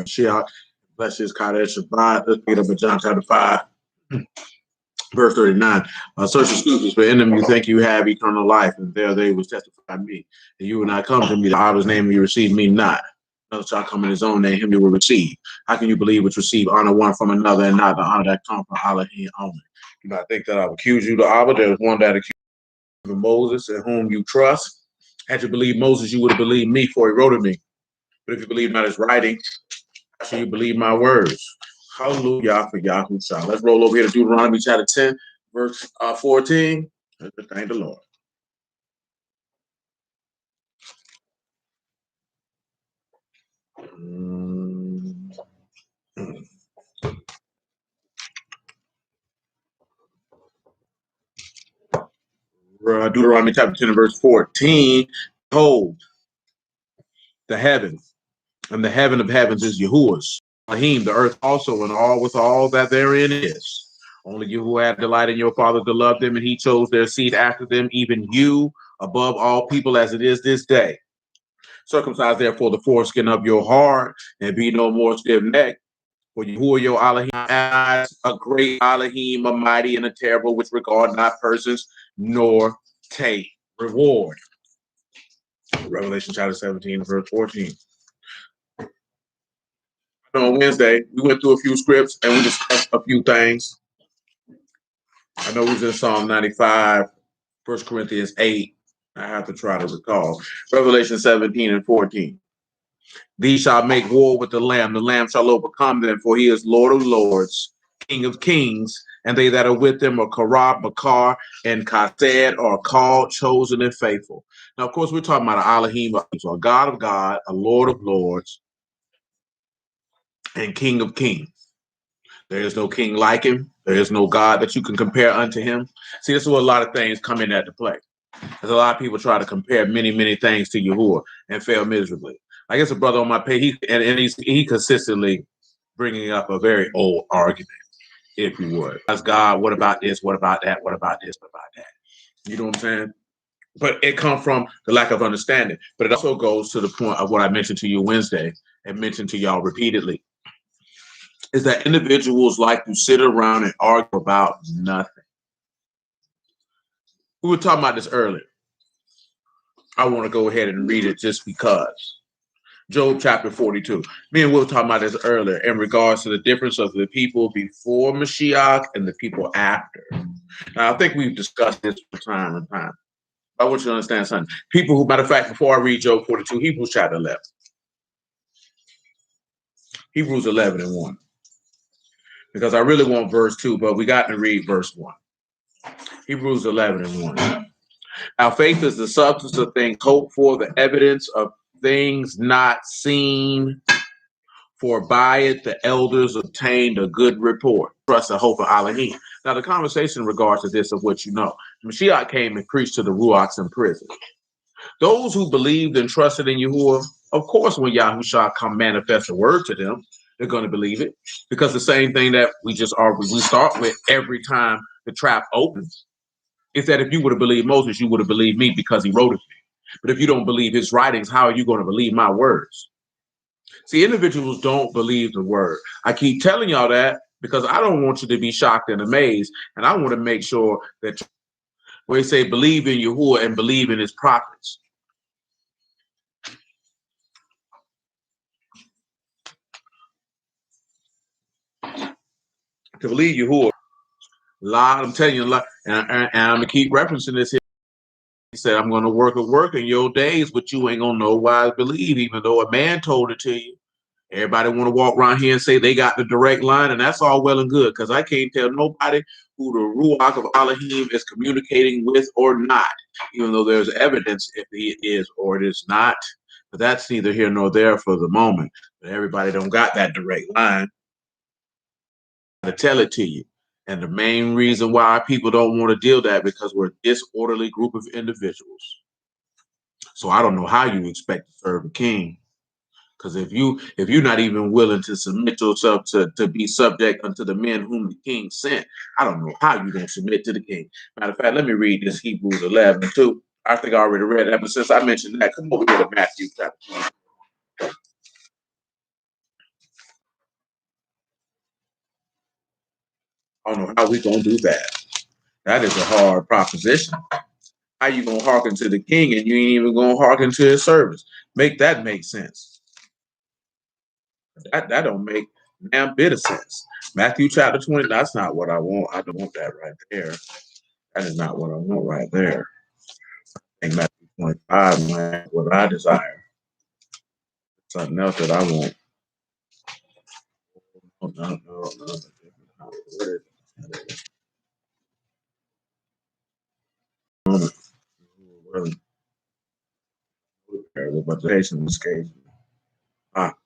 Mashiach. Bless his Kadesh Shabbat. Let's pick it up at John chapter 5, verse 39. Search the scriptures, for in them you think you have eternal life, and there they will testify me. And you will not come to me, the Abba's name, you receive me not. Another shall come in his own name, him you will receive. How can you believe which receive honor one from another and not the honor that comes from Alahym only? Do not think that I will accuse you to Abba. There is one that accused Moses, in whom you trust. Had you believed Moses, you would have believed me, for he wrote of me. But if you believe not his writing, how shall you believe my words? Hallelujah for Yahuah. Let's roll over here to Deuteronomy chapter 10, verse 14. Let's thank the Lord. Deuteronomy chapter 10, verse 14. Behold, the heaven, and the heaven of heavens is Yahuah's. Alahym, the earth also, and all with all that therein is. Only Yahuah had delight in your father to love them, and he chose their seed after them, even you, above all people, as it is this day. Circumcise therefore the foreskin of your heart, and be no more stiff-necked. For Yahuah your Alahym has a great Alahym, a mighty and a terrible, which regard not persons, nor take reward. Revelation chapter 17, verse 14. On Wednesday, we went through a few scripts and we discussed a few things. I know we was in Psalm 95, 1 Corinthians 8. I have to try to recall. Revelation 17 and 14. These shall make war with the Lamb shall overcome them, for he is Lord of lords, King of kings, and they that are with them are Karab, Bakar, and Kased, are called, chosen, and faithful. Now, of course, we're talking about an Alahym, so a God of God, a Lord of lords, and King of kings. There is no king like him. There is no God that you can compare unto him. See, this is where a lot of things come in at the play. There's a lot of people try to compare many, many things to Yahuah and fail miserably. I guess a brother on my page, he consistently bringing up a very old argument, if you would. As God, what about this? What about that? What about this? What about that? You know what I'm saying? But it comes from the lack of understanding. But it also goes to the point of what I mentioned to you Wednesday and mentioned to y'all repeatedly, is that individuals like to sit around and argue about nothing. We were talking about this earlier. I want to go ahead and read it just because. Job chapter 42. Me and Will were talking about this earlier in regards to the difference of the people before Mashiach and the people after. Now, I think we've discussed this from time and time. I want you to understand something. People who, matter of fact, before I read Job 42, Hebrews chapter 11. Hebrews 11 and 1. Because I really want verse 2, but we got to read verse 1. Hebrews 11 and 1. Now, faith is the substance of things hoped for, the evidence of things not seen. For by it the elders obtained a good report. Trust and hope of Alahym. Now, the conversation in regards to this of what you know. Mashiach came and preached to the Ruachs in prison. Those who believed and trusted in Yahuah, of course, when Yahushua come manifest a word to them, they're going to believe it. Because the same thing that we start with every time the trap opens is that if you would have believed Moses, you would have believed me because he wrote it. But if you don't believe his writings, how are you going to believe my words? See, individuals don't believe the word. I keep telling y'all that because I don't want you to be shocked and amazed. And I want to make sure that when they say believe in Yahuah and believe in his prophets. To believe Yahuah, I'm telling you a lot, and I'm going to keep referencing this here. He said, I'm going to work in your days, but you ain't going to know why I believe, even though a man told it to you. Everybody want to walk around here and say they got the direct line, and that's all well and good, because I can't tell nobody who the Ruach of Alahym is communicating with or not, even though there's evidence if he is or it is not. But that's neither here nor there for the moment. But everybody don't got that direct line to tell it to you. And the main reason why people don't want to deal that because we're a disorderly group of individuals. So I don't know how you expect to serve a king. Because if you're not even willing to submit yourself to be subject unto the men whom the king sent, I don't know how you're going to submit to the king. Matter of fact, let me read this Hebrews 11 and 2. I think I already read that, but since I mentioned that, come over here to Matthew chapter 20. I don't know how we gonna do that. That is a hard proposition. How you gonna hearken to the king and you ain't even gonna hearken to his service? Make that make sense. That don't make damn bit of sense. Matthew chapter 20, that's not what I want. I don't want that right there. That is not what I want right there. I think Matthew 25, man, what I desire. Something else that I want. Oh, no. But the patient escaped.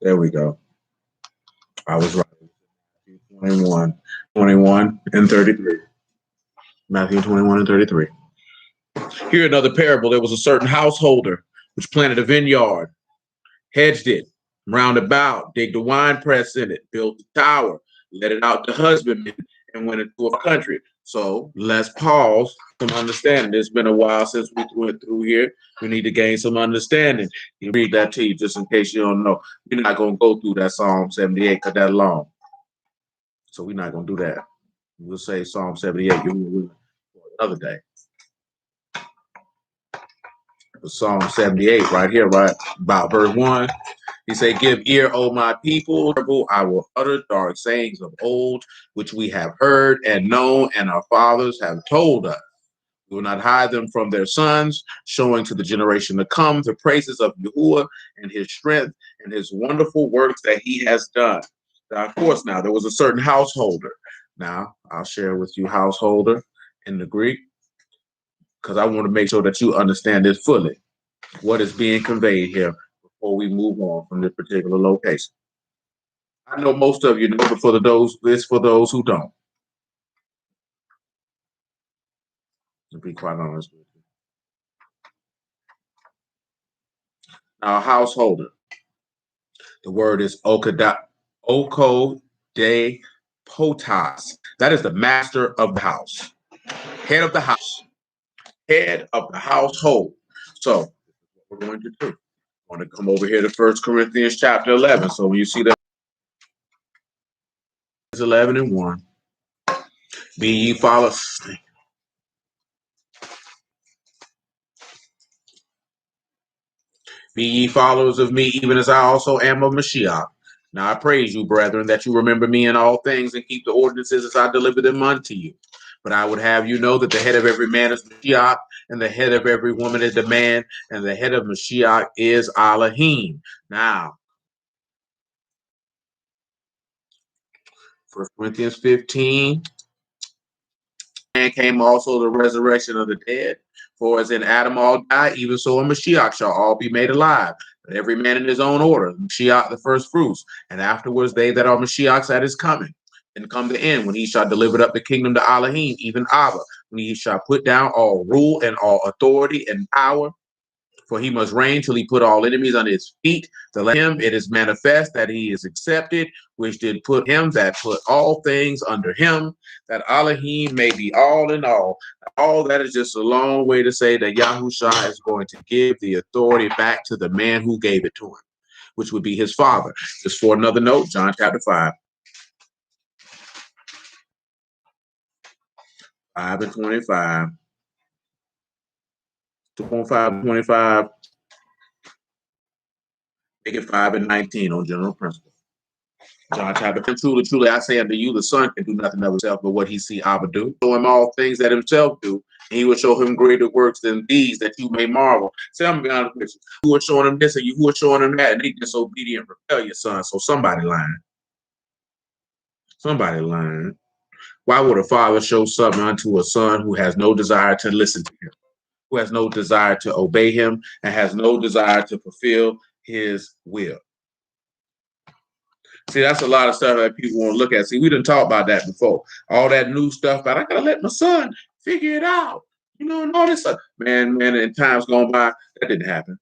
There we go. I was right. 21 and 33. Matthew 21 and 33. Here another parable. There was a certain householder which planted a vineyard, hedged it round about, digged a wine press in it, built a tower, let it out to husbandmen, and went into a country. So let's pause some understanding. It's been a while since we went through here. We need to gain some understanding. You read that to you just in case you don't know. We're not going to go through that Psalm 78 because that's long. So we're not going to do that. We'll say Psalm 78 another day. Psalm 78 right here, right about verse 1. He said, give ear, O my people, I will utter dark sayings of old, which we have heard and known, and our fathers have told us. We will not hide them from their sons, showing to the generation to come the praises of Yahuah and his strength and his wonderful works that he has done. Now, of course, now there was a certain householder. Now, I'll share with you householder in the Greek, because I want to make sure that you understand this fully, what is being conveyed here before we move on from this particular location. I know most of you know, but for those who don't. To be quite honest with you. Now, a householder. The word is Oko de potas. That is the master of the house, head of the house, head of the household. So, what we're going to do, I want to come over here to 1 Corinthians chapter 11. So when you see that 11 and 1, be ye followers. Be ye followers of me, even as I also am of Mashiach. Now I praise you, brethren, that you remember me in all things and keep the ordinances as I deliver them unto you. But I would have you know that the head of every man is Mashiach, and the head of every woman is the man, and the head of Mashiach is Alahym. Now, 1 Corinthians 15, and came also the resurrection of the dead. For as in Adam all die, even so in Mashiach shall all be made alive, but every man in his own order. Mashiach the first fruits, and afterwards they that are Mashiach's at his coming. Then come the end, when he shall deliver up the kingdom to Alahym, even Abba, when he shall put down all rule and all authority and power. For he must reign till he put all enemies under his feet. To let him it is manifest that he is accepted, which did put him that put all things under him, that Alahym may be all in all. All that is just a long way to say that Yahushua is going to give the authority back to the man who gave it to him, which would be his father. Just for another note, John chapter 5. 5 and 25. 2.5 and 25. Make it 5 and 19 on general principle. John chapter 10, truly, I say unto you, the Son can do nothing of himself but what he see Abba do. Show him all things that himself do, and he will show him greater works than these, that you may marvel. Say, I'm going to be honest with you. Who are showing him this, and you who are showing him that, and they disobedient, rebellious son. So somebody lying. Somebody lying. Why would a father show something unto a son who has no desire to listen to him, who has no desire to obey him, and has no desire to fulfill his will? See, that's a lot of stuff that people want to look at. See, we didn't talk about that before. All that new stuff, but I gotta let my son figure it out. You know, and all this stuff. Man, in times gone by, that didn't happen.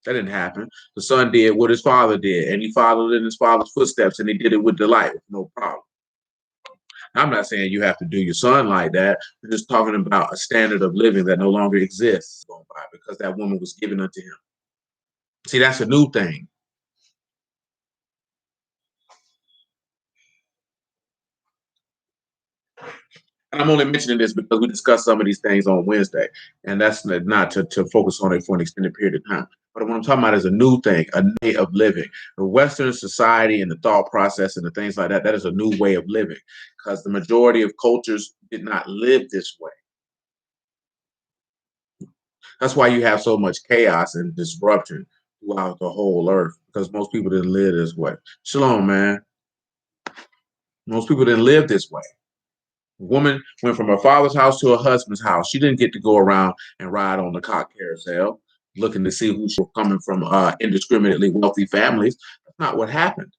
That didn't happen. The son did what his father did, and he followed in his father's footsteps, and he did it with delight, with no problem. I'm not saying you have to do your son like that. We're just talking about a standard of living that no longer exists because that woman was given unto him. See, that's a new thing. And I'm only mentioning this because we discussed some of these things on Wednesday, and that's not to focus on it for an extended period of time. But what I'm talking about is a new thing, a new way of living. The Western society and the thought process and the things like that, that is a new way of living, because the majority of cultures did not live this way. That's why you have so much chaos and disruption throughout the whole earth, because most people didn't live this way. Shalom, man. Most people didn't live this way. A woman went from her father's house to her husband's house. She didn't get to go around and ride on the cock carousel, looking to see who's coming from indiscriminately wealthy families. That's not what happened.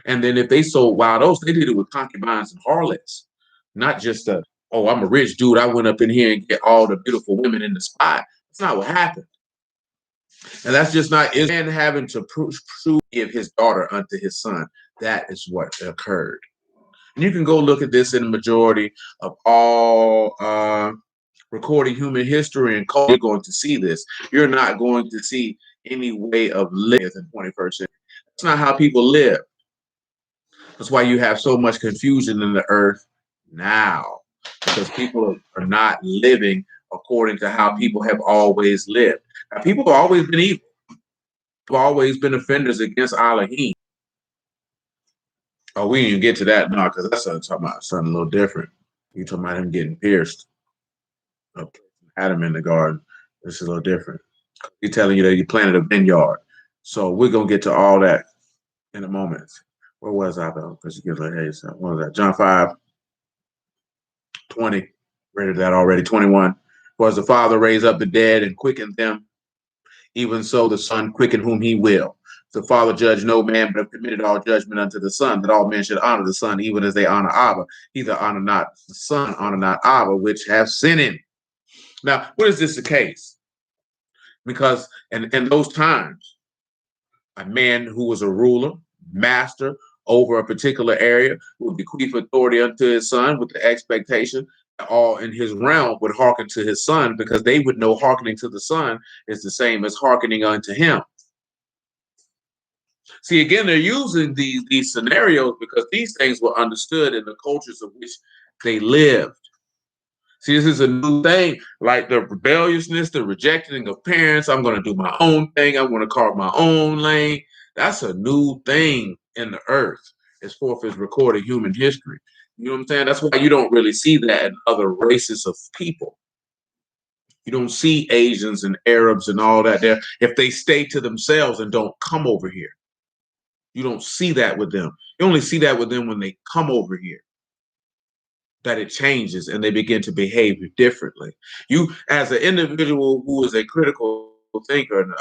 And then if they sold wild oats, they did it with concubines and harlots, not just oh, I'm a rich dude, I went up in here and get all the beautiful women in the spot. That's not what happened. And that's just not Israel having to give his daughter unto his son. That is what occurred. And you can go look at this in the majority of all recording human history and culture. You're going to see this. You're not going to see any way of living in the 21st century. That's not how people live. That's why you have so much confusion in the earth now, because people are not living according to how people have always lived. Now, people have always been evil. Have always been offenders against Alahym. Oh, we didn't even get to that now, because that's talking about something a little different. You talking about him getting pierced. Adam in the garden. This is a little different. He's telling you that you planted a vineyard. So we're gonna get to all that in a moment. Where was I though? Because you get like, hey, so what was that? John 5:20. Read that already. 21. For as the Father raised up the dead and quickened them, even so the Son quicken whom he will. The Father judged no man, but have committed all judgment unto the Son, that all men should honor the Son, even as they honor Abba. He that honor not the Son, honor not Abba, which have sinned in. Now, what is this the case? Because in those times, a man who was a ruler, master over a particular area would bequeath authority unto his son with the expectation that all in his realm would hearken to his son, because they would know hearkening to the son is the same as hearkening unto him. See, again, they're using these scenarios because these things were understood in the cultures of which they lived. See, this is a new thing, like the rebelliousness, the rejecting of parents. I'm going to do my own thing. I'm going to carve my own lane. That's a new thing in the earth as far as recorded human history. You know what I'm saying? That's why you don't really see that in other races of people. You don't see Asians and Arabs and all that there if they stay to themselves and don't come over here. You don't see that with them. You only see that with them when they come over here, that it changes and they begin to behave differently. You, as an individual who is a critical thinker,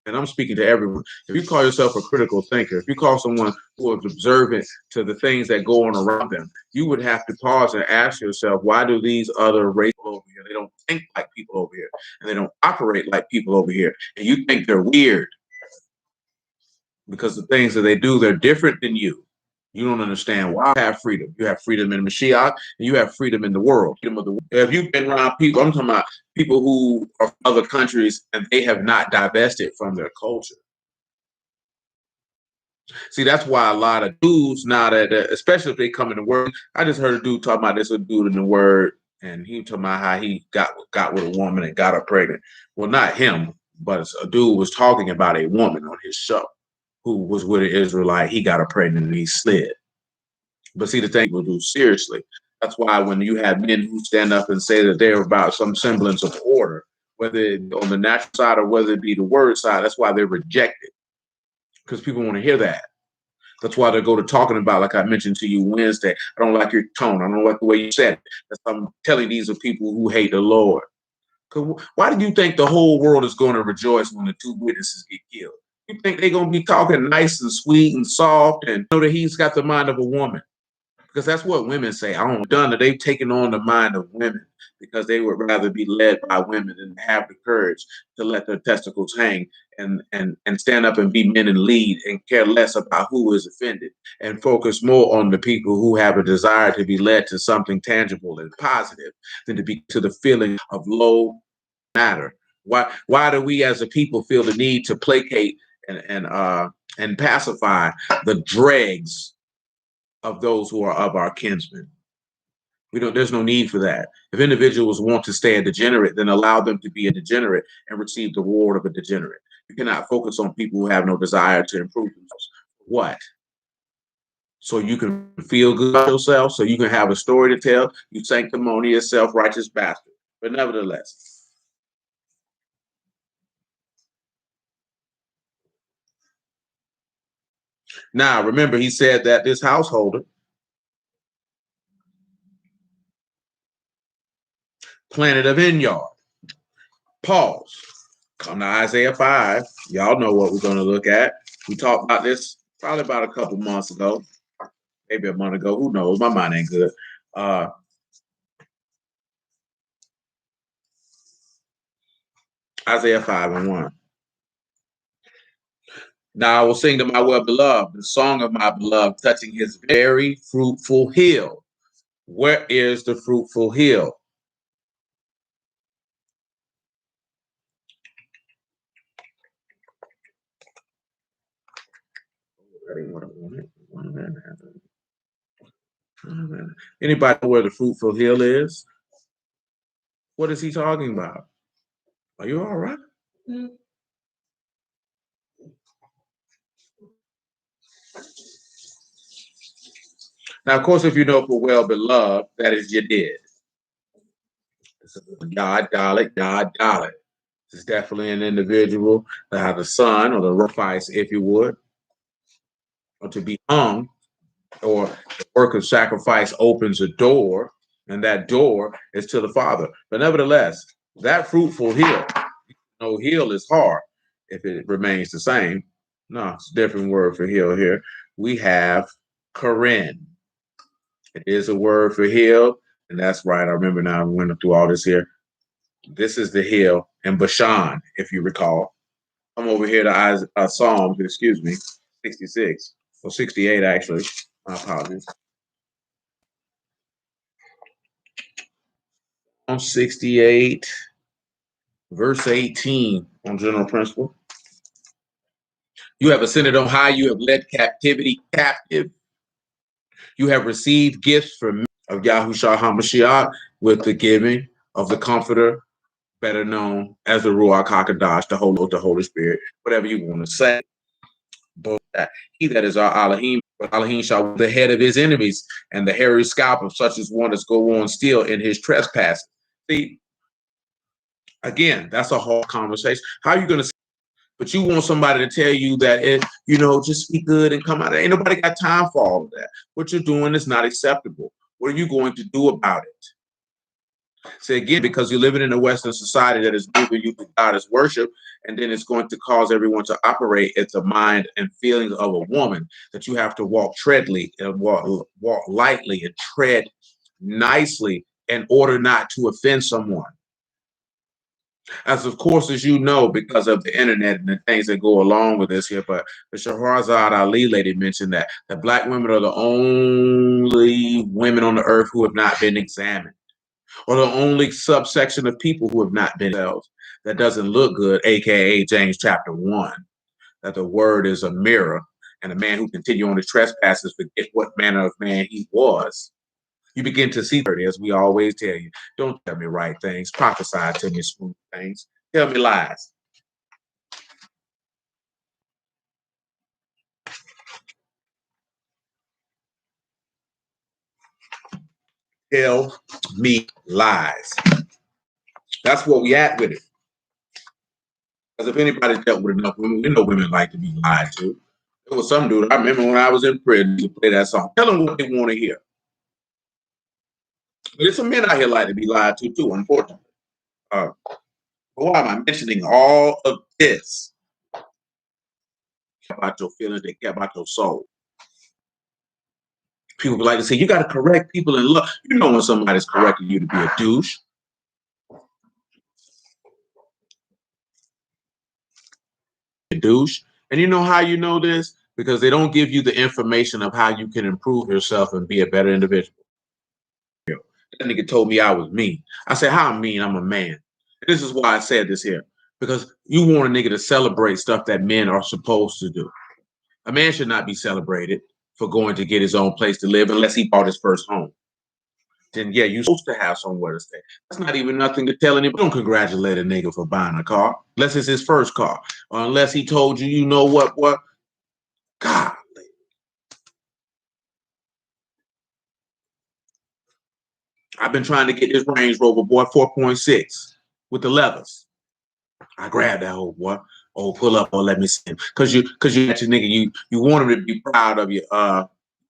and I'm speaking to everyone, if you call yourself a critical thinker, if you call someone who is observant to the things that go on around them, you would have to pause and ask yourself, why do these other races over here, they don't think like people over here, and they don't operate like people over here, and you think they're weird because the things that they do, they're different than you. You don't understand why you have freedom. You have freedom in Mashiach, and you have freedom in the world. If you've been around people, I'm talking about people who are from other countries and they have not divested from their culture. See, that's why a lot of dudes now that, especially if they come in the word, I just heard a dude talking about this, a dude in the word, and he talking about how he got with a woman and got her pregnant. Well, not him, but a dude was talking about a woman on his show who was with an Israelite. He got her pregnant and he slid. But see, the thing people do seriously. That's why when you have men who stand up and say that they're about some semblance of order, whether on the natural side or whether it be the word side, that's why they're rejected, because people want to hear that. That's why they go to talking about, like I mentioned to you Wednesday, I don't like your tone. I don't like the way you said it. That's I'm telling these are people who hate the Lord. Why do you think the whole world is going to rejoice when the two witnesses get killed? You think they're going to be talking nice and sweet and soft and know that he's got the mind of a woman? Because that's what women say. I don't done that. They've taken on the mind of women because they would rather be led by women than have the courage to let their testicles hang and stand up and be men and lead and care less about who is offended and focus more on the people who have a desire to be led to something tangible and positive than to be to the feeling of low matter. Why do we as a people feel the need to placate and pacify the dregs of those who are of our kinsmen? There's no need for that. If individuals want to stay a degenerate, then allow them to be a degenerate and receive the reward of a degenerate. You cannot focus on people who have no desire to improve themselves. What? So you can feel good about yourself, so you can have a story to tell, you sanctimonious, self-righteous bastard. But nevertheless, now remember, he said that this householder planted a vineyard. Pause. Come to Isaiah 5. Y'all know what we're going to look at. We talked about this probably about a couple months ago, maybe a month ago. Who knows? My mind ain't good. Isaiah 5:1. Now I will sing to my well-beloved, the song of my beloved, touching his very fruitful hill. Where is the fruitful hill? Anybody know where the fruitful hill is? What is he talking about? Are you all right? Now, of course, if you know for well beloved, that is your dead. God, Dalit, God, Dalit. This is definitely an individual that has a son or the sacrifice, if you would, or to be hung, or the work of sacrifice opens a door, and that door is to the Father. But nevertheless, that fruitful hill, no, hill is hard if it remains the same. No, it's a different word for hill here. We have Karen. It is a word for hill, and that's right. I remember now we went through all this here. This is the hill in Bashan, if you recall. I'm over here to Psalms, 66, or 68, actually. My apologies. Psalm 68, verse 18, on general principle. You have ascended on high, you have led captivity captive. You have received gifts from me of Yahushua HaMashiach with the giving of the Comforter, better known as the Ruach HaKadosh, the Holy Spirit, whatever you want to say. But he that is our Alahym, but Alahym shall be the head of his enemies, and the hairy scalp of such as one as go on still in his trespasses. See, again, that's a hard conversation. How are you going to? But you want somebody to tell you that just be good and come out. Ain't nobody got time for all of that. What you're doing is not acceptable. What are you going to do about it? Say again, because you're living in a Western society that is moving you to God as worship, and then it's going to cause everyone to operate at the mind and feelings of a woman, that you have to walk walk lightly and tread nicely in order not to offend someone. As of course, as you know, because of the internet and the things that go along with this here, but the Shahrazad Ali lady mentioned that Black women are the only women on the earth who have not been examined, or the only subsection of people who have not been themselves. That doesn't look good, aka James chapter 1, that the word is a mirror, and a man who continue on his trespasses forget what manner of man he was. You begin to see, as we always tell you, don't tell me right things, prophesy to me smooth things, tell me lies. Tell me lies. That's what we at with it. Because if anybody dealt with enough women, we know women like to be lied to. There was some dude, I remember when I was in prison, to play that song. Tell them what they want to hear. There's some men out here like to be lied to too, unfortunately. Why am I mentioning all of this? About your feelings, they care about your soul. People like to say, you got to correct people in love. You know when somebody's correcting you to be a douche. A douche. And you know how you know this? Because they don't give you the information of how you can improve yourself and be a better individual. That nigga told me I was mean. I said, how I'm mean? I'm a man. And this is why I said this here. Because you want a nigga to celebrate stuff that men are supposed to do. A man should not be celebrated for going to get his own place to live unless he bought his first home. then yeah, you're supposed to have somewhere to stay. That's not even nothing to tell anybody. Don't congratulate a nigga for buying a car, unless it's his first car, or unless he told you, you know what? God. I've been trying to get this Range Rover, boy, 4.6 with the levers. I grabbed that whole boy. Oh, pull up or let me see him. Cause you at your nigga, you want him to be proud of you.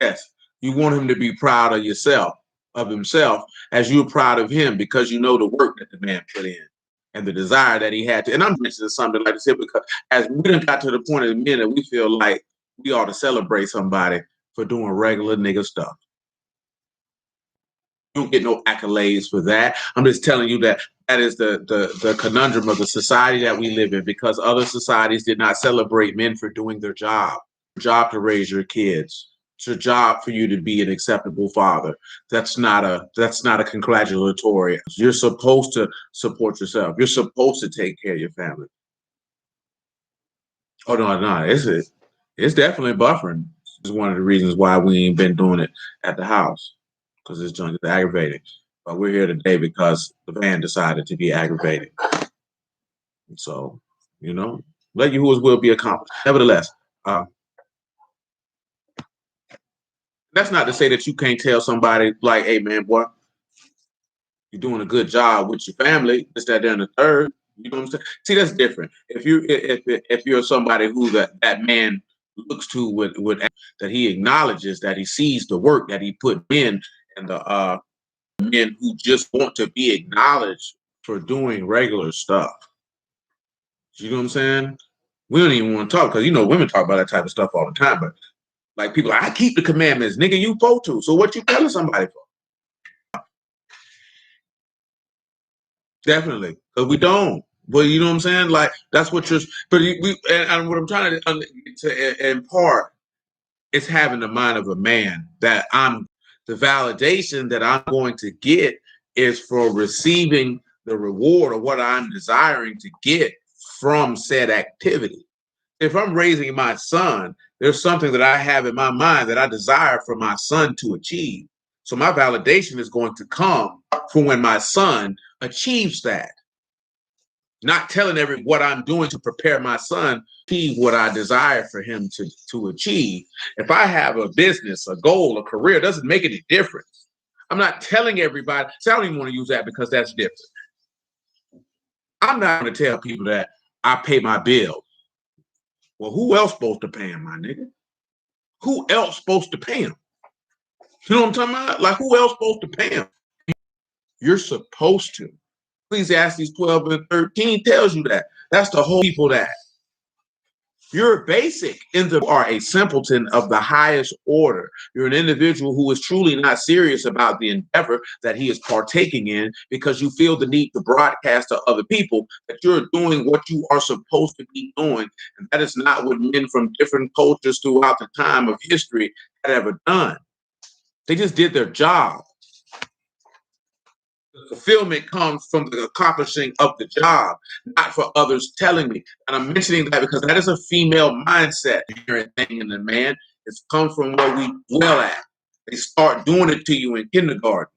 Yes, you want him to be proud of yourself, of himself, as you're proud of him, because you know the work that the man put in and the desire that he had to. And I'm mentioning something like this here because as we done got to the point of the minute, we feel like we ought to celebrate somebody for doing regular nigga stuff. You don't get no accolades for that. I'm just telling you that that is the conundrum of the society that we live in, because other societies did not celebrate men for doing their job. Job to raise your kids. It's your job for you to be an acceptable father. That's not a congratulatory. You're supposed to support yourself. You're supposed to take care of your family. Oh no, it's definitely buffering. It's one of the reasons why we ain't been doing it at the house, because this junk is aggravating. But we're here today because the van decided to be aggravating. So, let Yahuah's will be accomplished. Nevertheless, that's not to say that you can't tell somebody like, hey man, boy, you're doing a good job with your family. This, that, and the third. You know what I'm saying? See, that's different. If you're somebody who that man looks to with that he acknowledges, that he sees the work that he put in, and the men who just want to be acknowledged for doing regular stuff. You know what I'm saying? We don't even want to talk, because women talk about that type of stuff all the time. But like people, I keep the commandments, nigga. You supposed to. So what you telling somebody for? Definitely, because we don't. But you know what I'm saying? Like that's what you're. But and what I'm trying to impart is having the mind of a man, that the validation that I'm going to get is for receiving the reward of what I'm desiring to get from said activity. If I'm raising my son, there's something that I have in my mind that I desire for my son to achieve. So my validation is going to come from when my son achieves that. Not telling everyone what I'm doing to prepare my son to achieve what I desire for him to achieve. If I have a business, a goal, a career, it doesn't make any difference. I'm not telling everybody. So I don't even want to use that, because that's different. I'm not going to tell people that I pay my bills. Well, who else supposed to pay them, my nigga? Who else supposed to pay them? You know what I'm talking about? Like, who else supposed to pay them? You're supposed to. Ecclesiastes 12 and 13 tells you that. That's the whole people that. You're basic you are a simpleton of the highest order. You're an individual who is truly not serious about the endeavor that he is partaking in, because you feel the need to broadcast to other people that you're doing what you are supposed to be doing. And that is not what men from different cultures throughout the time of history had ever done. They just did their job. The fulfillment comes from the accomplishing of the job, not for others telling me. And I'm mentioning that because that is a female mindset thing in the man. It comes from where we dwell at. They start doing it to you in kindergarten.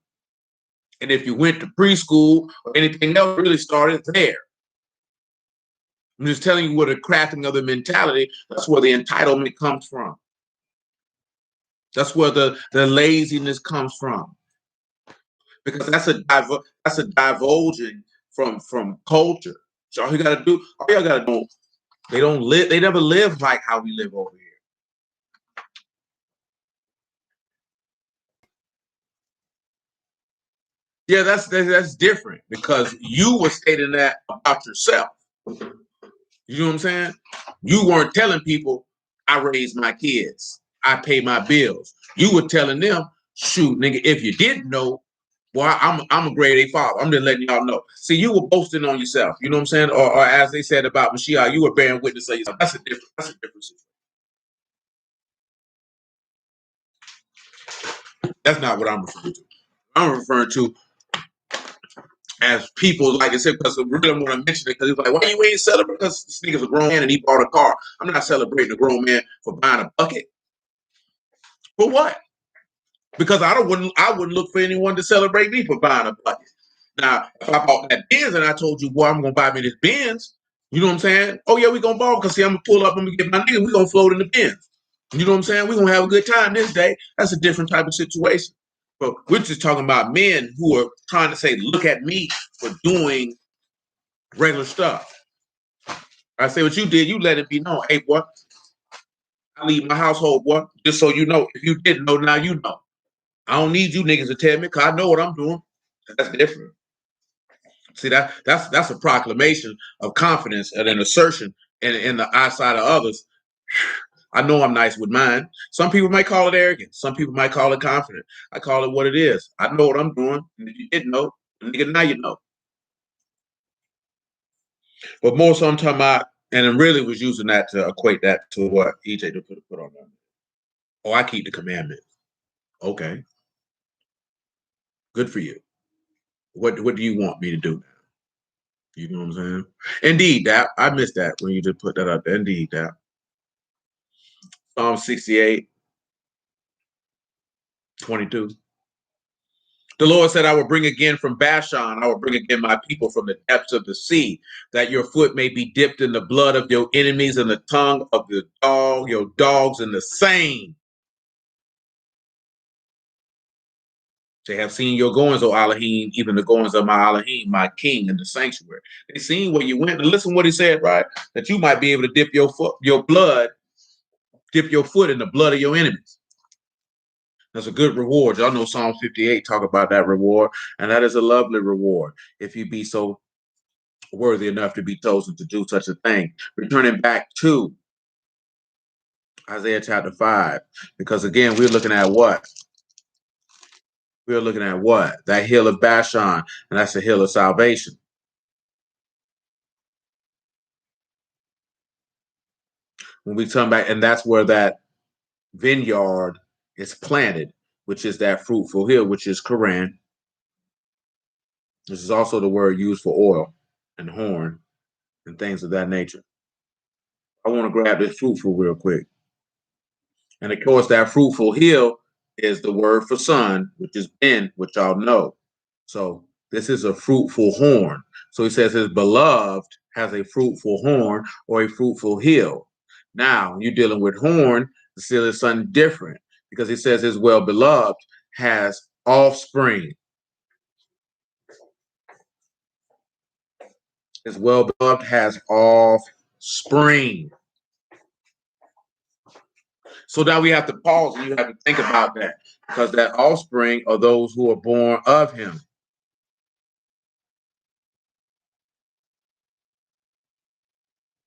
And if you went to preschool or anything else, really started there. I'm just telling you what a crafting of the mentality, that's where the entitlement comes from. That's where the laziness comes from. Because that's a divulging from culture. So all you gotta do, they never live like how we live over here. Yeah, that's different, because you were stating that about yourself. You know what I'm saying? You weren't telling people, I raised my kids, I pay my bills. You were telling them, shoot, nigga, if you didn't know, boy, I'm a grade A father. I'm just letting y'all know. See, you were boasting on yourself. You know what I'm saying? Or as they said about Mashiach, you were bearing witness of yourself. That's a different situation. That's not what I'm referring to. I'm referring to as people, like I said, because I really don't want to mention it, because it's like, why you ain't celebrating? Because this nigga's a grown man and he bought a car. I'm not celebrating a grown man for buying a bucket. For what? because I wouldn't look for anyone to celebrate me for buying a bucket. Now, if I bought that Benz and I told you, boy, I'm gonna buy me this Benz, you know what I'm saying? Oh yeah, we gonna ball because see, I'm gonna pull up, I'm gonna get my nigga, we gonna float in the Benz. You know what I'm saying? We're gonna have a good time this day. That's a different type of situation. But we're just talking about men who are trying to say, look at me for doing regular stuff. I say what you did, you let it be known. Hey, boy, I leave my household, boy, just so you know. If you didn't know, now you know. I don't need you niggas to tell me because I know what I'm doing. That's different. See, that's a proclamation of confidence and an assertion in the eyesight of others. I know I'm nice with mine. Some people might call it arrogant. Some people might call it confident. I call it what it is. I know what I'm doing. And if you didn't know, nigga, now you know. But more so I'm talking about, and I really was using that to equate that to what EJ put on there. Oh, I keep the commandments. Okay. Good for you. What do you want me to do now? You know what I'm saying? Indeed, that I missed that when you just put that up there. Indeed, that. Psalm 68, 22. The Lord said, I will bring again from Bashan, I will bring again my people from the depths of the sea, that your foot may be dipped in the blood of your enemies and the tongue of your dogs in the same. They have seen your goings, O Alahym, even the goings of my Alahym, my king in the sanctuary. They seen where you went. And listen what he said, right? That you might be able to dip your foot in the blood of your enemies. That's a good reward. Y'all know Psalm 58 talk about that reward, and that is a lovely reward if you be so worthy enough to be chosen to do such a thing. Returning back to Isaiah chapter 5, because again, we're looking at what? We're looking at what? That hill of Bashan, and that's the hill of salvation. When we come back, and that's where that vineyard is planted, which is that fruitful hill, which is Quran. This is also the word used for oil and horn and things of that nature. I want to grab this fruitful real quick. And of course, that fruitful hill is the word for son, which is Ben, which y'all know. So this is a fruitful horn. So he says his beloved has a fruitful horn or a fruitful hill. Now, when you're dealing with horn, the seal is something different because he says his well-beloved has offspring. His well-beloved has offspring. So now we have to pause and you have to think about that because that offspring are those who are born of him.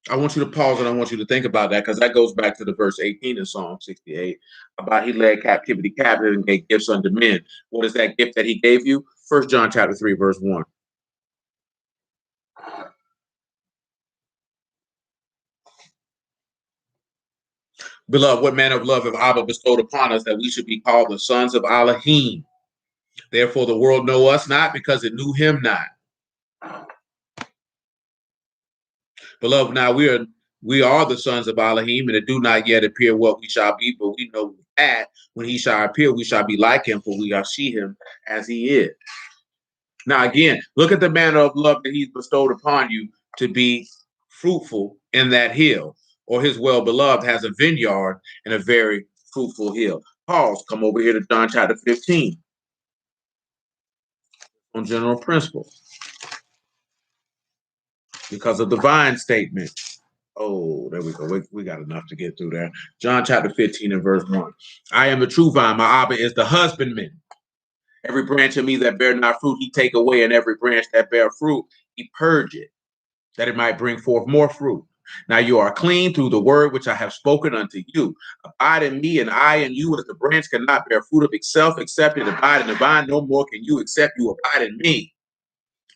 I want you to pause and I want you to think about that because that goes back to the verse 18 in Psalm 68 about he led captivity captive and gave gifts unto men. What is that gift that he gave you? 1 John chapter 3, verse 1. Beloved, what manner of love have Abba bestowed upon us that we should be called the sons of Alahym? Therefore the world know us not because it knew him not. Beloved, now we are the sons of Alahym, and it do not yet appear what we shall be, but we know that when he shall appear, we shall be like him, for we shall see him as he is. Now, again, look at the manner of love that he's bestowed upon you to be fruitful in that hill, or his well-beloved has a vineyard and a very fruitful hill. Pause, come over here to John chapter 15 on general principles because of the vine statement. Oh, there we go. We got enough to get through there. John chapter 15 and verse 1. I am the true vine. My Abba is the husbandman. Every branch of me that bear not fruit, he take away, and every branch that bear fruit, he purge it, that it might bring forth more fruit. Now you are clean through the word which I have spoken unto you. Abide in me, and I in you, as the branch cannot bear fruit of itself, except it abide in the vine. No more can you, except you abide in me.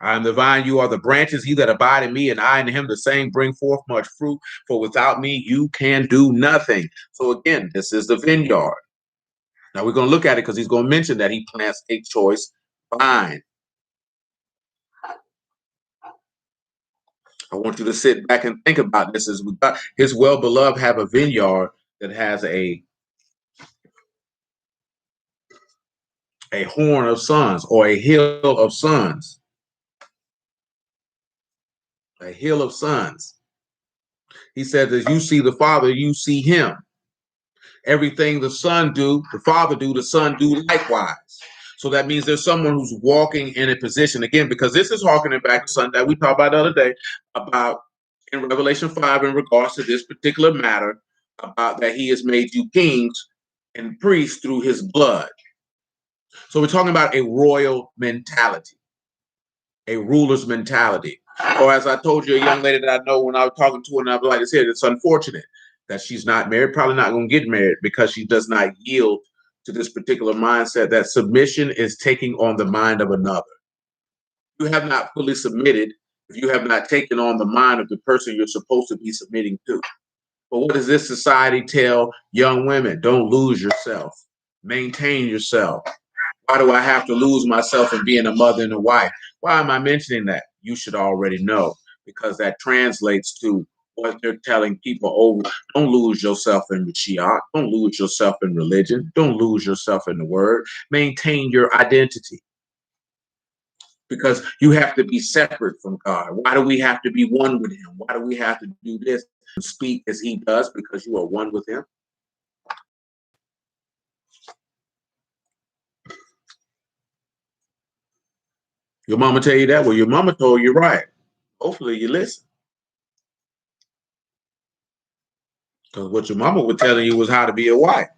I am the vine, you are the branches. He that abide in me, and I in him, the same bring forth much fruit. For without me, you can do nothing. So again, this is the vineyard. Now we're going to look at it because he's going to mention that he plants a choice vine. I want you to sit back and think about this. As his well-beloved have a vineyard that has a a horn of sons, or a hill of sons. A hill of sons. He says, as you see the Father, you see him. Everything the Son do, the Father do, the Son do likewise. So that means there's someone who's walking in a position, again, because this is harkening back to something that we talked about the other day, about in Revelation 5 in regards to this particular matter, about that he has made you kings and priests through his blood. So we're talking about a royal mentality, a ruler's mentality. Or as I told you, a young lady that I know, when I was talking to her, and I was like I said, it's unfortunate that she's not married, probably not going to get married, because she does not yield to this particular mindset that submission is taking on the mind of another. You have not fully submitted if you have not taken on the mind of the person you're supposed to be submitting to. But what does this society tell young women? Don't lose yourself. Maintain yourself. Why do I have to lose myself in being a mother and a wife? Why am I mentioning that? You should already know, because that translates to what they're telling people over. Don't lose yourself in Mashiach. Don't lose yourself in religion. Don't lose yourself in the word. Maintain your identity, because you have to be separate from God. Why do we have to be one with him? Why do we have to do this and speak as he does? Because you are one with him. Your mama tell you that? Well, your mama told you right. Hopefully you listen. Because what your mama was telling you was how to be a wife.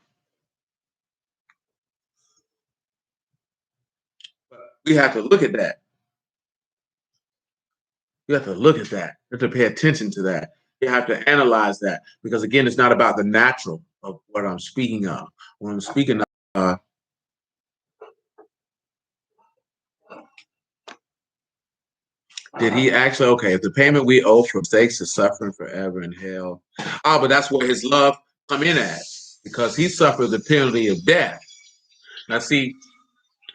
But we have to look at that. You have to look at that. You have to pay attention to that. You have to analyze that. Because again, it's not about the natural of what I'm speaking of. When I'm speaking of, did he actually, okay, if the payment we owe for mistakes is suffering forever in hell. Oh, but that's where his love come in at, because he suffered the penalty of death. Now see,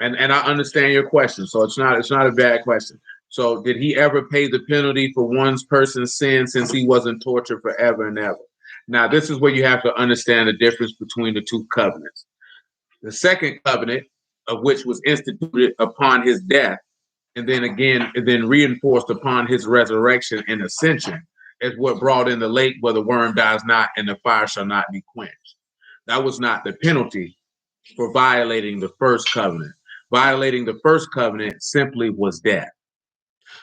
and I understand your question, so it's not a bad question. So did he ever pay the penalty for one person's sin, since he wasn't tortured forever and ever? Now, this is where you have to understand the difference between the two covenants. The second covenant, of which was instituted upon his death, and then reinforced upon his resurrection and ascension, is what brought in the lake where the worm dies not and the fire shall not be quenched. That was not the penalty for violating the first covenant. Violating the first covenant simply was death.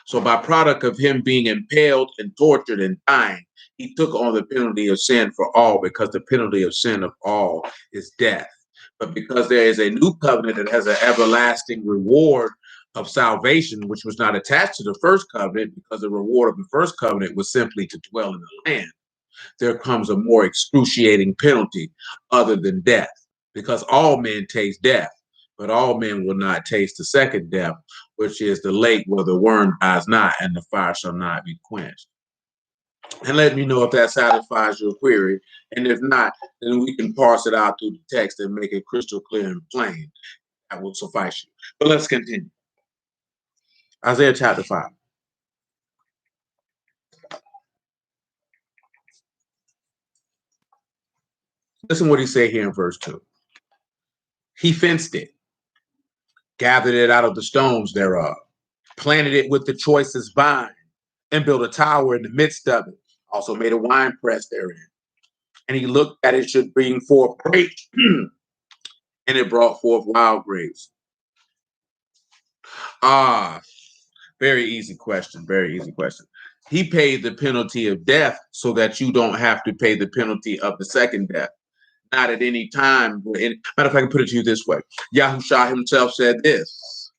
So by product of him being impaled and tortured and dying, he took on the penalty of sin for all, because the penalty of sin of all is death. But because there is a new covenant that has an everlasting reward of salvation, which was not attached to the first covenant, because the reward of the first covenant was simply to dwell in the land, there comes a more excruciating penalty other than death, because all men taste death, but all men will not taste the second death, which is the lake where the worm dies not and the fire shall not be quenched. And let me know if that satisfies your query. And if not, then we can parse it out through the text and make it crystal clear and plain. That will suffice you. But let's continue. Isaiah chapter 5. Listen what he said here in verse 2. He fenced it, gathered it out of the stones thereof, planted it with the choicest vine, and built a tower in the midst of it. Also made a wine press therein. And he looked that it should bring forth grapes, and it brought forth wild grapes. Ah, very easy question. Very easy question. He paid the penalty of death so that you don't have to pay the penalty of the second death. Not at any time. Matter of fact, I can put it to you this way. Yahushua himself said this: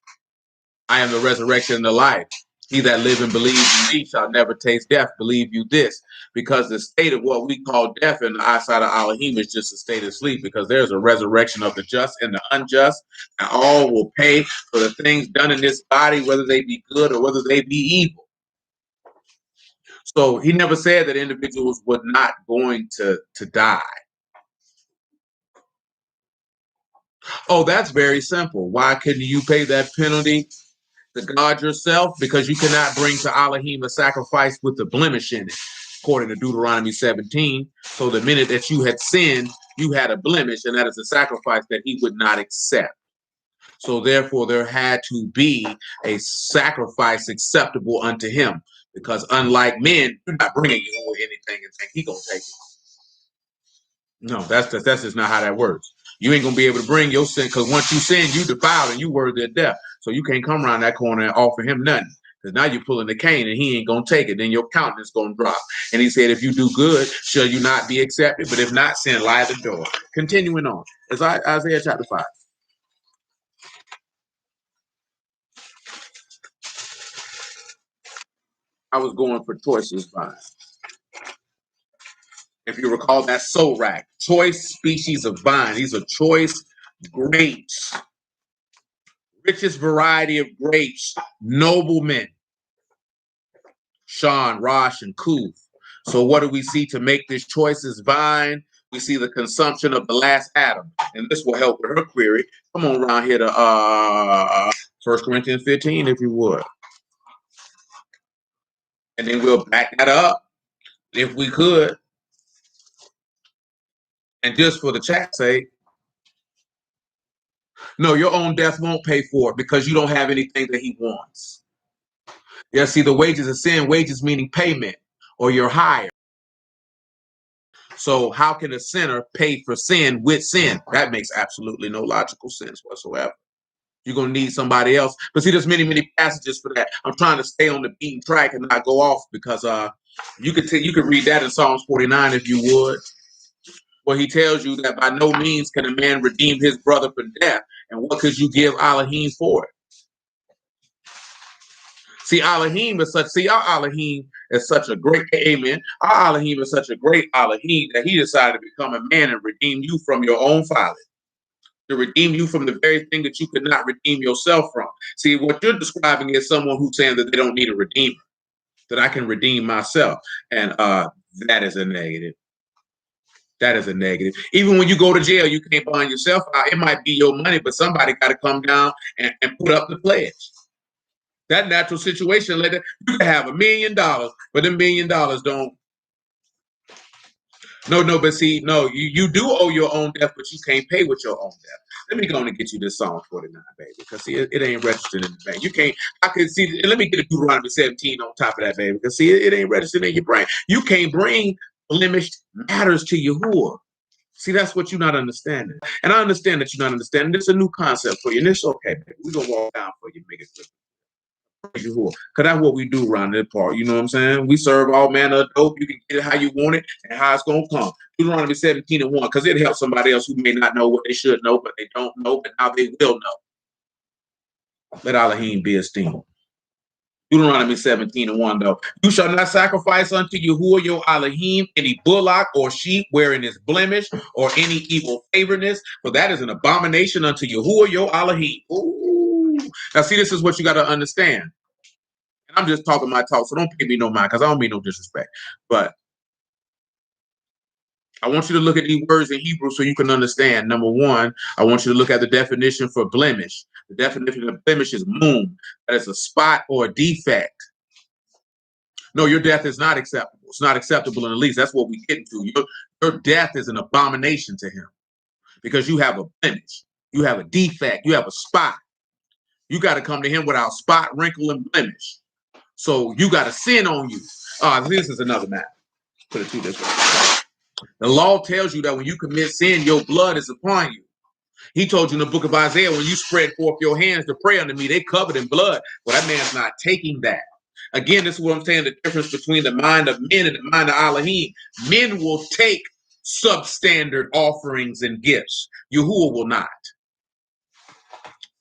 I am the resurrection and the life. He that lives and believes in me shall never taste death. Believe you this. Because the state of what we call death in the eyesight of Alahym is just a state of sleep, because there's a resurrection of the just and the unjust, and all will pay for the things done in this body, whether they be good or whether they be evil. So he never said that individuals were not going to die. Oh, that's very simple. Why couldn't you pay that penalty to God yourself? Because you cannot bring to Alahym a sacrifice with a blemish in it, according to Deuteronomy 17. So the minute that you had sinned, you had a blemish, and that is a sacrifice that he would not accept. So therefore, there had to be a sacrifice acceptable unto him. Because unlike men, you're not bringing Yahuah anything and think he gonna take it. No, that's just not how that works. You ain't gonna be able to bring your sin, because once you sin, you defiled and you worthy of death. So you can't come around that corner and offer him nothing. Because now you're pulling the cane and he ain't gonna take it. Then your countenance gonna drop. And he said, if you do good, shall you not be accepted? But if not, sin lie at the door. Continuing on. It's Isaiah chapter 5. I was going for choices vine. If you recall, that's Sorak, choice species of vine. These are choice grapes, richest variety of grapes, noblemen, Shan, Rosh, and Kuth. So what do we see to make this choicest vine? We see the consumption of the last Adam. And this will help with her query. Come on around here to 1 Corinthians 15, if you would. And then we'll back that up, if we could. And just for the chat's sake, no, your own death won't pay for it because you don't have anything that he wants. Yeah, see, the wages of sin, wages meaning payment or your hire. So how can a sinner pay for sin with sin? That makes absolutely no logical sense whatsoever. You're going to need somebody else. But see, there's many, many passages for that. I'm trying to stay on the beaten track and not go off because you could read that in Psalms 49 if you would. Where he tells you that by no means can a man redeem his brother from death. And what could you give Alahym for it? See, Alahym is our Alahym is such a great, amen. Our Alahym is such a great Alahym that he decided to become a man and redeem you from your own folly. To redeem you from the very thing that you could not redeem yourself from. See, what you're describing is someone who's saying that they don't need a redeemer, that I can redeem myself. And that is a negative. That is a negative. Even when you go to jail, you can't bond yourself out. It might be your money, but somebody got to come down and put up the pledge. That natural situation, you can have $1 million, but $1 million don't. No, but see, no, you do owe your own death, but you can't pay with your own death. Let me go and get you this Psalm 49, baby, because see, it ain't registered in the bank. You can't, I can see, let me get a Deuteronomy 17 on top of that, baby, because see, it ain't registered in your brain. You can't bring blemished matters to Yahuah. See, that's what you're not understanding. And I understand that you're not understanding. It's a new concept for you, and it's okay, baby. We're going to walk down for you, make it clear. Because that's what we do around this part. You know what I'm saying? We serve all manner of dope. You can get it how you want it and how it's going to come. Deuteronomy 17:1, because it helps somebody else who may not know what they should know, but they don't know, but now they will know. Let Alahym be esteemed. Deuteronomy 17:1, though. You shall not sacrifice unto Yahuah your Alahym any bullock or sheep wherein is blemish or any evil favoredness, for that is an abomination unto Yahuah your Alahym. Ooh. Now, see, this is what you got to understand. And I'm just talking my talk, so don't pay me no mind, because I don't mean no disrespect. But I want you to look at these words in Hebrew so you can understand. Number one, I want you to look at the definition for blemish. The definition of blemish is mum. That is a spot or a defect. No, your death is not acceptable. It's not acceptable in the least. That's what we get into. Your death is an abomination to him because you have a blemish. You have a defect. You have a spot. You got to come to him without spot, wrinkle, and blemish. So you got a sin on you. This is another matter. Put it to this way. The law tells you that when you commit sin, your blood is upon you. He told you in the book of Isaiah, when you spread forth your hands to pray unto me, they covered in blood. Well, that man's not taking that. Again, this is what I'm saying, the difference between the mind of men and the mind of Alahym. Men will take substandard offerings and gifts. Yahuah will not.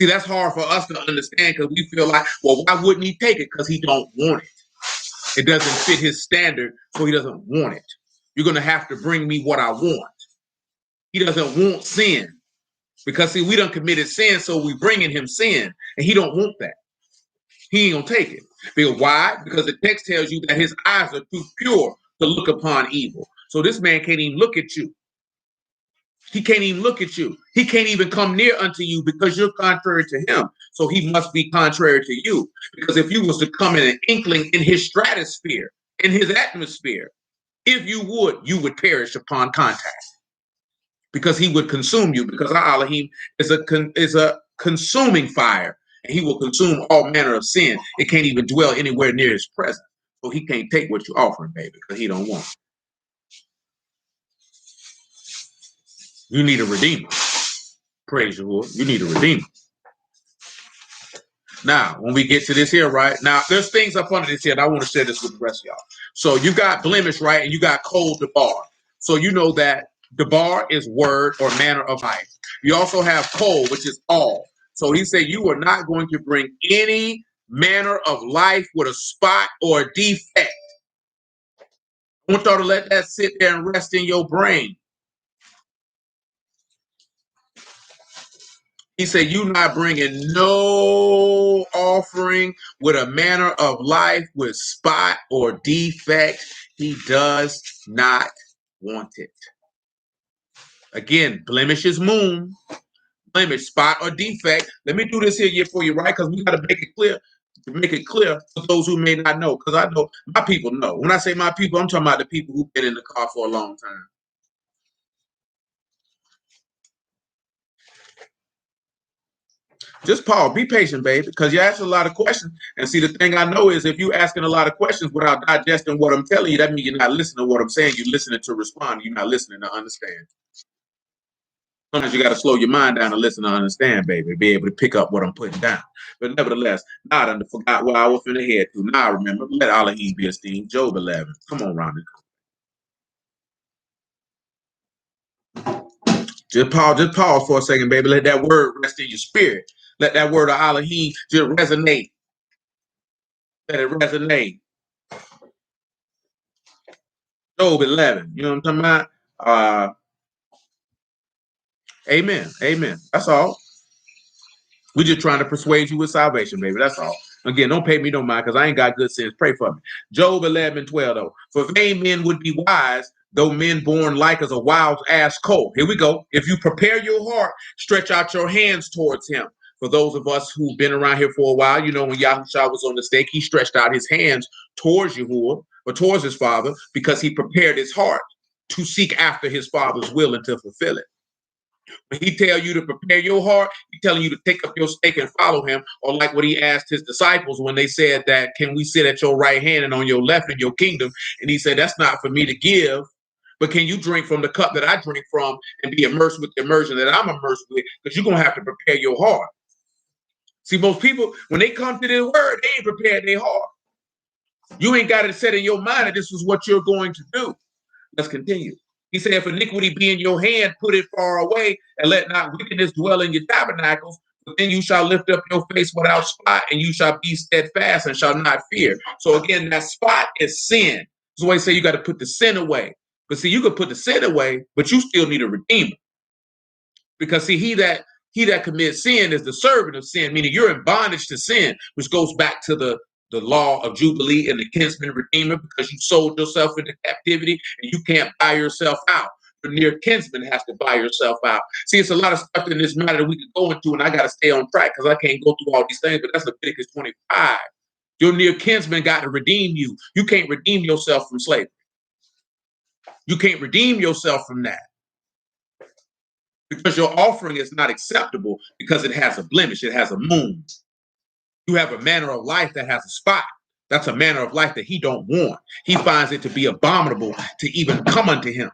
See, that's hard for us to understand because we feel like, well, why wouldn't he take it? Because he don't want it. It doesn't fit his standard, so he doesn't want it. You're going to have to bring me what I want. He doesn't want sin. Because, see, we done committed sin, so we bringing him sin, and he don't want that. He ain't going to take it. Because why? Because the text tells you that his eyes are too pure to look upon evil. So this man can't even look at you. He can't even look at you. He can't even come near unto you because you're contrary to him. So he must be contrary to you. Because if you was to come in an inkling in his stratosphere, in his atmosphere, if you would perish upon contact. Because he would consume you. Because our Alahym is a consuming fire, and he will consume all manner of sin. It can't even dwell anywhere near his presence. So he can't take what you're offering, baby, because he don't want it. You need a redeemer. Praise Yahuah. You need a redeemer. Now, when we get to this here, right? Now, there's things up under this here, and I want to share this with the rest of y'all. So you got blemish, right? And you got cold debar. So you know that debar is word or manner of life. You also have cold, which is all. So he said you are not going to bring any manner of life with a spot or a defect. I want y'all to let that sit there and rest in your brain. He said, you not bringing no offering with a manner of life with spot or defect. He does not want it. Again, blemish is moon, blemish, spot, or defect. Let me do this here for you, right? Because we got to make it clear. To make it clear for those who may not know, because I know my people know. When I say my people, I'm talking about the people who've been in the car for a long time. Just pause. Be patient, baby, because you're asking a lot of questions. And see, the thing I know is if you're asking a lot of questions without digesting what I'm telling you, that means you're not listening to what I'm saying. You're listening to respond. You're not listening to understand. Sometimes you got to slow your mind down to listen to understand, baby, to be able to pick up what I'm putting down. But nevertheless, now I done forgot where I was finna head to. Now I remember. Let Alahym be esteemed. Job 11. Come on, Ronnie. Just pause for a second, baby. Let that word rest in your spirit. Let that word of Alahym just resonate. Let it resonate. Job 11. You know what I'm talking about? Amen. Amen. That's all. We're just trying to persuade you with salvation, baby. That's all. Again, don't pay me no mind because I ain't got good sense. Pray for me. Job 11:12, though. For vain men would be wise, though men born like as a wild ass colt. Here we go. If you prepare your heart, stretch out your hands towards him. For those of us who've been around here for a while, you know, when Yahushua was on the stake, he stretched out his hands towards Yahuah, or towards his father, because he prepared his heart to seek after his father's will and to fulfill it. When he tell you to prepare your heart, he's telling you to take up your stake and follow him. Or like what he asked his disciples when they said that, can we sit at your right hand and on your left in your kingdom? And he said, that's not for me to give, but can you drink from the cup that I drink from and be immersed with the immersion that I'm immersed with? Because you're going to have to prepare your heart. See, most people, when they come to this word, they ain't prepared their heart. You ain't got it set in your mind that this is what you're going to do. Let's continue. He said, if iniquity be in your hand, put it far away, and let not wickedness dwell in your tabernacles. But then you shall lift up your face without spot, and you shall be steadfast and shall not fear. So again, that spot is sin. That's why he say you got to put the sin away. But see, you could put the sin away, but you still need a redeemer. Because see, he that commits sin is the servant of sin, meaning you're in bondage to sin, which goes back to the law of Jubilee and the kinsman redeemer, because you sold yourself into captivity and you can't buy yourself out. Your near kinsman has to buy yourself out. See, it's a lot of stuff in this matter that we could go into, and I got to stay on track because I can't go through all these things, but that's Leviticus 25. Your near kinsman got to redeem you. You can't redeem yourself from slavery. You can't redeem yourself from that. Because your offering is not acceptable because it has a blemish, it has a moon. You have a manner of life that has a spot. That's a manner of life that he don't want. He finds it to be abominable to even come unto him.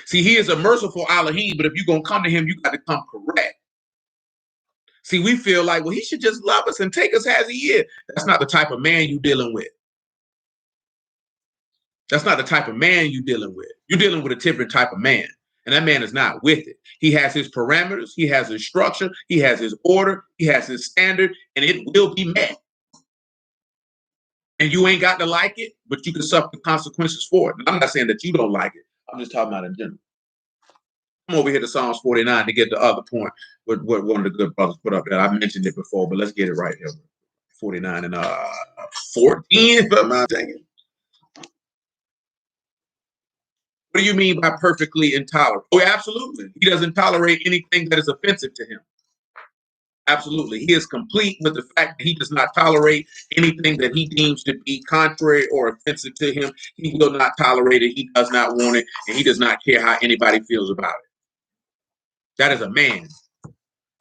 See, he is a merciful Alahym, but if you're going to come to him, you got to come correct. See, we feel like, well, he should just love us and take us as he is. That's not the type of man you're dealing with. That's not the type of man you're dealing with. You're dealing with a different type of man. And that man is not with it. He has his parameters. He has his structure. He has his order. He has his standard. And it will be met. And you ain't got to like it, but you can suffer the consequences for it. And I'm not saying that you don't like it. I'm just talking about in general. Come over here to Psalms 49 to get the other point. What one of the good brothers put up there. I mentioned it before, but let's get it right here. 49 and 14, if I'm not taking. What do you mean by perfectly intolerant? Oh, absolutely. He doesn't tolerate anything that is offensive to him. Absolutely. He is complete with the fact that he does not tolerate anything that he deems to be contrary or offensive to him. He will not tolerate it. He does not want it. And he does not care how anybody feels about it. That is a man.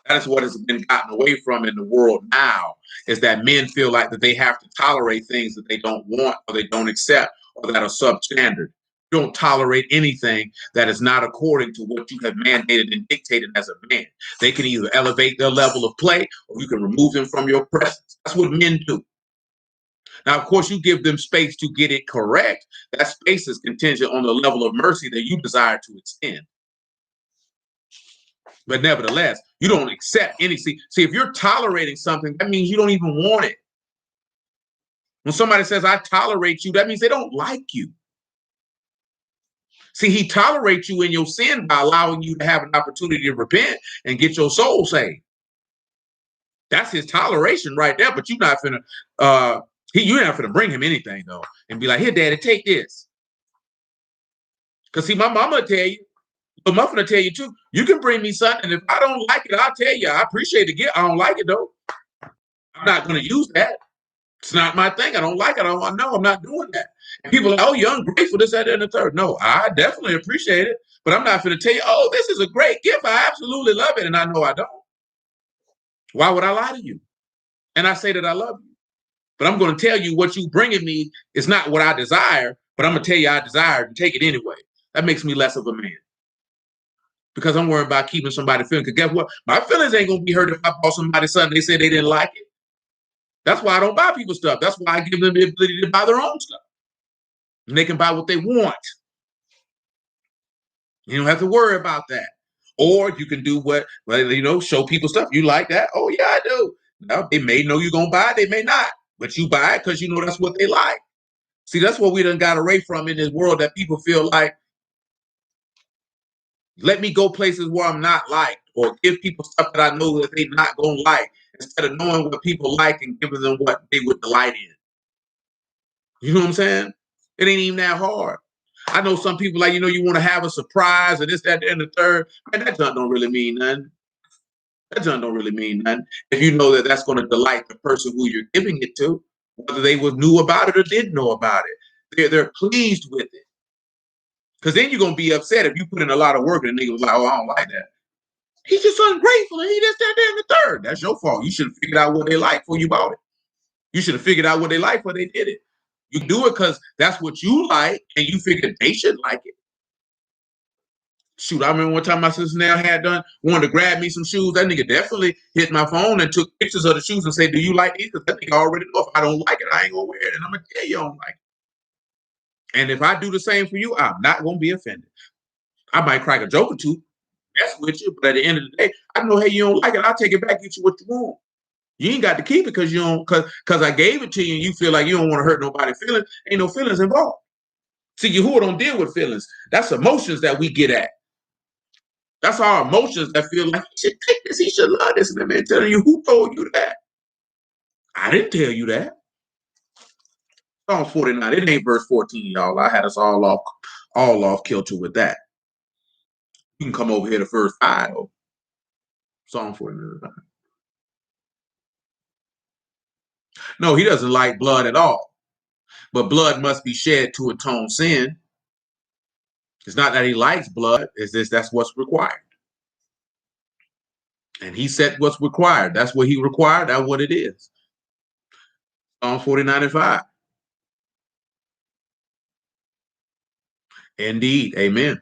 That is what has been gotten away from in the world now, is that men feel like that they have to tolerate things that they don't want or they don't accept or that are substandard. You don't tolerate anything that is not according to what you have mandated and dictated as a man. They can either elevate their level of play or you can remove them from your presence. That's what men do. Now, of course, you give them space to get it correct. That space is contingent on the level of mercy that you desire to extend. But nevertheless, you don't accept any. See, if you're tolerating something, that means you don't even want it. When somebody says, I tolerate you, that means they don't like you. See, he tolerates you in your sin by allowing you to have an opportunity to repent and get your soul saved. That's his toleration right there. But you're not finna, you're not finna bring him anything, though, and be like, here, daddy, take this. Because see, my mama will tell you, but I'm gonna tell you too, you can bring me something. If I don't like it, I'll tell you. I appreciate the gift. I don't like it though. I'm not gonna use that. It's not my thing. I don't like it. I know I'm not doing that. And people are like, oh, you're ungrateful, this, that, and the third. No, I definitely appreciate it. But I'm not gonna tell you, oh, this is a great gift. I absolutely love it. And I know I don't. Why would I lie to you? And I say that I love you. But I'm gonna tell you what you bringing me is not what I desire, but I'm gonna tell you I desire and take it anyway. That makes me less of a man. Because I'm worried about keeping somebody feeling. Because guess what? My feelings ain't going to be hurt if I bought somebody something they said they didn't like it. That's why I don't buy people stuff. That's why I give them the ability to buy their own stuff. And they can buy what they want. You don't have to worry about that. Or you can do what, show people stuff. You like that? Oh, yeah, I do. Now, they may know you're going to buy it. They may not. But you buy it because you know that's what they like. See, that's what we done got away from in this world, that people feel like, let me go places where I'm not liked, or give people stuff that I know that they're not going to like, instead of knowing what people like and giving them what they would delight in. You know what I'm saying? It ain't even that hard. I know some people like, you want to have a surprise or this, that, and the third. Man, that junk don't really mean nothing. That junk don't really mean nothing. If you know that that's going to delight the person who you're giving it to, whether they knew about it or didn't know about it, they're pleased with it. Because then you're going to be upset if you put in a lot of work and the nigga was like, oh, I don't like that. He's just ungrateful and he this, that, and the third. That's your fault. You should have figured out what they like before you bought it. You should have figured out what they like before they did it. You do it because that's what you like and you figured they should like it. Shoot, I remember one time my sister now had wanted to grab me some shoes. That nigga definitely hit my phone and took pictures of the shoes and said, do you like these? Because that nigga already know if I don't like it, I ain't going to wear it. And I'm going to tell you I don't like it. And if I do the same for you, I'm not going to be offended. I might crack a joke or two. That's with you, but at the end of the day, I know, hey, you don't like it. I'll take it back, get you what you want. You ain't got to keep it because you don't, because I gave it to you and you feel like you don't want to hurt nobody's feelings. Ain't no feelings involved. See, Yahuah don't deal with feelings. That's emotions that we get at. That's our emotions that feel like he should take this, he should love this. And the man telling you, who told you that? I didn't tell you that. Psalm 49, it ain't verse 14, y'all. I had us all off kilter with that. You can come over here to verse 5, though. Psalm 49. No, he doesn't like blood at all. But blood must be shed to atone sin. It's not that he likes blood. It's just that's what's required. And he said what's required. That's what he required. That's what it is. Psalm 49:5. Indeed. Amen.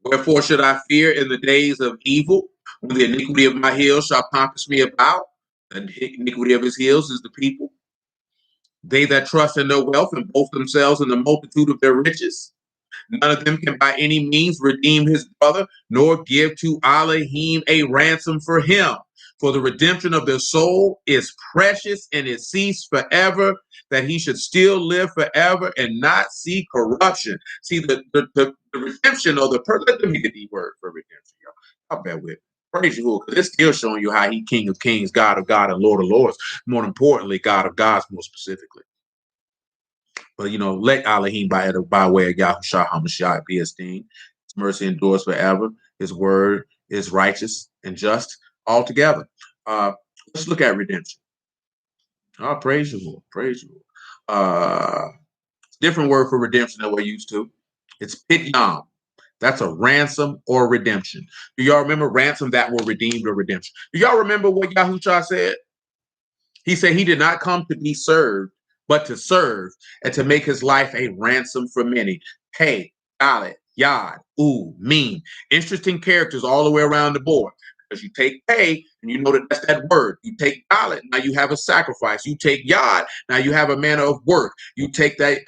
Wherefore should I fear in the days of evil, when the iniquity of my heels shall compass me about? The iniquity of his heels is the people. They that trust in their wealth and boast themselves in the multitude of their riches. None of them can by any means redeem his brother, nor give to Alahym a ransom for him. For the redemption of their soul is precious and it ceased forever, that he should still live forever and not see corruption. See, the redemption of the person, let me get the word for redemption, y'all. I'll bear with it. Praise you, because it's still showing you how he King of Kings, God of God, and Lord of Lords. More importantly, God of Gods, more specifically. But, let Alahym by way of Yahushua HaMashiach be esteemed. His mercy endures forever. His word is righteous and just altogether. Let's look at redemption. Oh, praise you, Lord. Praise you, Lord. Different word for redemption than we're used to. It's pityam. That's a ransom or redemption. Do y'all remember ransom that were redeemed or redemption? Do y'all remember what Yahuah said? He said he did not come to be served, but to serve and to make his life a ransom for many. Pay, Dalet, Yod, Meme. Interesting characters all the way around the board. Because you take pay, and you know that that's that word. You take Dalet, now you have a sacrifice. You take Yod, now you have a manner of work. You take that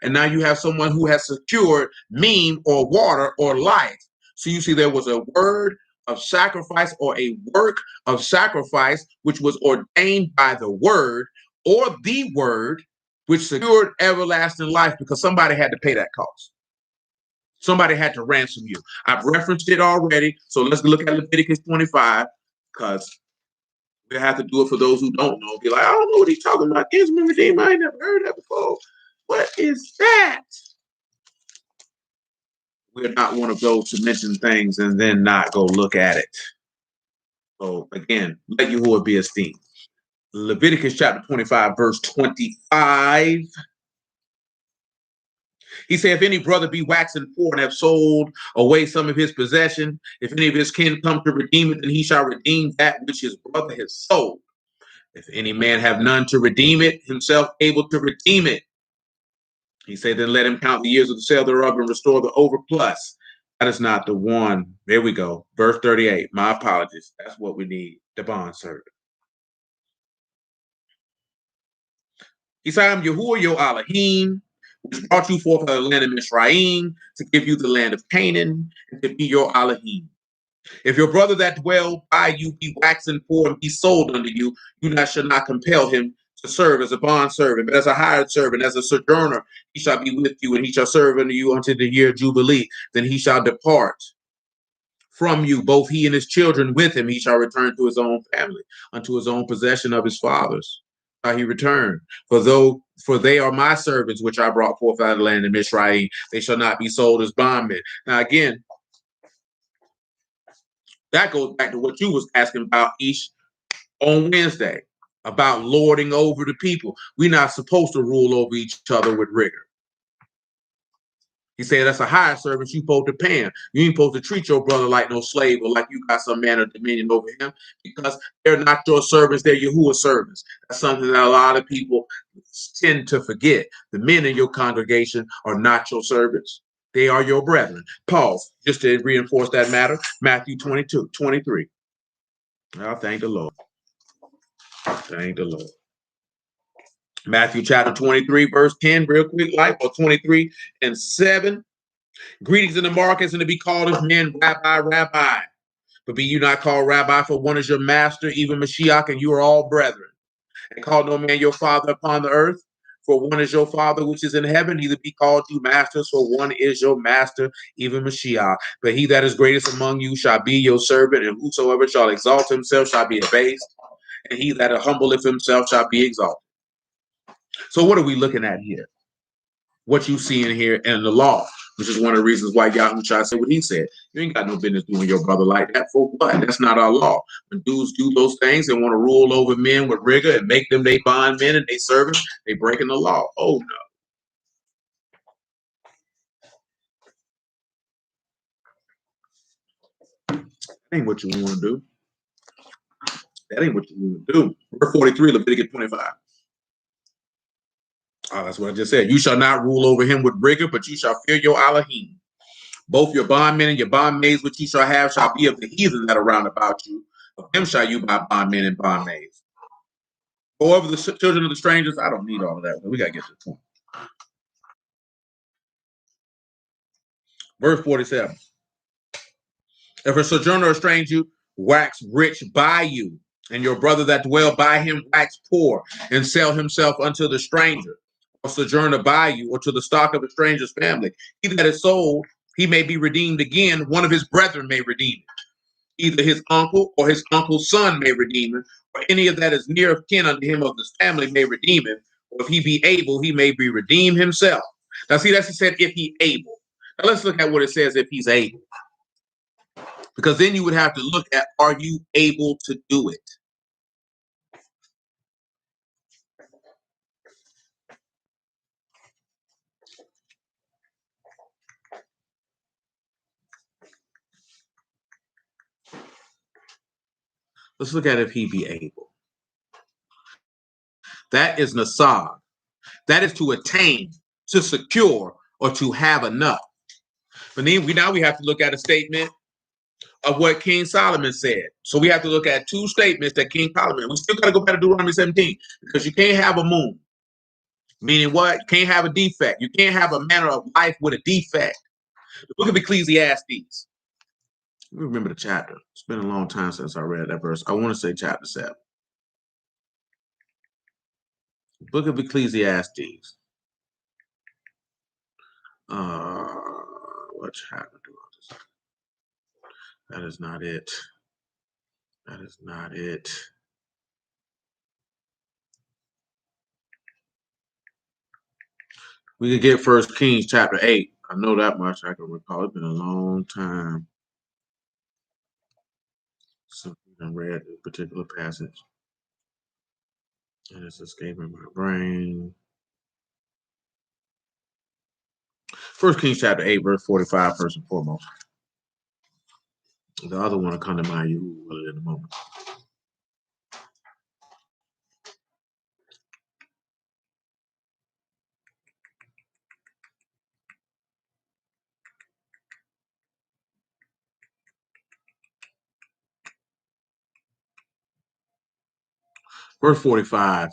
and now you have someone who has secured Meme or water or life. So you see there was a word of sacrifice or a work of sacrifice, which was ordained by the word or the word, which secured everlasting life because somebody had to pay that cost. Somebody had to ransom you. I've referenced it already. So let's look at Leviticus 25 because we have to do it for those who don't know. Be like, I don't know what he's talking about. Kinsman Redeemer, I ain't never heard that before. What is that? We're not one of those to mention things and then not go look at it. So again, let Yahuah be esteemed. Leviticus chapter 25, verse 25. He said, if any brother be waxing poor and have sold away some of his possession, if any of his kin come to redeem it, then he shall redeem that which his brother has sold. If any man have none to redeem it, himself able to redeem it, he said, then let him count the years of the sale thereof and restore the overplus. That is not the one. There we go. Verse 38. My apologies. That's what we need. The bond servant. He said, I am Yahuah your Alahym, which brought you forth out of the land of Mizraim to give you the land of Canaan and to be your Alahym. If your brother that dwell by you be waxen poor and be sold unto you, you shall not compel him to serve as a bond servant, but as a hired servant, as a sojourner, he shall be with you, and he shall serve unto you until the year of Jubilee. Then he shall depart from you, both he and his children with him. He shall return to his own family, unto his own possession of his fathers. He returned. For they are my servants, which I brought forth out of the land of Mizraim. They shall not be sold as bondmen. Now again, that goes back to what you was asking about, Ish, on Wednesday, about lording over the people. We're not supposed to rule over each other with rigor. He said that's a higher service you supposed to pay him. You ain't supposed to treat your brother like no slave or like you got some manner of dominion over him, because they're not your servants, they're Yahuwah servants. That's something that a lot of people tend to forget. The men in your congregation are not your servants. They are your brethren. Pause, just to reinforce that matter. Matthew 22, 23. Oh, thank the Lord. Thank the Lord. Matthew chapter 23, verse 10, real quick, like, or 23 and 7. Greetings in the markets, and to be called as men, Rabbi, Rabbi. But be you not called Rabbi, for one is your master, even Mashiach, and you are all brethren. And call no man your father upon the earth, for one is your Father which is in heaven. Neither be called you masters, for one is your master, even Mashiach. But he that is greatest among you shall be your servant, and whosoever shall exalt himself shall be abased, and he that humbleth himself shall be exalted. So what are we looking at here? What you see in here in the law, which is one of the reasons why Yahuah said what he said. You ain't got no business doing your brother like that. For what? That's not our law. When dudes do those things and want to rule over men with rigor and make them they bond men and they servants, they breaking the law. Oh no. That ain't what you want to do. That ain't what you want to do. Verse 43, Leviticus 25. Oh, that's what I just said. You shall not rule over him with rigor, but you shall fear your Alahym. Both your bondmen and your bondmaids which you shall have shall be of the heathen that are round about you. Of them shall you buy bondmen and bondmaids. Go over the children of the strangers. I don't need all of that. We got to get to the point. Verse 47. If a sojourner estrange you, wax rich by you, and your brother that dwell by him wax poor, and sell himself unto the stranger, or sojourner by you, or to the stock of a stranger's family. He that is sold, he may be redeemed again. One of his brethren may redeem it. Either his uncle or his uncle's son may redeem him, or any of that is near of kin unto him of his family may redeem him. Or if he be able, he may be redeemed himself. Now, see, that's he said, if he able. Now, let's look at what it says if he's able. Because then you would have to look at, are you able to do it? Let's look at if he be able. That is nasab. That is to attain, to secure, or to have enough. But then we have to look at a statement of what King Solomon said. So we have to look at two statements that King Solomon. We still got to go back to Deuteronomy 17 because you can't have a moon. Meaning what? You can't have a defect. You can't have a manner of life with a defect. The book of Ecclesiastes. Remember the chapter. It's been a long time since I read that verse. I want to say chapter 7. Book of Ecclesiastes. What chapter do I just? That is not it. That is not it. We could get 1 Kings chapter 8. I know that much. I can recall. It's been a long time since I read this particular passage. And it's escaping my brain. 1 Kings chapter 8, verse 45, first and foremost. The other one will come to mind you in a moment. Verse 45.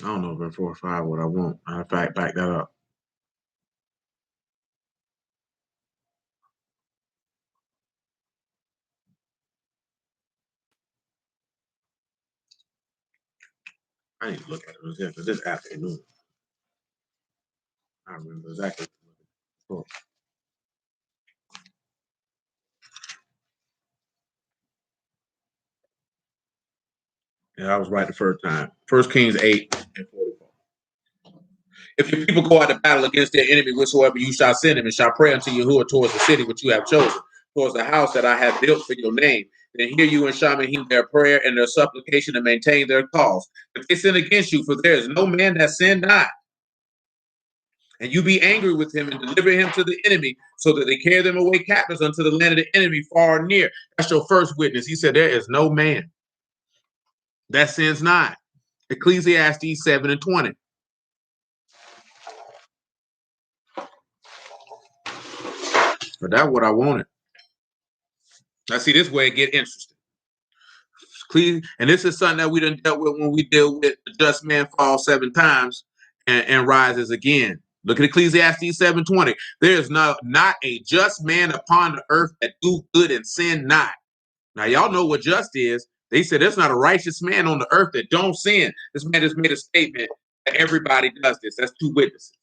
I don't know verse 45 what I want. Matter of fact, back that up. I need to look at it this afternoon. I remember exactly. Yeah, I was right the first time. 1 Kings 8 and 44. If your people go out to battle against their enemy, whatsoever you shall send them, and shall pray unto Yahuah towards the city which you have chosen, towards the house that I have built for your name, then hear you and shall hear their prayer and their supplication to maintain their cause. If they sin against you, for there is no man that sin not, and you be angry with him and deliver him to the enemy, so that they carry them away captives unto the land of the enemy far and near. That's your first witness. He said, there is no man that sins not. Ecclesiastes 7 and 20. But that's what I wanted. Now, see, this way it get interesting. And this is something that we done dealt with when we deal with the just man falls 7 times and rises again. Look at Ecclesiastes 7:20. There is not a just man upon the earth that do good and sin not. Now, y'all know what just is. They said there's not a righteous man on the earth that don't sin. This man just made a statement that everybody does this. That's 2 witnesses.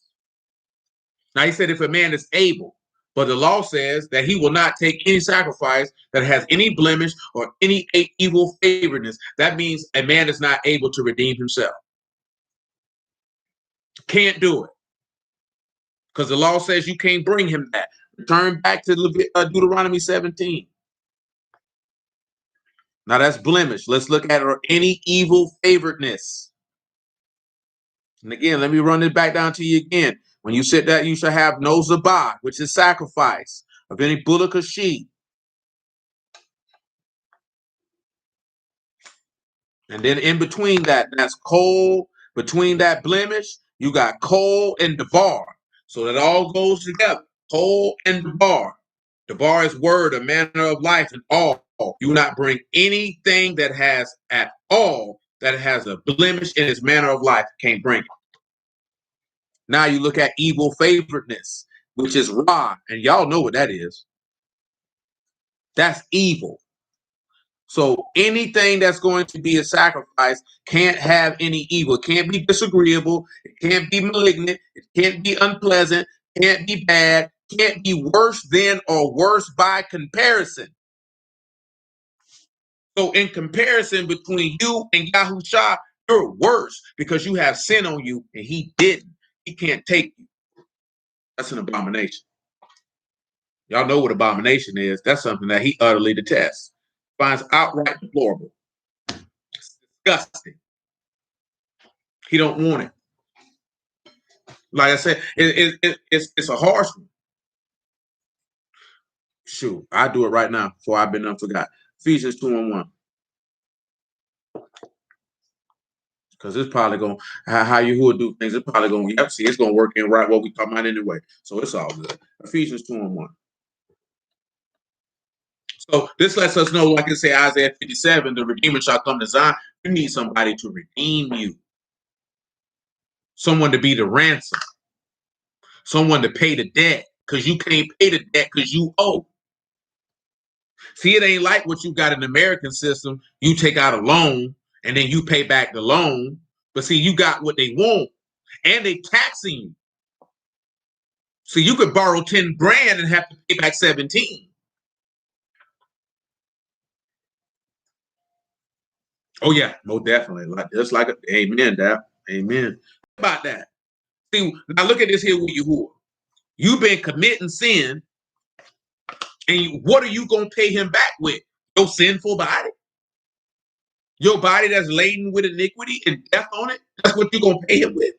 Now, he said if a man is able, but the law says that he will not take any sacrifice that has any blemish or any evil favoredness. That means a man is not able to redeem himself. Can't do it. Because the law says you can't bring him back. Return back to Deuteronomy 17. Now that's blemish. Let's look at any evil favoredness. And again, let me run it back down to you again. When you said that, you shall have no zabah, which is sacrifice of any bullock or sheep. And then in between that, that's coal. Between that blemish, you got coal and devar. So that all goes together. Coal and devar. Devar is word, a manner of life, and all. You not bring anything that has at all that has a blemish in its manner of life. Can't bring it. Now you look at evil favoredness, which is Ra, and y'all know what that is. That's evil. So anything that's going to be a sacrifice can't have any evil. It can't be disagreeable. It can't be malignant. It can't be unpleasant. Can't be bad. Can't be worse than or worse by comparison. So in comparison between you and Yahushua, you're worse because you have sin on you and he didn't. He can't take you. That's an abomination. Y'all know what abomination is. That's something that he utterly detests. Finds outright deplorable. It's disgusting. He don't want it. Like I said, it's a harsh one. Shoot, I do it right now before I've been unforgot. Ephesians 2:1. Because it's probably going to, how Yahuah do things, it's probably going to, see, it's going to work in right what we talking about anyway. So it's all good. Ephesians 2:1. So this lets us know, like I say, Isaiah 57, the Redeemer shall come to Zion. You need somebody to redeem you. Someone to be the ransom. Someone to pay the debt. Because you can't pay the debt because you owe. See, it ain't like what you got in the American system. You take out a loan and then you pay back the loan. But see, you got what they want. And they taxing you. So you could borrow 10 grand and have to pay back 17. Oh yeah, most definitely. Just like amen, Dad. Amen. About that. See, now look at this here with Yahuah. You've been committing sin, and what are you gonna pay him back with? Your sinful body? Your body that's laden with iniquity and death on it? That's what you're gonna pay him with.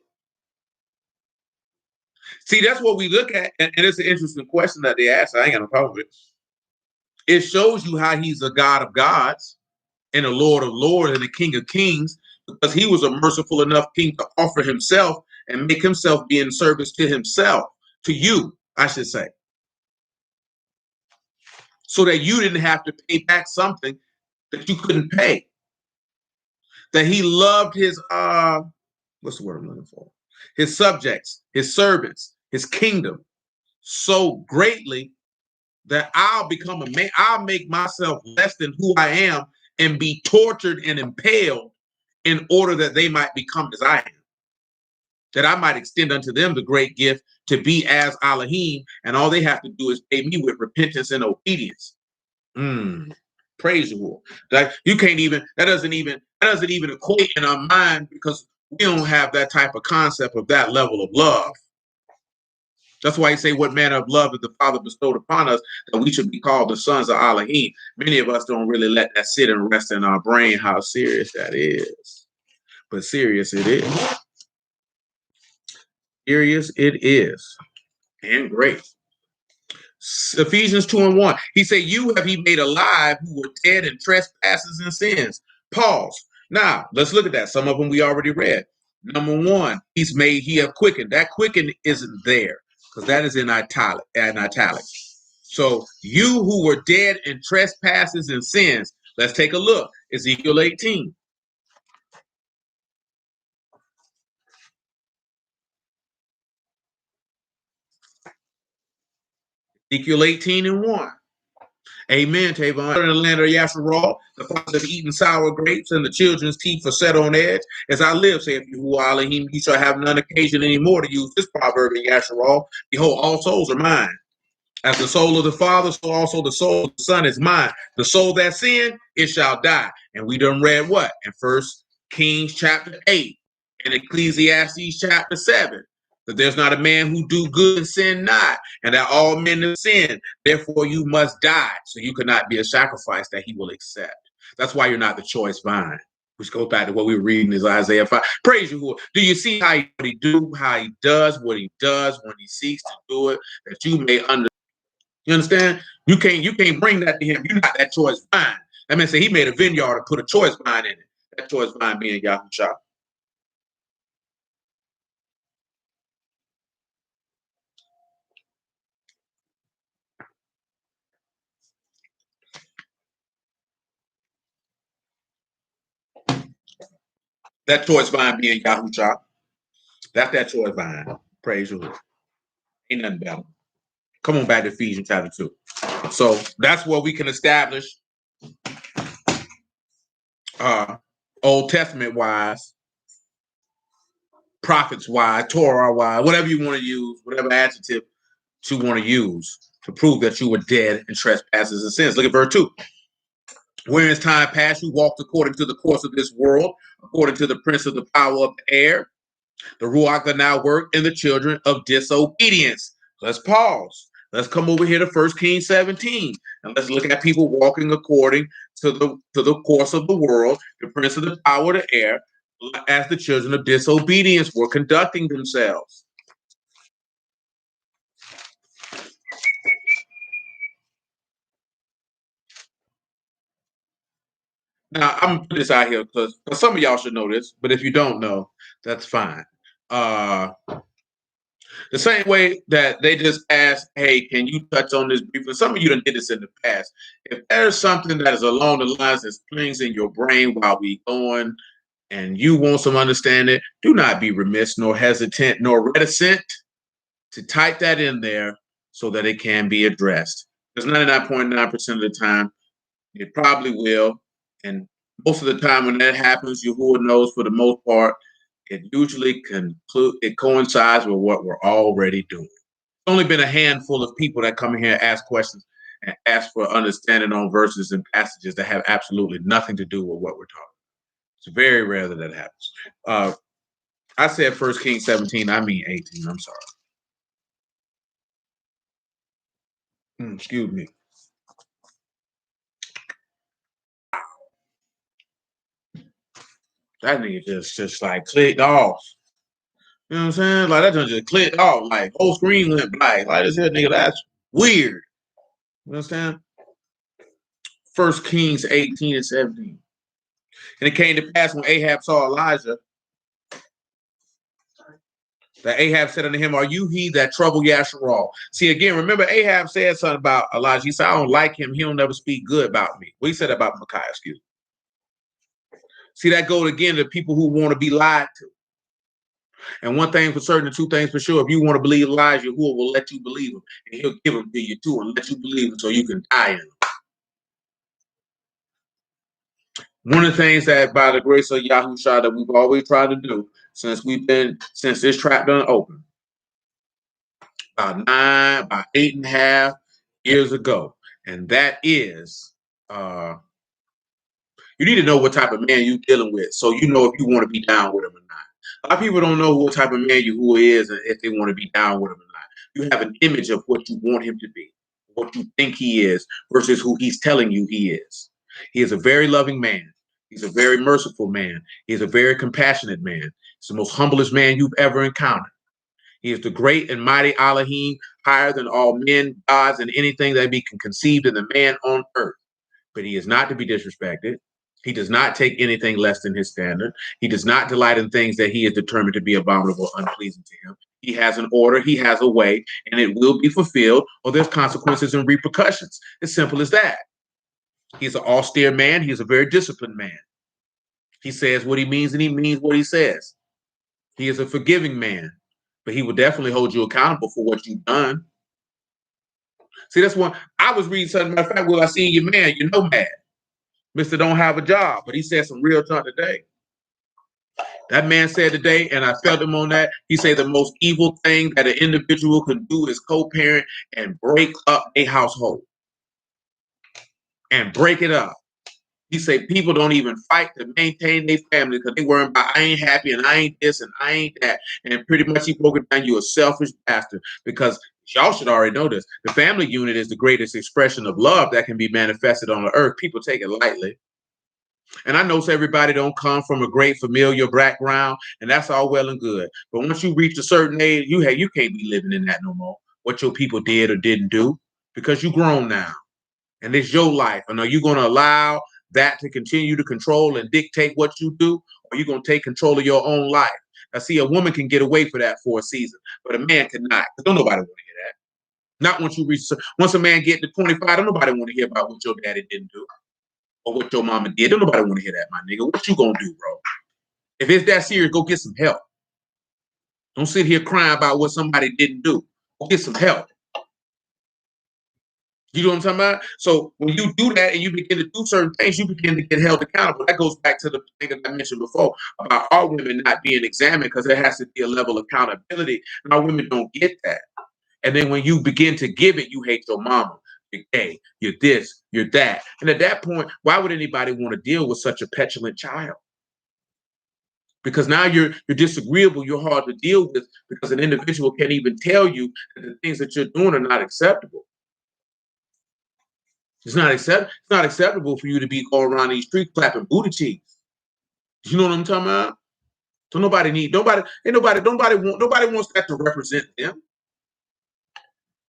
See, that's what we look at, and it's an interesting question that they ask. I ain't got no problem with it. It shows you how he's a God of gods and a Lord of lords and a King of kings, because he was a merciful enough king to offer himself and make himself be in service to himself, to you, I should say, so that you didn't have to pay back something that you couldn't pay. That he loved his what's the word I'm looking for? His subjects, his servants, his kingdom so greatly that I'll become a man. I'll make myself less than who I am and be tortured and impaled in order that they might become as I am. That I might extend unto them the great gift to be as Alahym, and all they have to do is pay me with repentance and obedience. Praise Yahuah. That you can't even, that doesn't even equate in our mind, because we don't have that type of concept of that level of love. That's why he say, what manner of love that the Father bestowed upon us, that we should be called the sons of Alahym. Many of us don't really let that sit and rest in our brain, how serious that is. But serious it is. Serious it is. And great. Ephesians 2:1. He said, you have he made alive who were dead in trespasses and sins. Pause. Now, let's look at that. Some of them we already read. Number one, he have quickened. That quickened isn't there, because that is in italics. So you who were dead in trespasses and sins. Let's take a look. Ezekiel 18. Ezekiel 18:1. Amen, Tavon. In the land of Yasharal, the fathers have eaten sour grapes, and the children's teeth are set on edge. As I live, saith Yahuah Alahym, he shall have none occasion any more to use this proverb in Yasharal. Behold, all souls are mine. As the soul of the Father, so also the soul of the Son is mine. The soul that sin, it shall die. And we done read what? In 1 Kings chapter 8, and Ecclesiastes chapter 7. That there's not a man who do good and sin not, and that all men have sinned. Therefore, you must die, so you cannot be a sacrifice that he will accept. That's why you're not the choice vine. Which goes back to what we were reading is Isaiah 5. Praise you. Do you see how he do, how he does what he does when he seeks to do it, that you may understand? You understand? You can't bring that to him. You're not that choice vine. That man said he made a vineyard and put a choice vine in it. That choice vine being Yahushua. That choice vine being Yahushua. That's that choice vine. Praise you. Ain't nothing better. Come on back to Ephesians chapter 2. So that's where we can establish Old Testament wise, prophets wise, Torah wise, whatever you want to use, whatever adjective you want to use to prove that you were dead in trespasses and sins. Look at verse 2. Wherein time past you walked according to the course of this world, according to the prince of the power of the air, the Ruach that now work in the children of disobedience. Let's pause. Let's come over here to 1 Kings 17, and let's look at people walking according to the course of the world, the prince of the power of the air, as the children of disobedience were conducting themselves. Now, I'm going to put this out here because some of y'all should know this, but if you don't know, that's fine. The same way that they just asked, hey, can you touch on this briefly? Some of you done did this in the past. If there's something that is along the lines that springs in your brain while we going and you want some understanding, do not be remiss nor hesitant nor reticent to type that in there so that it can be addressed. Because 99.9% of the time, it probably will. And most of the time when that happens, Yahuah knows for the most part, it usually coincides with what we're already doing. It's only been a handful of people that come in here and ask questions and ask for understanding on verses and passages that have absolutely nothing to do with what we're talking about. It's very rare that that happens. I said 1 Kings 17, I mean 18. I'm sorry. Excuse me. That nigga just like clicked off. You know what I'm saying? Like that just clicked off. Like whole screen went black. Like this here nigga, that's weird. You understand? 1 Kings 18 and 17. And it came to pass when Ahab saw Elijah, that Ahab said unto him, are you he that trouble Yasharal? See, again, remember Ahab said something about Elijah. He said, I don't like him. He don't never speak good about me. What he said about Micaiah, excuse me. See, that goes again to people who want to be lied to. And one thing for certain and two things for sure, if you want to believe Elijah, Yahuah will let you believe him. And he'll give him to you too and let you believe him so you can die in him. One of the things that by the grace of Yahushua that we've always tried to do since this trap done open, about 8.5 years ago. And that is, you need to know what type of man you're dealing with so you know if you want to be down with him or not. A lot of people don't know what type of man Yahuah is and if they want to be down with him or not. You have an image of what you want him to be, what you think he is versus who he's telling you he is. He is a very loving man. He's a very merciful man. He's a very compassionate man. He's the most humblest man you've ever encountered. He is the great and mighty Alahym, higher than all men, gods, and anything that be conceived in the man on earth. But he is not to be disrespected. He does not take anything less than his standard. He does not delight in things that he is determined to be abominable, unpleasing to him. He has an order, he has a way, and it will be fulfilled, or there's consequences and repercussions. As simple as that. He's an austere man. He's a very disciplined man. He says what he means, and he means what he says. He is a forgiving man, but he will definitely hold you accountable for what you've done. See, that's one. I was reading something. Matter of fact, well, I seen your man, you know, mad. Mr. Don't have a job, but he said some real talk today. That man said today, and I felt him on that. He said the most evil thing that an individual can do is co-parent and break up a household and break it up. He said people don't even fight to maintain their family because they worry about I ain't happy and I ain't this and I ain't that. And pretty much he broke it down, you a selfish bastard because y'all should already know this. The family unit is the greatest expression of love that can be manifested on the earth. People take it lightly. And I know everybody don't come from a great familiar background, and that's all well and good. But once you reach a certain age, you can't be living in that no more. What your people did or didn't do, because you grown now, and it's your life. And are you going to allow that to continue to control and dictate what you do, or are you going to take control of your own life? Now, see, a woman can get away for that for a season, but a man cannot. Because don't nobody want to hear that. Not once you reach. Once a man get to 25, don't nobody want to hear about what your daddy didn't do. Or what your mama did. Don't nobody want to hear that, my nigga. What you gonna do, bro? If it's that serious, go get some help. Don't sit here crying about what somebody didn't do. Go get some help. You know what I'm talking about? So when you do that and you begin to do certain things, you begin to get held accountable. That goes back to the thing that I mentioned before about our women not being examined because there has to be a level of accountability. And our women don't get that. And then when you begin to give it, you hate your mama. You're gay, you're this, you're that. And at that point, why would anybody want to deal with such a petulant child? Because now you're disagreeable, you're hard to deal with because an individual can't even tell you that the things that you're doing are not acceptable. It's not acceptable for you to be going around these streets clapping booty cheeks. You know what I'm talking about? So nobody wants that to represent them.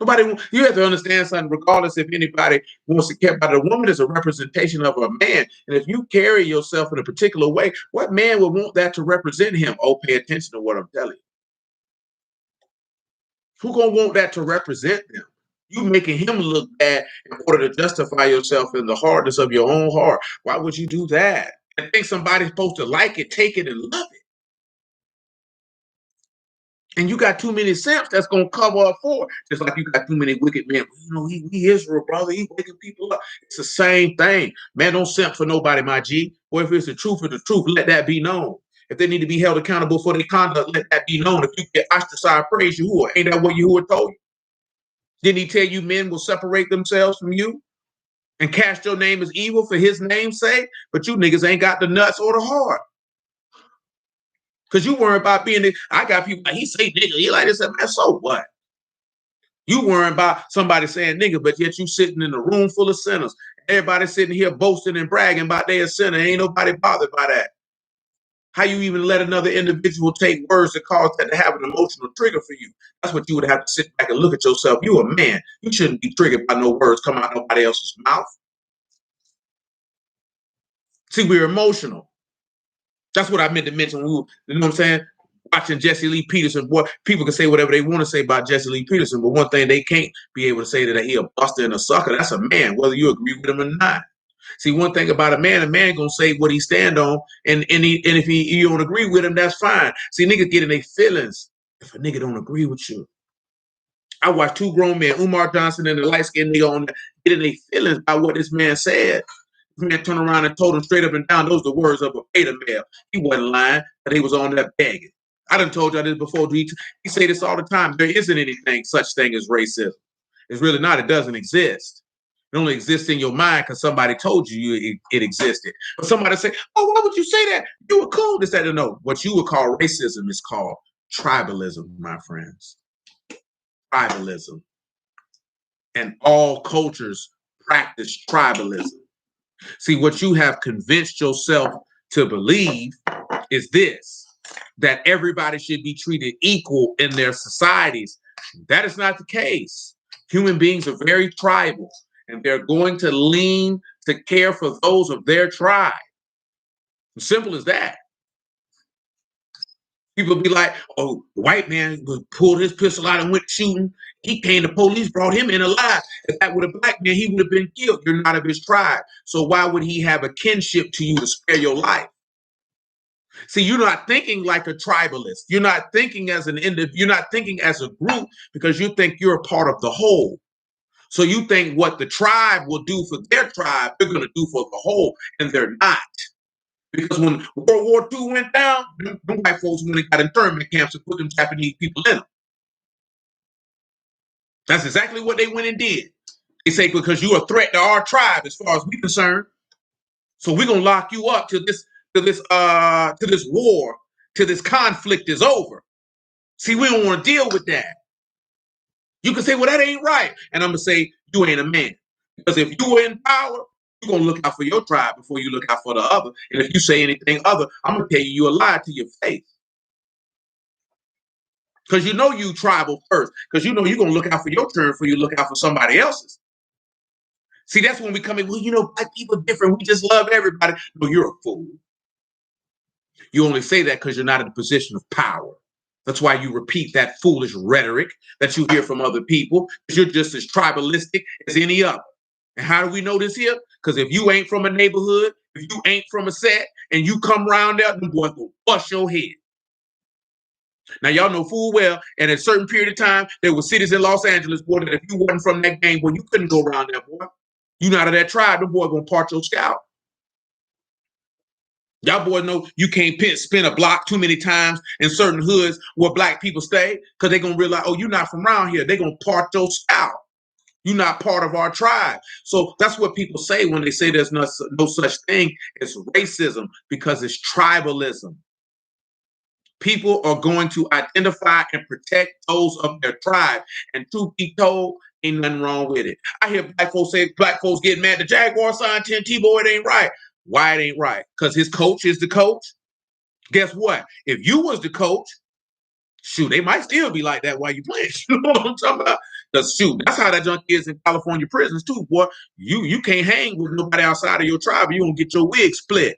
You have to understand something, regardless if anybody wants to care about it. A woman is a representation of a man. And if you carry yourself in a particular way, what man would want that to represent him? Oh, pay attention to what I'm telling you. Who gonna want that to represent them? You making him look bad in order to justify yourself in the hardness of your own heart. Why would you do that? And think somebody's supposed to like it, take it, and love it. And you got too many simps that's gonna cover up for it. Just like you got too many wicked men. You know, he Israel, brother. He waking people up. It's the same thing. Man, don't simp for nobody, my G. Or if it's the truth, it's the truth. Let that be known. If they need to be held accountable for their conduct, let that be known. If you get ostracized, praise Yahuah. Ain't that what Yahuah told you? Didn't he tell you men will separate themselves from you and cast your name as evil for his name's sake? But you niggas ain't got the nuts or the heart. Because you worry about being, I got people like, he say nigga, he like this, man, so what? You worrying about somebody saying nigga, but yet you sitting in a room full of sinners. Everybody sitting here boasting and bragging about they a sinner. Ain't nobody bothered by that. How you even let another individual take words that cause that to have an emotional trigger for you? That's what you would have to sit back and look at yourself. You a man. You shouldn't be triggered by no words come out of nobody else's mouth. See, we're emotional. That's what I meant to mention. You know what I'm saying? Watching Jesse Lee Peterson, boy, people can say whatever they want to say about Jesse Lee Peterson, but one thing they can't be able to say that he a buster and a sucker. That's a man, whether you agree with him or not. See, one thing about a man gonna say what he stand on, and if you don't agree with him, that's fine. See, niggas get in their feelings if a nigga don't agree with you. I watched two grown men, Umar Johnson and the light-skinned nigga, on get in their feelings by what this man said. This man turned around and told him straight up and down, those are the words of a beta male. He wasn't lying, but he was on that begging. I done told y'all this before. He say this all the time. There isn't anything such thing as racism. It's really not. It doesn't exist. It only exists in your mind because somebody told you it existed. But somebody say, oh, why would you say that? You were cool. This, that, and no. What you would call racism is called tribalism, my friends. Tribalism. And all cultures practice tribalism. See, what you have convinced yourself to believe is this, that everybody should be treated equal in their societies. That is not the case. Human beings are very tribal, and they're going to lean to care for those of their tribe. Simple as that. People be like, oh, the white man pulled his pistol out and went shooting. He came, the police brought him in alive. If that were a black man, he would have been killed. You're not of his tribe. So why would he have a kinship to you to spare your life? See, you're not thinking like a tribalist. You're not thinking as an individual. You're not thinking as a group because you think you're a part of the whole. So you think what the tribe will do for their tribe, they're going to do for the whole, and they're not. Because when World War II went down, the white folks went and got internment camps and put them Japanese people in them. That's exactly what they went and did. They say, because you're a threat to our tribe as far as we're concerned. So we're gonna lock you up till this war, till this conflict is over. See, we don't want to deal with that. You can say, well, that ain't right. And I'm gonna say, you ain't a man. Because if you were in power, you're gonna look out for your tribe before you look out for the other. And if you say anything other, I'm gonna tell you a lie to your face. Because you know you tribal first. Because you know you're gonna look out for your turn before you look out for somebody else's. See, that's when we come in, well, you know, black people are different. We just love everybody. No, you're a fool. You only say that because you're not in a position of power. That's why you repeat that foolish rhetoric that you hear from other people, because you're just as tribalistic as any other. And how do we know this here? Because if you ain't from a neighborhood, if you ain't from a set, and you come around there, them boys will bust your head. Now, y'all know full well, and at a certain period of time, there were cities in Los Angeles, boy, that if you wasn't from that gang, boy, you couldn't go around there, boy. You not of that tribe, them boy gonna part your scalp. Y'all boys know you can't spin a block too many times in certain hoods where black people stay, because they're going to realize, oh, you're not from around here. They're going to part your scalp. You're not part of our tribe. So that's what people say when they say there's no such thing as racism, because it's tribalism. People are going to identify and protect those of their tribe. And truth be told, ain't nothing wrong with it. I hear black folks say black folks get mad. The Jaguar signed 10 T-Boy, it ain't right. Why it ain't right? Because his coach is the coach. Guess what? If you was the coach, shoot, they might still be like that while you playing. You know what I'm talking about? Because shoot, that's how that junk is in California prisons too, boy. You can't hang with nobody outside of your tribe. You gonna get your wig split.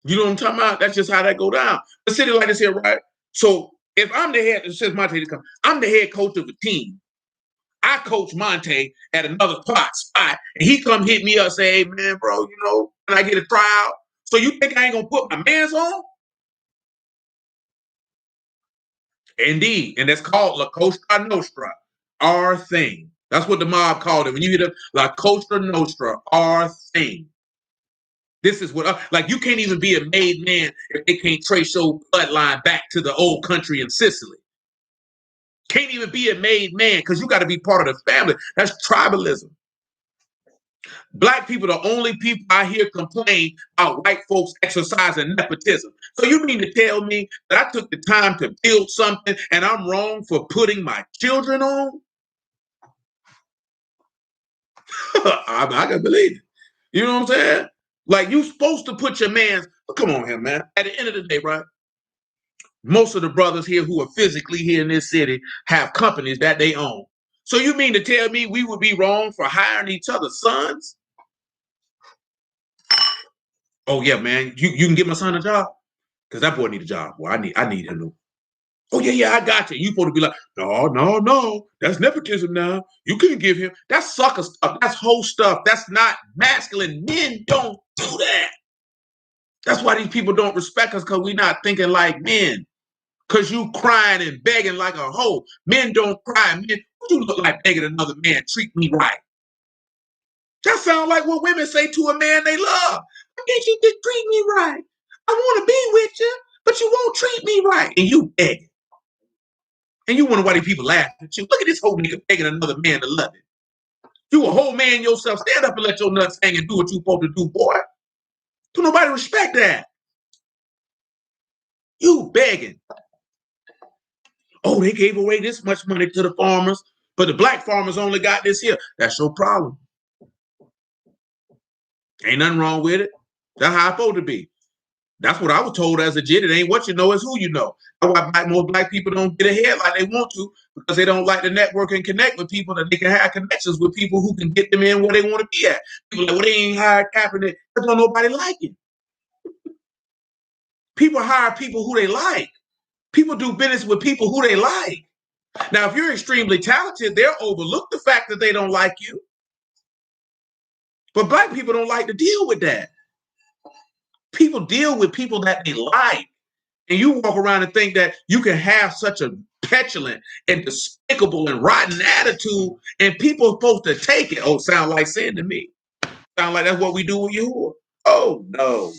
You know what I'm talking about? That's just how that go down. A city like this here, right? So if I'm the head, since Monte to come, I'm the head coach of a team. I coach Monte at another spot, and he come hit me up, say, "Hey man, bro, can I get a tryout?" So you think I ain't gonna put my mans on? Indeed, and that's called La Costa Nostra, our thing. That's what the mob called it. When you hear the La Costa Nostra, our thing. This is what, like, you can't even be a made man if they can't trace your bloodline back to the old country in Sicily. Can't even be a made man because you got to be part of the family. That's tribalism. Black people are the only people I hear complain about white folks exercising nepotism. So you mean to tell me that I took the time to build something and I'm wrong for putting my children on? I can believe it. You know what I'm saying? Like, you supposed to put your man's, come on here, man. At the end of the day, right? Most of the brothers here who are physically here in this city have companies that they own. So you mean to tell me we would be wrong for hiring each other's sons? Oh yeah, man, you can get my son a job because that boy need a job. Well, I need him to. Oh yeah, I got you. You supposed to be like, no, that's nepotism now. You couldn't give him. That's sucker stuff. That's whole stuff. That's not masculine. Men don't do that. That's why these people don't respect us, because we're not thinking like men. Because you crying and begging like a hoe. Men don't cry. Men, you look like begging another man, treat me right. That sounds like what women say to a man they love. I guess you just treat me right. I want to be with you, but you won't treat me right. And you begging. And you wonder why these people laugh at you. Look at this whole nigga begging another man to love him. You a whole man yourself. Stand up and let your nuts hang and do what you supposed to do, boy. Do nobody respect that? You begging. Oh, they gave away this much money to the farmers, but the black farmers only got this here. That's your problem. Ain't nothing wrong with it. That's how it's supposed to be. That's what I was told as a kid. It ain't what you know, it's who you know. That's why most black people don't get ahead like they want to, because they don't like to network and connect with people, that they can have connections with people who can get them in where they want to be at. People like, well, they ain't hired Kaepernick because don't nobody like it. People hire people who they like. People do business with people who they like. Now, if you're extremely talented, they'll overlook the fact that they don't like you. But black people don't like to deal with that. People deal with people that they like. And you walk around and think that you can have such a petulant and despicable and rotten attitude, and people are supposed to take it. Oh, sound like sin to me. Sound like that's what we do with Yahuah. Oh, no.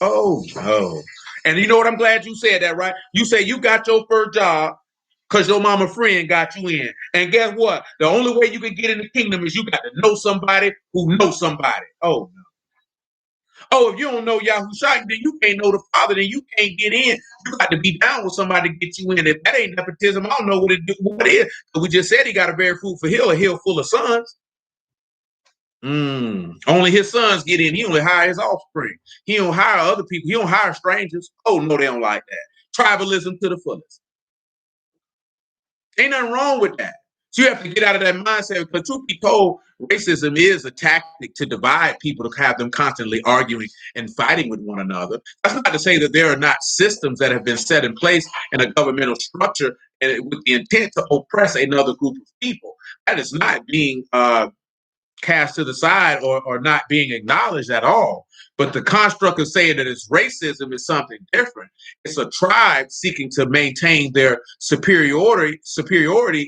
Oh, no. And you know what? I'm glad you said that, right? You say you got your first job because your mama friend got you in. And guess what? The only way you can get in the kingdom is you got to know somebody who knows somebody. Oh, no. Oh, if you don't know Yahuah, then you can't know the Father, then you can't get in. You got to be down with somebody to get you in. If that ain't nepotism, I don't know what it is. We just said he got a very fruitful hill, a hill full of sons. Only his sons get in. He only hire his offspring. He don't hire other people. He don't hire strangers. Oh, no, they don't like that. Tribalism to the fullest. Ain't nothing wrong with that. So you have to get out of that mindset, because truth be told, racism is a tactic to divide people, to have them constantly arguing and fighting with one another. That's not to say that there are not systems that have been set in place in a governmental structure and with the intent to oppress another group of people. That is not being cast to the side or not being acknowledged at all. But the construct of saying that it's racism is something different. It's a tribe seeking to maintain their superiority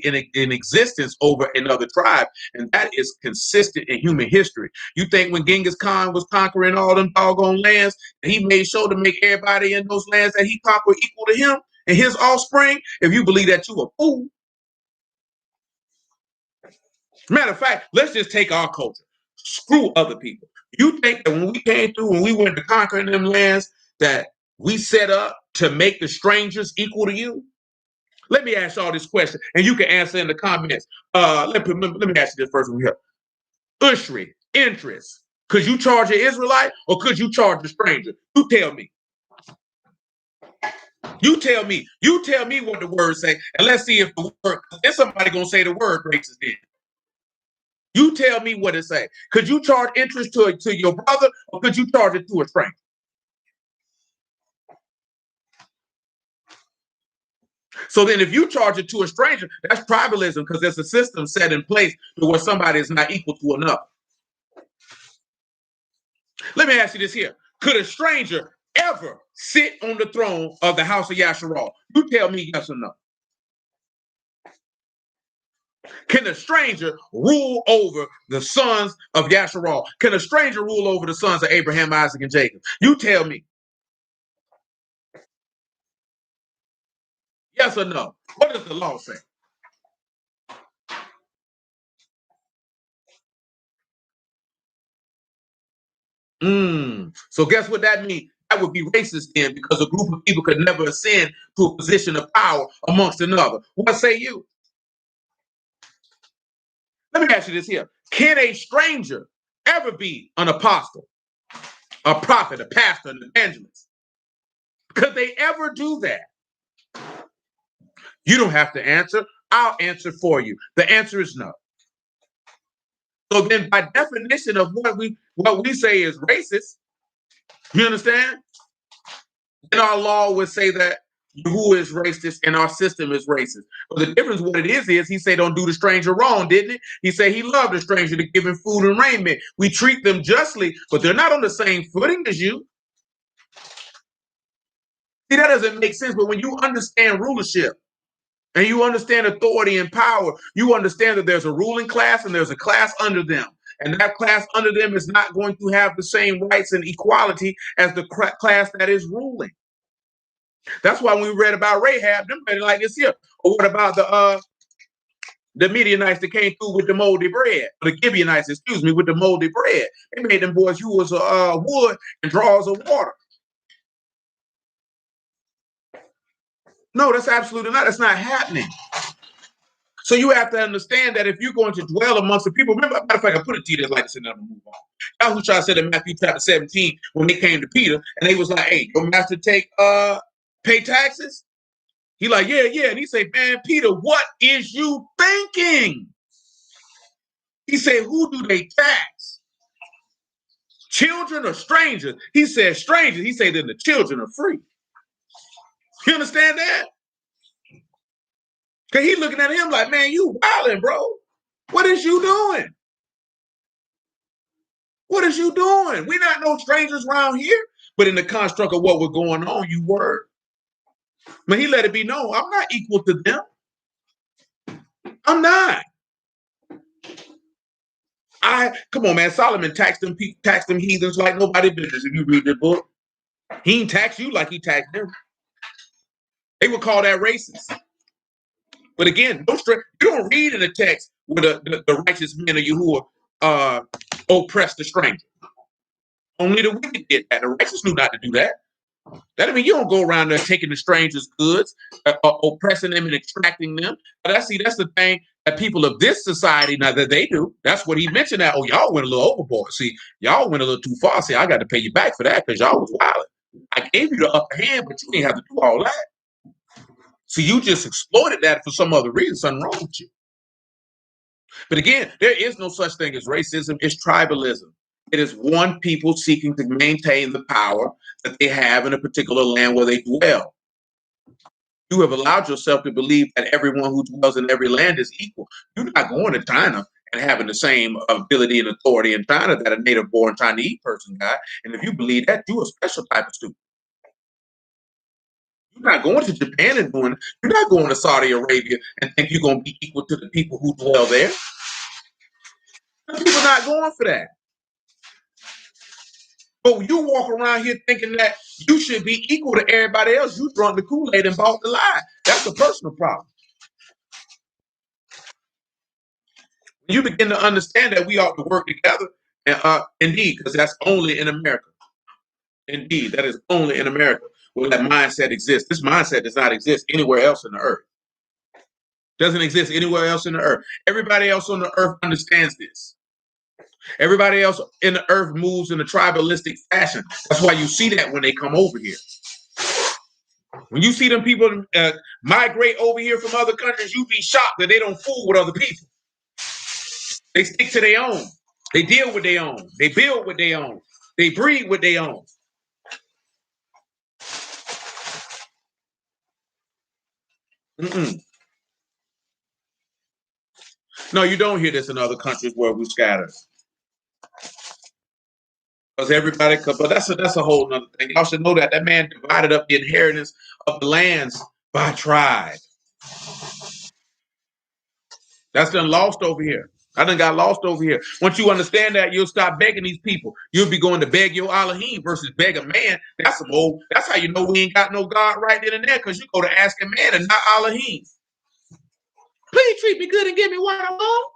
in existence over another tribe. And that is consistent in human history. You think when Genghis Khan was conquering all them doggone lands, and he made sure to make everybody in those lands that he conquered equal to him and his offspring? If you believe that, you a fool. Matter of fact, let's just take our culture. Screw other people. You think that when we came through, when we went to conquering them lands, that we set up to make the strangers equal to you? Let me ask y'all this question, and you can answer in the comments. Let me ask you this first one here. Ushri, interest. Could you charge an Israelite or could you charge a stranger? You tell me. You tell me what the word say, and let's see if the word, there's somebody gonna say the word racist then. You tell me what it say. Could you charge interest to your brother, or could you charge it to a stranger? So then if you charge it to a stranger, that's tribalism, because there's a system set in place to where somebody is not equal to another. Let me ask you this here. Could a stranger ever sit on the throne of the house of Yasharal? You tell me yes or no. Can a stranger rule over the sons of Yasharal? Can a stranger rule over the sons of Abraham, Isaac, and Jacob? You tell me. Yes or no? What does the law say? So guess what that means? That would be racist then, because a group of people could never ascend to a position of power amongst another. What say you? Let me ask you this here. Can a stranger ever be an apostle, a prophet, a pastor, an evangelist? Could they ever do that? You don't have to answer. I'll answer for you. The answer is no. So then by definition of what we say is racist, you understand? Then our law would say that Yahuah is racist and our system is racist. But the difference, what it is he said, don't do the stranger wrong, didn't he? He said he loved the stranger to give him food and raiment. We treat them justly, but they're not on the same footing as you. See, that doesn't make sense. But when you understand rulership and you understand authority and power, you understand that there's a ruling class and there's a class under them. And that class under them is not going to have the same rights and equality as the class that is ruling. That's why when we read about Rahab, them read it like this here. Or what about the Midianites that came through with the moldy bread? Or the Gibeonites, excuse me, with the moldy bread. They made them boys use wood and drawers of water. No, that's absolutely not. That's not happening. So you have to understand that if you're going to dwell amongst the people, remember, matter of fact, I put it to you this like this and then I'm gonna move on. Yahuah said in Matthew chapter 17, when they came to Peter, and they was like, hey, your master pay taxes? He like, yeah. And he said, man, Peter, what is you thinking? He said, who do they tax? Children or strangers? He said, strangers. He said, then the children are free. You understand that? Because he looking at him like, man, you wilding, bro. What is you doing? What is you doing? We're not no strangers around here. But in the construct of what was going on, you were. But he let it be known, I'm not equal to them. I'm not. Come on, man. Solomon taxed them heathens like nobody business. If you read the book, he ain't tax you like he taxed them. They would call that racist. But again, you don't read in the text where the righteous men of Yahuah oppressed the stranger. Only the wicked did that. The righteous knew not to do that. That mean you don't go around there taking the stranger's goods, oppressing them and extracting them. But that's the thing that people of this society now that they do. That's what he mentioned. That y'all went a little overboard. See, y'all went a little too far. See, I got to pay you back for that because y'all was wild. I gave you the upper hand, but you didn't have to do all that. So you just exploited that for some other reason. Something wrong with you. But again, there is no such thing as racism. It's tribalism. It is one people seeking to maintain the power that they have in a particular land where they dwell. You have allowed yourself to believe that everyone who dwells in every land is equal. You're not going to China and having the same ability and authority in China that a native-born Chinese person got. And if you believe that, you're a special type of student. You're not going to Japan and doing it. You're not going to Saudi Arabia and think you're going to be equal to the people who dwell there. People are not going for that. But you walk around here thinking that you should be equal to everybody else. You drunk the Kool-Aid and bought the lie. That's a personal problem. When you begin to understand that we ought to work together, and indeed, because that's only in America. Indeed, that is only in America where that mindset exists. This mindset does not exist anywhere else in the earth. Doesn't exist anywhere else in the earth. Everybody else on the earth understands this. Everybody else in the earth moves in a tribalistic fashion. That's why you see that when they come over here. When you see them people migrate over here from other countries, you be shocked that they don't fool with other people. They stick to their own. They deal with their own. They build with their own. They breed with their own. No, you don't hear this in other countries where we scatter. Because everybody, but that's a whole nother thing. Y'all should know that that man divided up the inheritance of the lands by tribe. That's done lost over here. I done got lost over here. Once you understand that, you'll stop begging these people. You'll be going to beg your Alahym versus beg a man. That's some old. That's how you know we ain't got no God right then and there, because you go to ask a man and not Alahym. Please treat me good and give me what I want.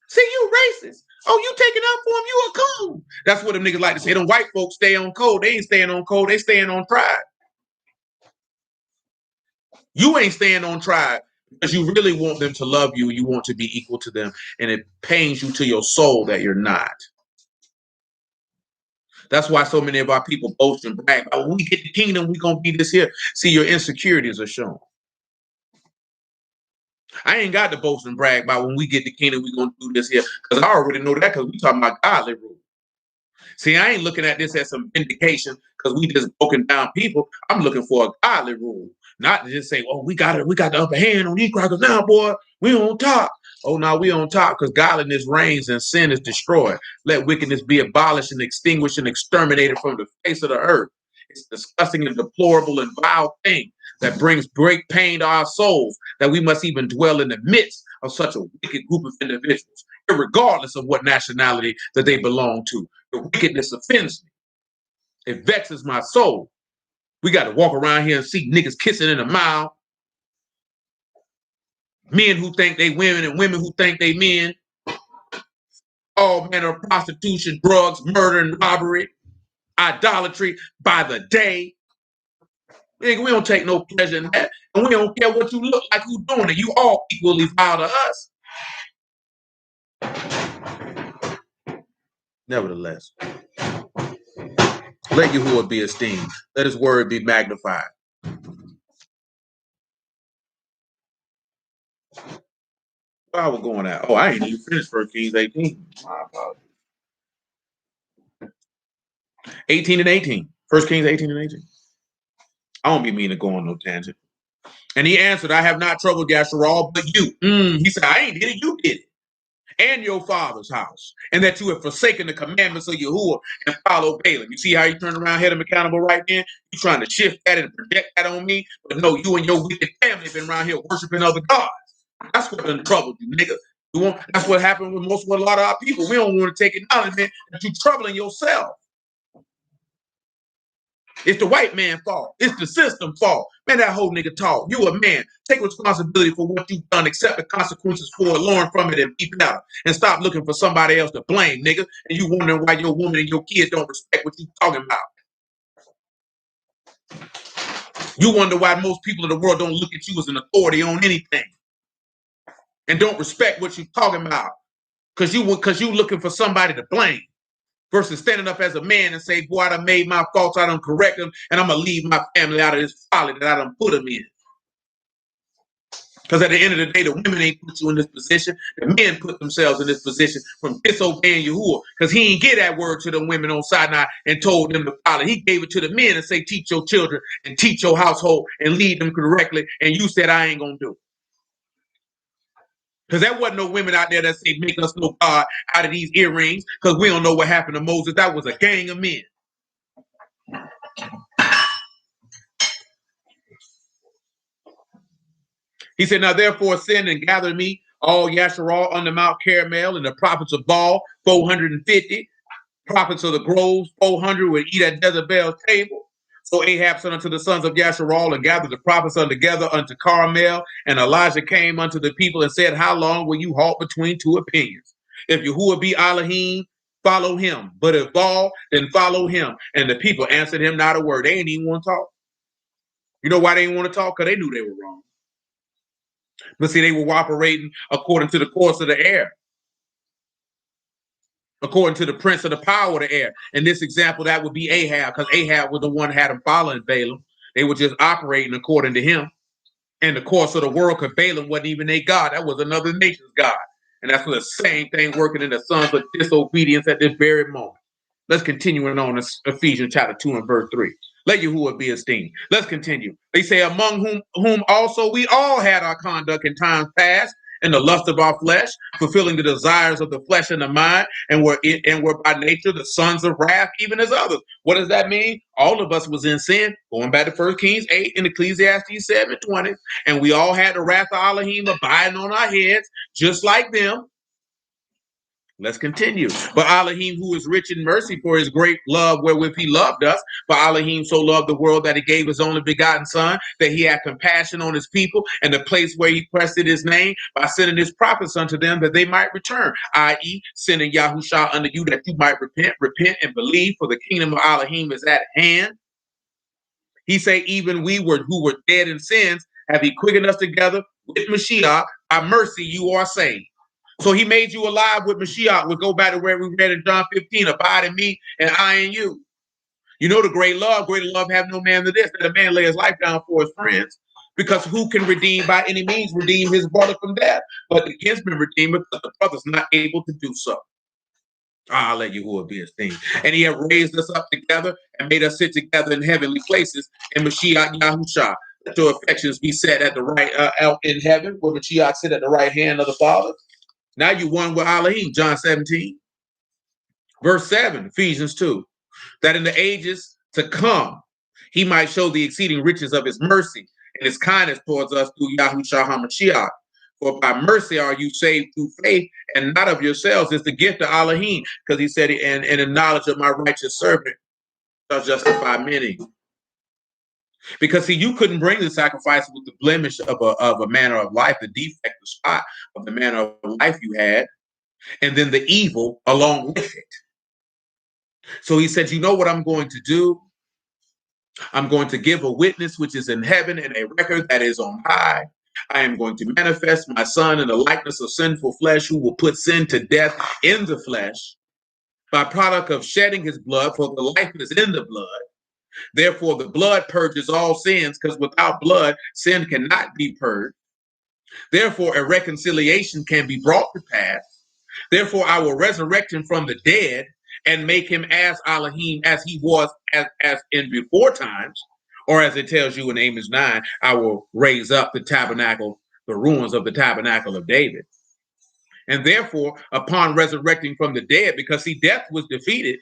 See, you racist. Oh, you taking up for him? You a coon. That's what them niggas like to say. Them white folks stay on code. They ain't staying on code. They staying on tribe. You ain't staying on tribe because you really want them to love you. You want to be equal to them. And it pains you to your soul that you're not. That's why so many of our people boast and brag. Oh, when we get the kingdom, we're going to be this here. See, your insecurities are shown. I ain't got to boast and brag about when we get the kingdom, we're going to do this here. Because I already know that, because we talking about godly rule. See, I ain't looking at this as some vindication because we just broken down people. I'm looking for a godly rule, not to just say, "Oh, we got the upper hand on these crackers now, boy. We on top." Oh, no, we on top because godliness reigns and sin is destroyed. Let wickedness be abolished and extinguished and exterminated from the face of the earth. It's a disgusting and deplorable and vile thing that brings great pain to our souls that we must even dwell in the midst of such a wicked group of individuals, regardless of what nationality that they belong to. The wickedness offends me. It vexes my soul. We got to walk around here and see niggas kissing in the mouth. Men who think they women and women who think they men. All manner of prostitution, drugs, murder, and robbery. Idolatry by the day. Nigga, we don't take no pleasure in that. And we don't care what you look like, who's doing it. You all equally vile to us. Nevertheless, let Yahuah be esteemed. Let his word be magnified. Where I was going at? Oh, I ain't even finished 1 Kings 18. My apologies. 18 and 18. 1 Kings 18 and 18. I don't be mean to go on no tangent. And he answered, I have not troubled Yasharal, but you. He said, I ain't did it, you did it. And your father's house. And that you have forsaken the commandments of Yahuah and followed Balaam. You see how you turned around, held him accountable right then? You trying to shift that and project that on me? But no, you and your wicked family have been around here worshiping other gods. That's what done troubled you, nigga. That's what happened with a lot of our people. We don't want to take acknowledgement that you're troubling yourself. It's the white man's fault. It's the system's fault. Man, that whole nigga talk. You a man. Take responsibility for what you've done. Accept the consequences for it. Learn from it and keep it out. And stop looking for somebody else to blame, nigga. And you wondering why your woman and your kids don't respect what you talking about. You wonder why most people in the world don't look at you as an authority on anything. And don't respect what you're talking about. Because you looking for somebody to blame. Versus standing up as a man and say, boy, I done made my faults, I done correct them, and I'm going to leave my family out of this folly that I done put them in. Because at the end of the day, the women ain't put you in this position. The men put themselves in this position from disobeying Yahuah. Because he ain't give that word to the women on Sinai and told them to follow. He gave it to the men and say, teach your children and teach your household and lead them correctly. And you said, I ain't going to do it. Because there wasn't no women out there that say, make us no God out of these earrings. Because we don't know what happened to Moses. That was a gang of men. He said, now therefore send and gather me all Yasharal under Mount Carmel and the prophets of Baal, 450. Prophets of the groves, 400 would eat at Jezebel's table. So Ahab sent unto the sons of Yasharal and gathered the prophets together unto Carmel. And Elijah came unto the people and said, how long will you halt between two opinions? If Yahuah be Alahym, follow him. But if Baal, then follow him. And the people answered him not a word. They ain't even want to talk. You know why they didn't want to talk? Because they knew they were wrong. But see, they were operating according to the course of the air. According to the prince of the power of the air. In this example, that would be Ahab, because Ahab was the one who had him following Balaam. They were just operating according to him. And the course of the world, because Balaam wasn't even a god. That was another nation's god. And that's the same thing working in the sons of disobedience at this very moment. Let's continue on in Ephesians chapter 2 and verse 3. Let Yahuah be esteemed. Let's continue. They say, among whom also we all had our conduct in times past, in the lust of our flesh, fulfilling the desires of the flesh and the mind, and were by nature the sons of wrath, even as others. What does that mean? All of us was in sin, going back to 1 Kings 8 and Ecclesiastes 7:20, and we all had the wrath of Alahym abiding on our heads, just like them. Let's continue. But Alahym, who is rich in mercy for his great love wherewith he loved us, for Alahym so loved the world that he gave his only begotten son, that he had compassion on his people, and the place where he pressed his name by sending his prophets unto them that they might return, i.e., sending Yahushua unto you that you might repent and believe, for the kingdom of Alahym is at hand. He say, even we who were dead in sins, have he quickened us together with Mashiach. By mercy you are saved. So he made you alive with Mashiach. We'll go back to where we read in John 15, abide in me and I in you. You know the great love have no man than this, that a man lay his life down for his friends. Because who can redeem by any means, redeem his brother from death? But the kinsman redeemer, but the brother's not able to do so. I'll let Yahuah be esteemed. And he have raised us up together and made us sit together in heavenly places in Mashiach Yahushua. Let your affections be set at the right out in heaven, where Mashiach sit at the right hand of the Father. Now you one with Alahym, John 17. Verse 7, Ephesians 2. That in the ages to come, he might show the exceeding riches of his mercy and his kindness towards us through Yahushua HaMashiach. For by mercy are you saved through faith, and not of yourselves. It's the gift of Alahym, because he said, and in the knowledge of my righteous servant shall justify many. Because see, you couldn't bring the sacrifice with the blemish of a manner of life, the defect, the spot of the manner of life you had, and then the evil along with it. So he said, you know what I'm going to do? I'm going to give a witness which is in heaven and a record that is on high. I am going to manifest my son in the likeness of sinful flesh, who will put sin to death in the flesh by product of shedding his blood, for the life is in the blood. Therefore, the blood purges all sins, because without blood, sin cannot be purged. Therefore, a reconciliation can be brought to pass. Therefore, I will resurrect him from the dead and make him as Alahym, as he was as in before times. Or as it tells you in Amos 9, I will raise up the tabernacle, the ruins of the tabernacle of David. And therefore, upon resurrecting from the dead, because see, death was defeated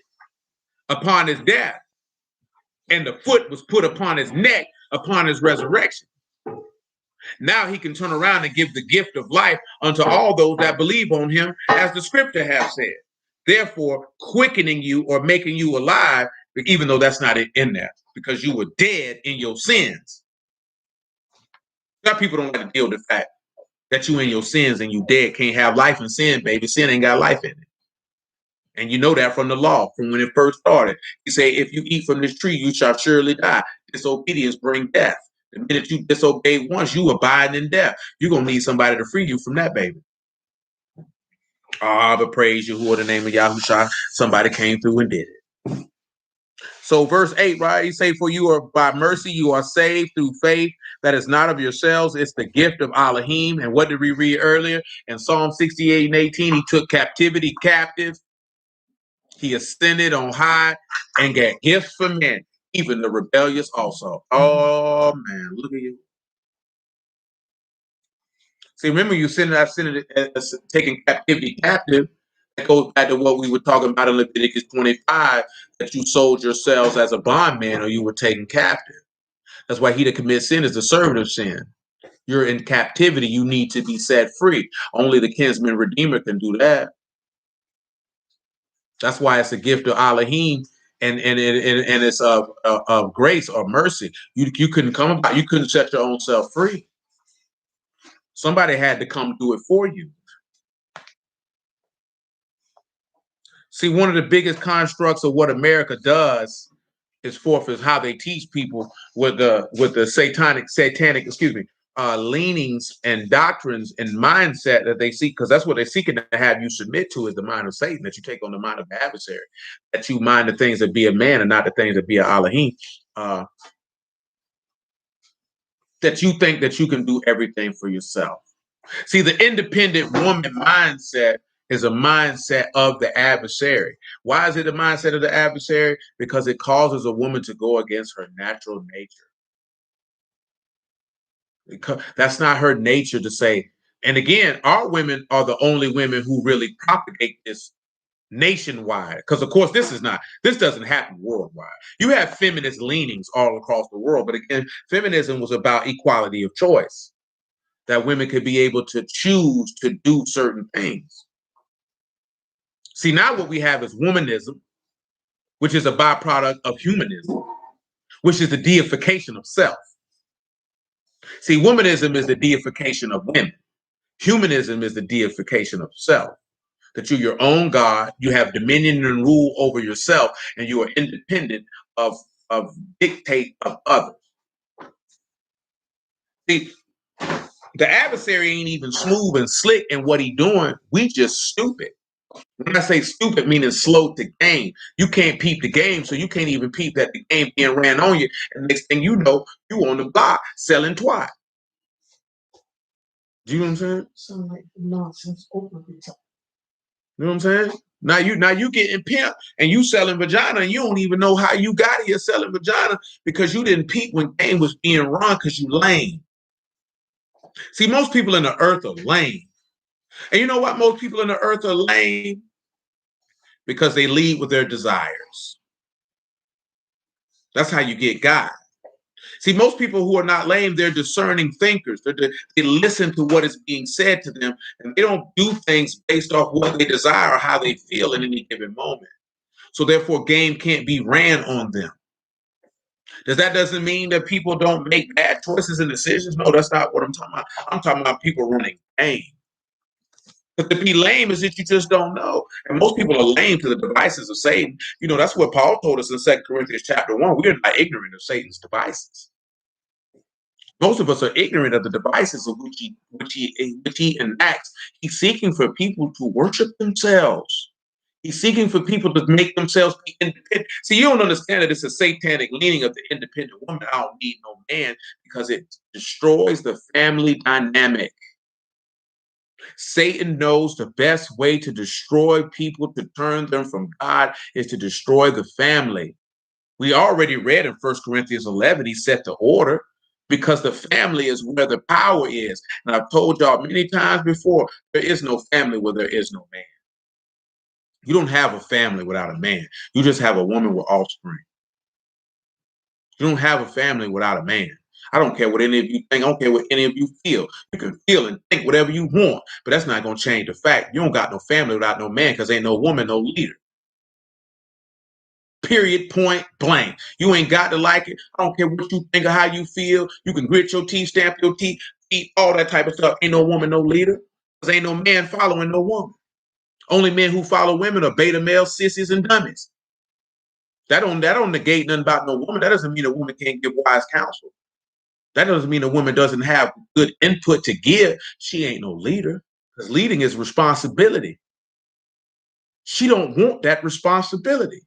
upon his death, and the foot was put upon his neck upon his resurrection. Now he can turn around and give the gift of life unto all those that believe on him, as the scripture has said. Therefore, quickening you or making you alive, even though that's not in there, because you were dead in your sins. Some people don't like to deal with the fact that you in your sins and you dead, can't have life in sin, baby. Sin ain't got life in it. And you know that from the law, from when it first started. He said, if you eat from this tree, you shall surely die. Disobedience brings death. The minute you disobey once, you abide in death. You're going to need somebody to free you from that, baby. But praise Yahuah, the name of Yahushua. Somebody came through and did it. So verse 8, right? He say, for you are by mercy, you are saved through faith. That is not of yourselves. It's the gift of Alahym. And what did we read earlier? In Psalm 68 and 18, he took captivity captive. He ascended on high and got gifts for men, even the rebellious also. Oh, man, look at you. See, remember you taking captivity captive. That goes back to what we were talking about in Leviticus 25, that you sold yourselves as a bondman or you were taken captive. That's why he that commits sin is the servant of sin. You're in captivity. You need to be set free. Only the kinsman redeemer can do that. That's why it's a gift of Alahym, and it's of grace or mercy. You couldn't come about. You couldn't set your own self free. Somebody had to come do it for you. See, one of the biggest constructs of what America does is how they teach people with the satanic, leanings and doctrines and mindset that they seek, because that's what they're seeking to have you submit to, is the mind of Satan, that you take on the mind of the adversary, that you mind the things that be a man and not the things that be an Alahym. that you think that you can do everything for yourself. See, the independent woman mindset is a mindset of the adversary. Why is it a mindset of the adversary? Because it causes a woman to go against her natural nature. Because that's not her nature to say. And again, our women are the only women who really propagate this nationwide. Because of course, this doesn't happen worldwide. You have feminist leanings all across the world. But again, feminism was about equality of choice, that women could be able to choose to do certain things. See, now what we have is womanism, which is a byproduct of humanism, which is the deification of self. See, womanism is the deification of women. Humanism is the deification of self. That you're your own God, you have dominion and rule over yourself, and you are independent of dictate of others. See, the adversary ain't even smooth and slick in what he doing. We just stupid. When I say stupid, meaning slow to game. You can't peep the game, so you can't even peep that the game being ran on you. And next thing you know, you on the block selling twat. Do you know what I'm saying? Sound like nonsense over the top. You know what I'm saying? Now you getting pimped and you selling vagina and you don't even know how you got here selling vagina because you didn't peep when game was being run because you lame. See, most people in the earth are lame. And you know what? Most people in the earth are lame because they lead with their desires. That's how you get God. See, most people who are not lame, they're discerning thinkers. They listen to what is being said to them, and they don't do things based off what they desire or how they feel in any given moment. So therefore, game can't be ran on them. Doesn't mean that people don't make bad choices and decisions. No, that's not what I'm talking about. I'm talking about people running game. But to be lame is that you just don't know. And most people are lame to the devices of Satan. You know, that's what Paul told us in 2 Corinthians chapter 1. We are not ignorant of Satan's devices. Most of us are ignorant of the devices of which he enacts. He's seeking for people to worship themselves. He's seeking for people to make themselves be independent. See, you don't understand that it's a satanic leaning of the independent woman. I don't need no man because it destroys the family dynamic. Satan knows the best way to destroy people, to turn them from God, is to destroy the family. We already read in 1 Corinthians 11, he set the order because the family is where the power is. And I've told y'all many times before, there is no family where there is no man. You don't have a family without a man. You just have a woman with offspring. You don't have a family without a man. I don't care what any of you think. I don't care what any of you feel. You can feel and think whatever you want, but that's not going to change the fact you don't got no family without no man because ain't no woman, no leader. Period, point blank. You ain't got to like it. I don't care what you think or how you feel. You can grit your teeth, stamp your teeth, eat all that type of stuff. Ain't no woman, no leader. Because ain't no man following no woman. Only men who follow women are beta males, sissies, and dummies. That don't negate nothing about no woman. That doesn't mean a woman can't give wise counsel. That doesn't mean a woman doesn't have good input to give. She ain't no leader. Because leading is responsibility. She don't want that responsibility.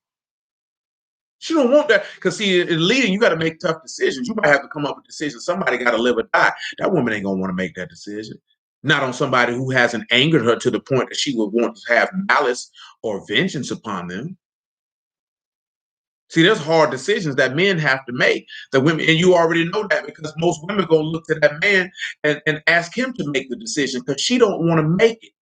She don't want that. Because see, in leading, you got to make tough decisions. You might have to come up with decisions. Somebody got to live or die. That woman ain't gonna want to make that decision. Not on somebody who hasn't angered her to the point that she would want to have malice or vengeance upon them. See, there's hard decisions that men have to make. The women, and you already know that because most women gonna look to that man and ask him to make the decision because she don't want to make it.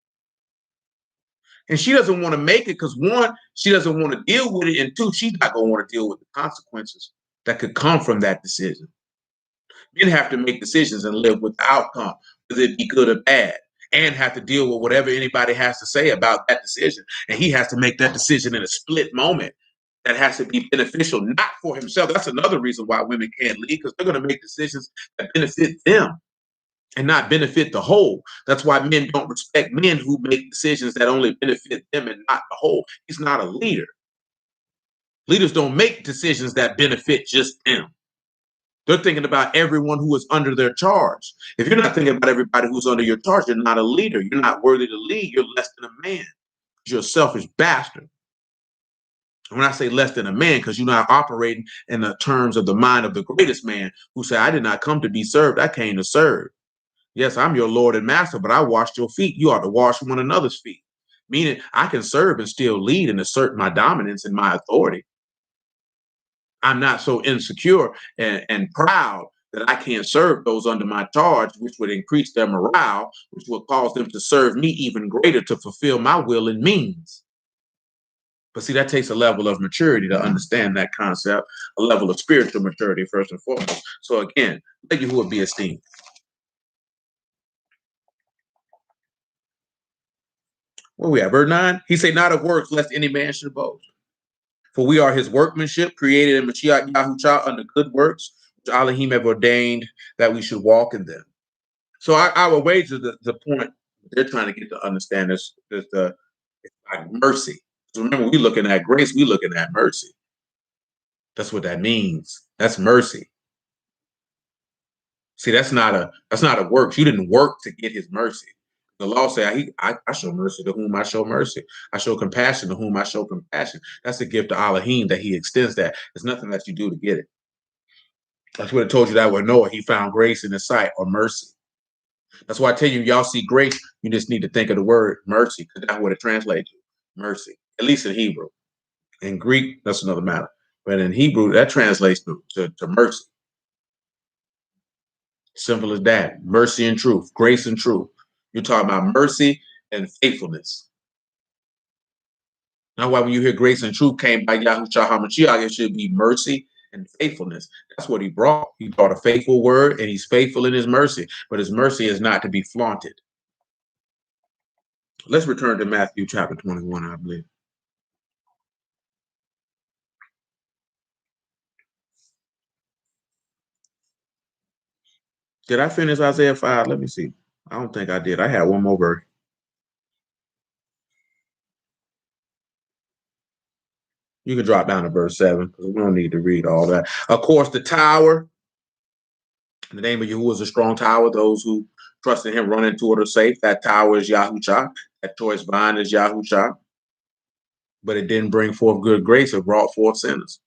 And she doesn't want to make it because one, she doesn't want to deal with it, and two, she's not gonna want to deal with the consequences that could come from that decision. Men have to make decisions and live with the outcome, whether it be good or bad, and have to deal with whatever anybody has to say about that decision. And he has to make that decision in a split moment. That has to be beneficial, not for himself. That's another reason why women can't lead, because they're going to make decisions that benefit them and not benefit the whole. That's why men don't respect men who make decisions that only benefit them and not the whole. He's not a leader. Leaders don't make decisions that benefit just them. They're thinking about everyone who is under their charge. If you're not thinking about everybody who's under your charge, you're not a leader. You're not worthy to lead. You're less than a man. You're a selfish bastard. When I say less than a man, because you're not operating in the terms of the mind of the greatest man who said, I did not come to be served, I came to serve. Yes, I'm your Lord and Master, but I washed your feet. You ought to wash one another's feet. Meaning I can serve and still lead and assert my dominance and my authority. I'm not so insecure and proud that I can't serve those under my charge, which would increase their morale, which would cause them to serve me even greater to fulfill my will and means. But see, that takes a level of maturity to understand that concept, a level of spiritual maturity, first and foremost. So again, let Yahuah be esteemed. Where we at? Verse 9. He say, not of works, lest any man should boast. For we are his workmanship, created in Mashiach Yahushua unto good works, which Alahym have ordained that we should walk in them. So I will wager the point they're trying to get to understand is the like mercy. So remember, we looking at grace, we looking at mercy. That's what that means. That's mercy. See, that's not a works. You didn't work to get his mercy. The law says, I show mercy to whom I show mercy. I show compassion to whom I show compassion. That's a gift to Alahym that he extends that. There's nothing that you do to get it. That's what it told you that with Noah. He found grace in his sight, or mercy. That's why I tell you, y'all see grace, you just need to think of the word mercy, because that's what it translates to. Mercy, at least in Hebrew. In Greek, that's another matter. But in Hebrew, that translates to mercy. Simple as that. Mercy and truth, grace and truth. You're talking about mercy and faithfulness. Now, why when you hear grace and truth came by Yahushua HaMashiach, it should be mercy and faithfulness. That's what he brought. He brought a faithful word, and he's faithful in his mercy. But his mercy is not to be flaunted. Let's return to Matthew chapter 21, I believe. Did I finish Isaiah 5? Let me see. I don't think I did. I had one more verse. You can drop down to verse 7 because we don't need to read all that. Of course, the tower. The name of Yahuah is a strong tower. Those who trust in him run into it are safe. That tower is Yahushua. That choice vine is Yahushua. But it didn't bring forth good grace. It brought forth sinners.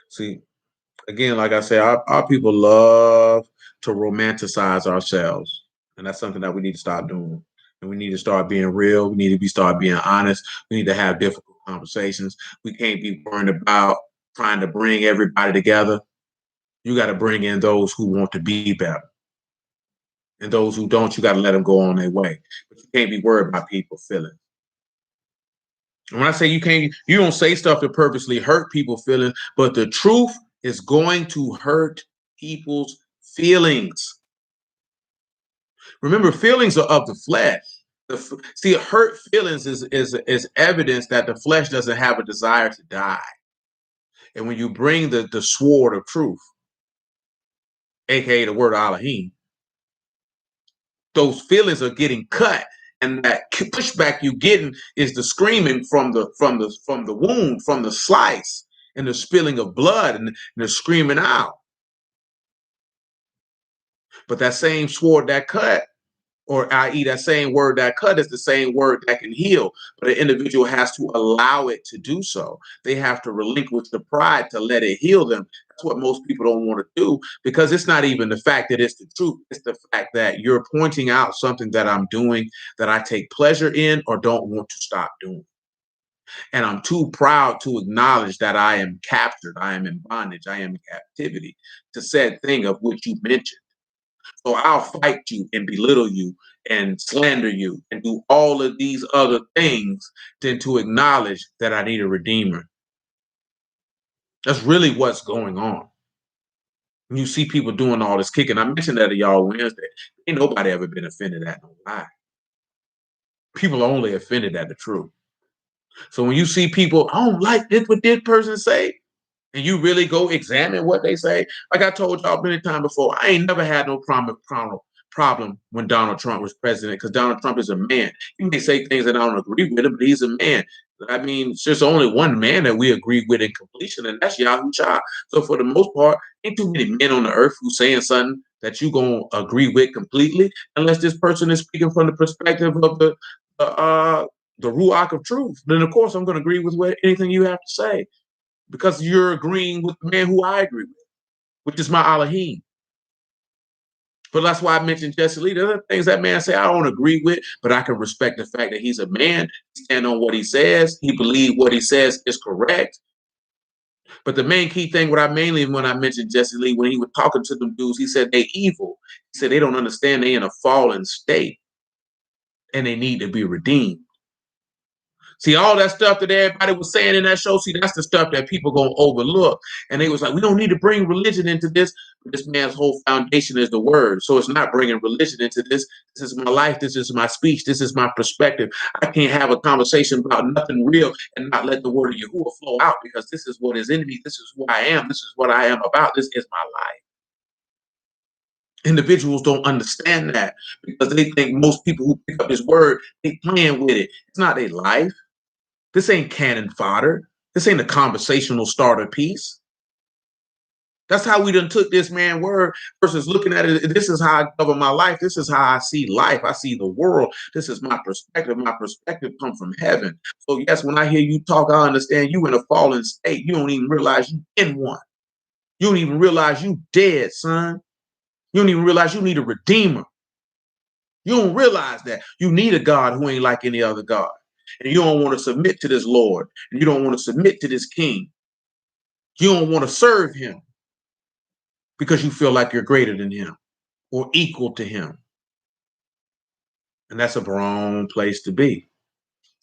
See, again, like I said, our people love to romanticize ourselves. And that's something that we need to stop doing. And we need to start being real. We need to start being honest. We need to have difficult conversations. We can't be worried about trying to bring everybody together. You got to bring in those who want to be better. And those who don't, you got to let them go on their way. But you can't be worried about people feeling. And when I say you don't say stuff to purposely hurt people's feelings, but the truth is going to hurt people's feelings. Remember, feelings are of the flesh. See, hurt feelings is evidence that the flesh doesn't have a desire to die. And when you bring the sword of truth, aka the word Alahym, those feelings are getting cut, and that pushback you getting is the screaming from the wound, from the slice, and the spilling of blood, and the screaming out. But that same sword that cut, or i.e. that same word that cut, is the same word that can heal. But an individual has to allow it to do so. They have to relinquish the pride to let it heal them. That's what most people don't want to do, because it's not even the fact that it's the truth. It's the fact that you're pointing out something that I'm doing that I take pleasure in or don't want to stop doing. And I'm too proud to acknowledge that I am captured. I am in bondage. I am in captivity to said thing of which you mentioned. So I'll fight you and belittle you and slander you and do all of these other things than to acknowledge that I need a redeemer. That's really what's going on. When you see people doing all this kicking, I mentioned that to y'all Wednesday. Ain't nobody ever been offended at no lie. People are only offended at the truth. So when you see people, I don't like this, what this person say, and you really go examine what they say, like I told y'all many times before, I ain't never had no problem problem when Donald Trump was president, because Donald Trump is a man. He may say things that I don't agree with him, but he's a man. I mean, there's only one man that we agree with in completion, and that's Yahuah. So for the most part, ain't too many men on the earth who saying something that you gonna agree with completely, unless this person is speaking from the perspective of the Ruach of truth. Then of course I'm gonna agree with anything you have to say, because you're agreeing with the man who I agree with, which is my Alahym. But that's why I mentioned Jesse Lee. There are things that man say I don't agree with, but I can respect the fact that he's a man, stand on what he says, he believes what he says is correct. But the main key thing, when I mentioned Jesse Lee, when he was talking to them dudes, he said they evil. He said they don't understand they in a fallen state and they need to be redeemed. See, all that stuff that everybody was saying in that show, see, that's the stuff that people gonna overlook. And they was like, we don't need to bring religion into this. This man's whole foundation is the word. So it's not bringing religion into this. This is my life. This is my speech. This is my perspective. I can't have a conversation about nothing real and not let the word of Yahuah flow out, because this is what is in me. This is who I am. This is what I am about. This is my life. Individuals don't understand that, because they think most people who pick up his word, they playing with it. It's not their life. This ain't cannon fodder. This ain't a conversational starter piece. That's how we done took this man's word versus looking at it. This is how I govern my life. This is how I see life. I see the world. This is my perspective. My perspective comes from heaven. So yes, when I hear you talk, I understand you in a fallen state. You don't even realize you in one. You don't even realize you dead, son. You don't even realize you need a redeemer. You don't realize that you need a God who ain't like any other God. And you don't want to submit to this Lord. And you don't want to submit to this King. You don't want to serve him because you feel like you're greater than him or equal to him. And that's a wrong place to be.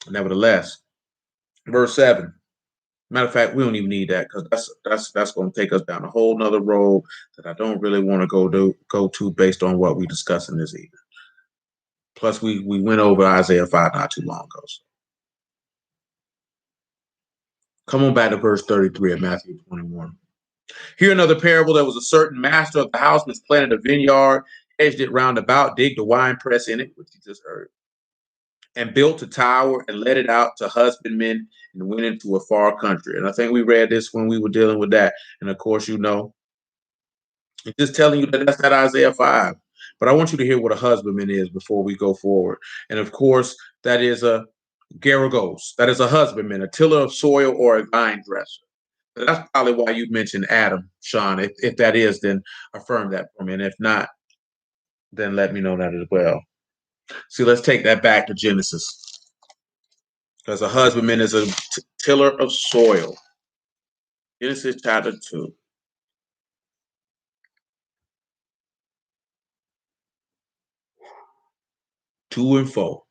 Nevertheless, verse 7. Matter of fact, we don't even need that, because that's going to take us down a whole nother road that I don't really want to go to based on what we're discussing this evening. Plus, we went over Isaiah 5 not too long ago. So. Come on back to verse 33 of Matthew 21. Here another parable. There was a certain master of the house which planted a vineyard, hedged it round about, digged a wine press in it, which you just heard, and built a tower and let it out to husbandmen and went into a far country. And I think we read this when we were dealing with that. And of course, you know, I'm just telling you that that's not Isaiah 5. But I want you to hear what a husbandman is before we go forward. And of course, that is a garagos. That is a husbandman, a tiller of soil, or a vine dresser. That's probably why you mentioned Adam, Sean. If that is, then affirm that for me. And if not, then let me know that as well. See, let's take that back to Genesis. Because a husbandman is a tiller of soil. Genesis chapter 2. Two and 4.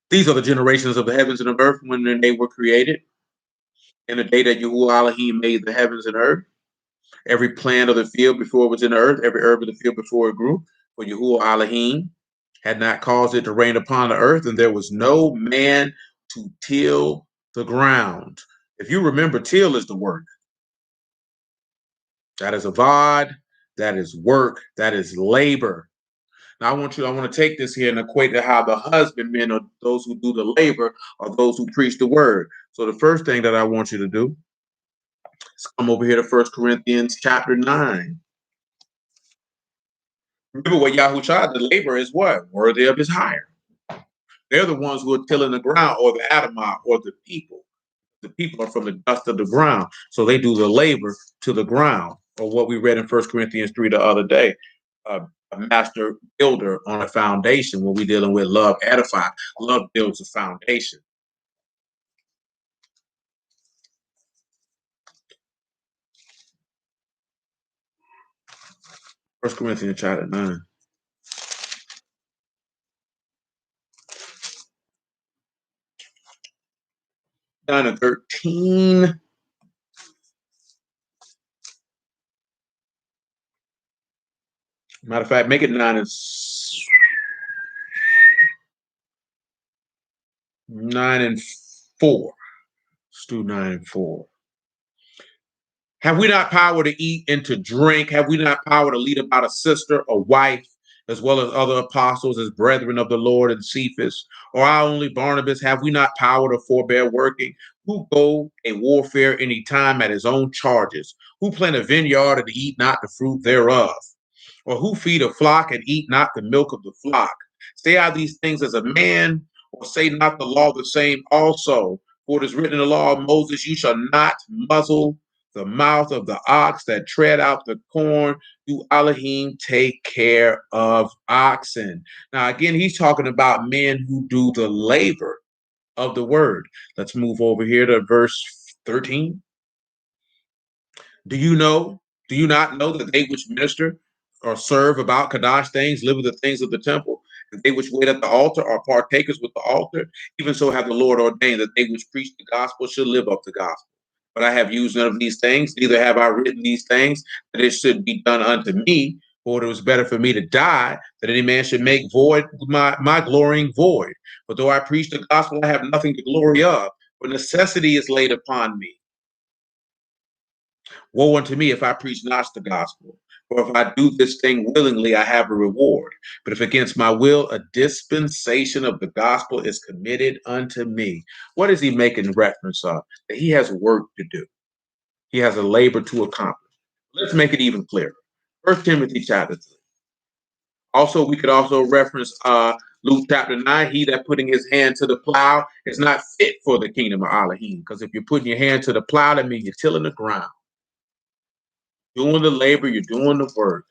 These are the generations of the heavens and the earth when they were created. In the day that Yahuah Alahym made the heavens and earth, every plant of the field before it was in the earth, every herb of the field before it grew, for Yahuah Alahym had not caused it to rain upon the earth, and there was no man to till the ground. If you remember, till is the work. That is avad, that is work, that is labor. Now I want to take this here and equate to how the husbandmen are those who do the labor, or those who preach the word. So the first thing that I want you to do is come over here to 1 Corinthians chapter 9. Remember what Yahuah, the labor is what? Worthy of his hire. They're the ones who are tilling the ground, or the Adamah, or the people. The people are from the dust of the ground. So they do the labor to the ground, or what we read in 1 Corinthians 3 the other day. A master builder on a foundation. When we're dealing with love edify, love builds a foundation. First Corinthians chapter 9. 9 and 13. Matter of fact, make it 9 and 4. do 9 and 4. Have we not power to eat and to drink? Have we not power to lead about a sister, a wife, as well as other apostles, as brethren of the Lord and Cephas? Or our only Barnabas? Have we not power to forbear working? Who go a warfare any time at his own charges? Who plant a vineyard and eat not the fruit thereof? Or who feed a flock and eat not the milk of the flock? Say I these things as a man, or say not the law the same also? For it is written in the law of Moses, you shall not muzzle the mouth of the ox that tread out the corn. Do Alahym take care of oxen? Now, again, he's talking about men who do the labor of the word. Let's move over here to verse 13. Do you not know that they which minister or serve about Kadash things live with the things of the temple? And they which wait at the altar are partakers with the altar. Even so have the Lord ordained that they which preach the gospel should live up the gospel. But I have used none of these things, neither have I written these things, that it should be done unto me. For it was better for me to die, that any man should make void my glorying void. But though I preach the gospel, I have nothing to glory of, for necessity is laid upon me. Woe unto me if I preach not the gospel. For if I do this thing willingly, I have a reward. But if against my will, a dispensation of the gospel is committed unto me. What is he making reference of? That he has work to do. He has a labor to accomplish. Let's make it even clearer. 1 Timothy chapter 3. Also, we could also reference Luke chapter 9. He that putting his hand to the plow is not fit for the kingdom of Alahym. Because if you're putting your hand to the plow, that means you're tilling the ground. Doing the labor, you're doing the work.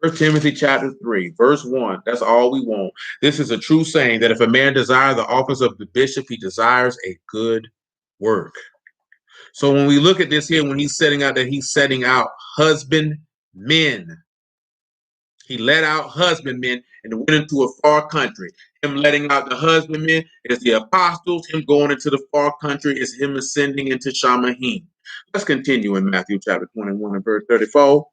1 Timothy chapter 3, verse 1. That's all we want. This is a true saying that if a man desire the office of the bishop, he desires a good work. So when we look at this here, when he's setting out husbandmen. He let out husbandmen and went into a far country. Him letting out the husbandmen is the apostles. Him going into the far country is him ascending into Shamahim. Let's continue in Matthew chapter 21 and verse 34.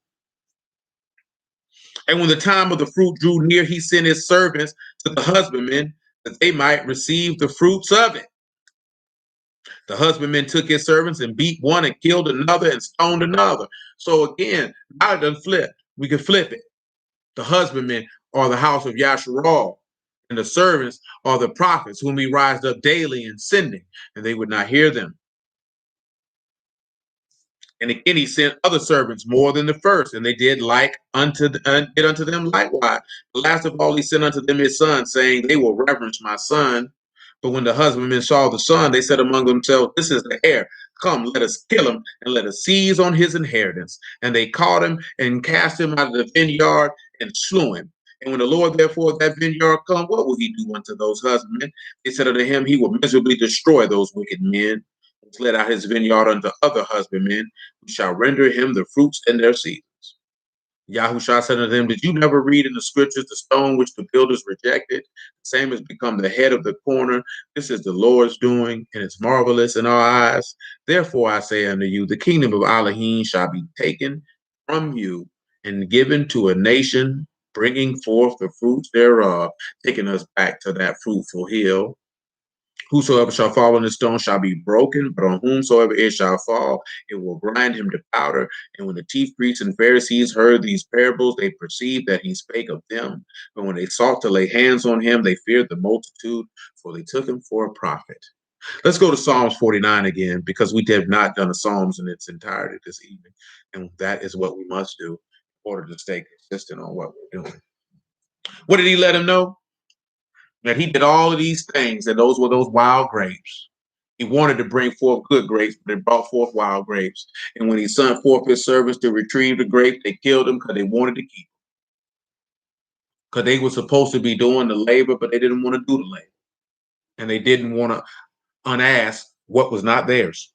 And when the time of the fruit drew near, he sent his servants to the husbandmen that they might receive the fruits of it. The husbandmen took his servants and beat one and killed another and stoned another. So again, now it done flip. We can flip it. The husbandmen are the house of Yasharal, and the servants are the prophets whom he rised up daily and sending, and they would not hear them. And again, he sent other servants more than the first, and they did like unto them likewise. The last of all, he sent unto them his son, saying, they will reverence my son. But when the husbandmen saw the son, they said among themselves, this is the heir. Come, let us kill him, and let us seize on his inheritance. And they caught him and cast him out of the vineyard and slew him. And when the Lord therefore of that vineyard come, what will he do unto those husbandmen? They said unto him, he will miserably destroy those wicked men, which let out his vineyard unto other husbandmen, who shall render him the fruits in their seasons. Yahushua said unto them, did you never read in the scriptures the stone which the builders rejected? The same has become the head of the corner. This is the Lord's doing, and it's marvelous in our eyes. Therefore I say unto you, the kingdom of Alahym shall be taken from you and given to a nation, bringing forth the fruits thereof, taking us back to that fruitful hill. Whosoever shall fall on the stone shall be broken, but on whomsoever it shall fall, it will grind him to powder. And when the chief priests and Pharisees heard these parables, they perceived that he spake of them. But when they sought to lay hands on him, they feared the multitude, for they took him for a prophet. Let's go to Psalms 49 again, because we have not done the Psalms in its entirety this evening. And that is what we must do in order to stay consistent on what we're doing. What did he let him know? That he did all of these things, and those were those wild grapes. He wanted to bring forth good grapes, but they brought forth wild grapes. And when he sent forth his servants to retrieve the grapes, they killed them because they wanted to keep them. Because they were supposed to be doing the labor, but they didn't want to do the labor. And they didn't want to unask what was not theirs.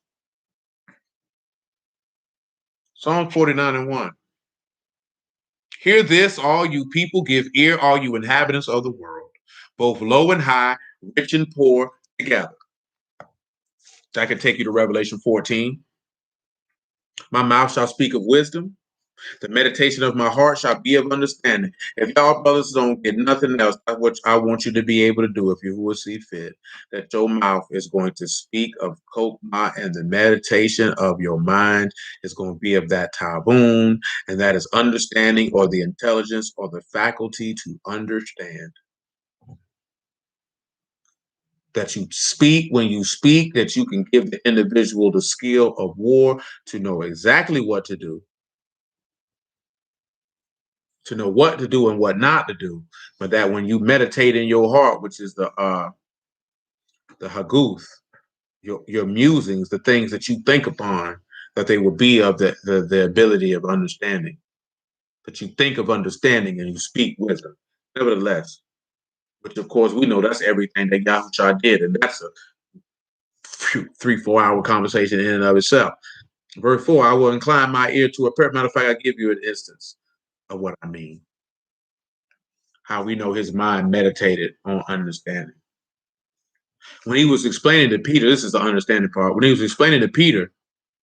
Psalm 49 and 1. Hear this, all you people, give ear, all you inhabitants of the world, both low and high, rich and poor, together. That could take you to Revelation 14. My mouth shall speak of wisdom, The meditation of my heart shall be of understanding. If y'all brothers don't get nothing else, that's what I want you to be able to do if you will see fit. That your mouth is going to speak of Kokma, and the meditation of your mind is going to be of that tabun, and that is understanding, or the intelligence, or the faculty to understand. That you speak when you speak, that you can give the individual the skill of war to know exactly what to do, and what not to do, but that when you meditate in your heart, which is the haguth, your musings, the things that you think upon, that they will be of the ability of understanding, that you think of understanding and you speak wisdom. Nevertheless, which of course we know that's everything that Yahuah did, and that's a 3-4 hour conversation in and of itself. Verse 4, I will incline my ear to a prayer. Matter of fact, I'll give you an instance of what I mean. How we know his mind meditated on understanding. When he was explaining to Peter, this is the understanding part. When he was explaining to Peter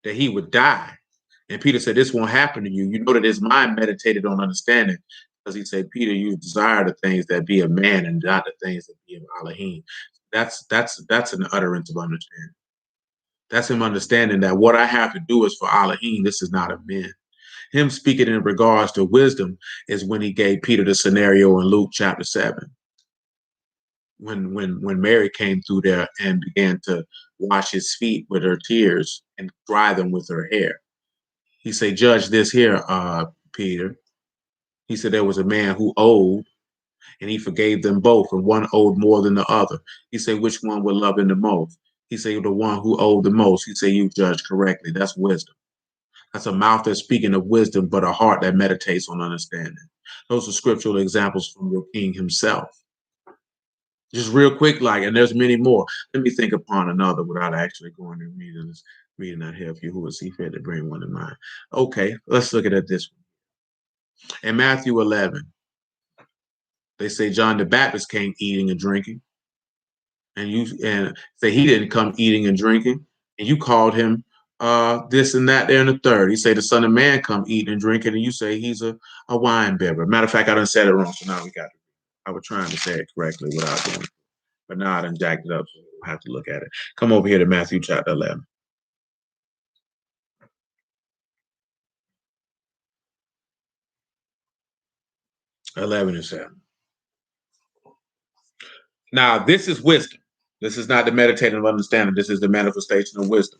that he would die, and Peter said, this won't happen to you. You know that his mind meditated on understanding, because he said, Peter, you desire the things that be of man and not the things that be of Alahym. That's an utterance of understanding. That's him understanding that what I have to do is for Alahym. This is not of men. Him speaking in regards to wisdom is when he gave Peter the scenario in Luke chapter 7. When Mary came through there and began to wash his feet with her tears and dry them with her hair. He said, judge this here, Peter. He said there was a man who owed, and he forgave them both, and one owed more than the other. He said, which one would love him the most? He said, the one who owed the most. He said, you judge correctly. That's wisdom. That's a mouth that's speaking of wisdom, but a heart that meditates on understanding. Those are scriptural examples from your king himself. Just real quick, and there's many more. Let me think upon another without actually going and reading that here. If you who would see fit to bring one to mind. Okay, let's look at this one. In Matthew 11, they say John the Baptist came eating and drinking, and say he didn't come eating and drinking, and you called him this and that there and the third. He say the Son of Man come eating and drinking, and you say he's a wine bibber. Matter of fact, I done said it wrong, so now we got it. I was trying to say it correctly without doing it. But now I done jacked it up, so we'll have to look at it. Come over here to Matthew chapter 11. 11 and 7. Now, this is wisdom. This is not the meditating of understanding. This is the manifestation of wisdom.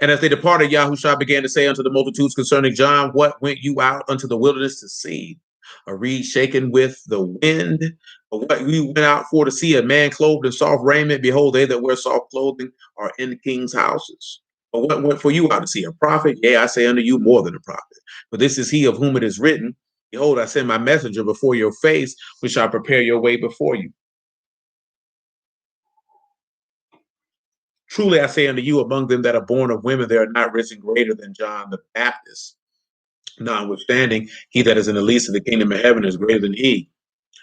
And as they departed, Yahushua began to say unto the multitudes concerning John, what went you out unto the wilderness to see? A reed shaken with the wind? Or what we went out for to see? A man clothed in soft raiment? Behold, they that wear soft clothing are in the king's houses. Or what went for you out to see? A prophet? Yea, I say unto you, more than a prophet. For this is he of whom it is written, behold, I send my messenger before your face, which shall prepare your way before you. Truly I say unto you, among them that are born of women, there are not risen greater than John the Baptist. Notwithstanding, he that is in the least of the kingdom of heaven is greater than he.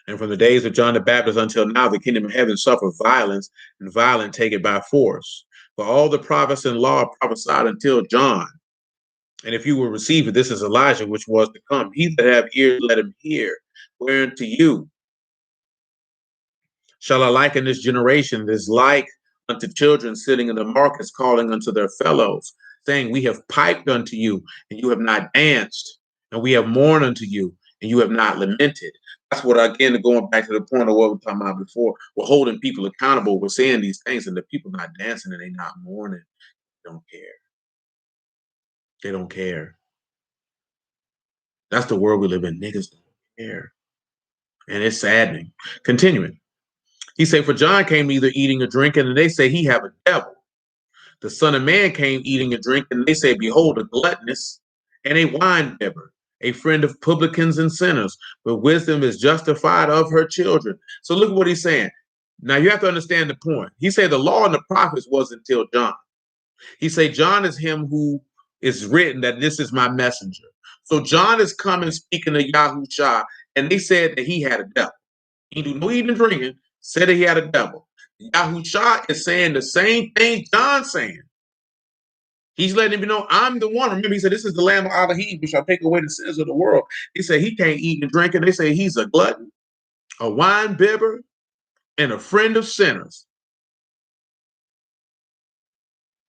And from the days of John the Baptist until now, the kingdom of heaven suffered violence, and violent take it by force. For all the prophets and law prophesied until John. And if you will receive it, this is Elijah, which was to come. He that have ears, let him hear. Whereunto you shall I liken this generation? It is like unto children sitting in the markets, calling unto their fellows, saying, we have piped unto you, and you have not danced, and we have mourned unto you, and you have not lamented. That's what, again, going back to the point of what we were talking about before, we're holding people accountable. We're saying these things, and the people not dancing and they not mourning. They don't care. They don't care. That's the world we live in. Niggas don't care. And it's saddening. Continuing. He said, for John came neither eating or drinking, and they say he have a devil. The Son of Man came eating and drinking, and they say, behold, a gluttonous and a wine bibber, a friend of publicans and sinners, but wisdom is justified of her children. So look at what he's saying. Now you have to understand the point. He said the law and the prophets was until John. He said John is him who is written that this is my messenger. So John is coming speaking to Yahushua, and they said that he had a devil. He do no eating and drinking, said that he had a devil. Yahushua is saying the same thing John's saying. He's letting him know, I'm the one. Remember, he said, this is the Lamb of Alahym, which shall take away the sins of the world. He said he can't eat and drink, and they say he's a glutton, a wine bibber, and a friend of sinners.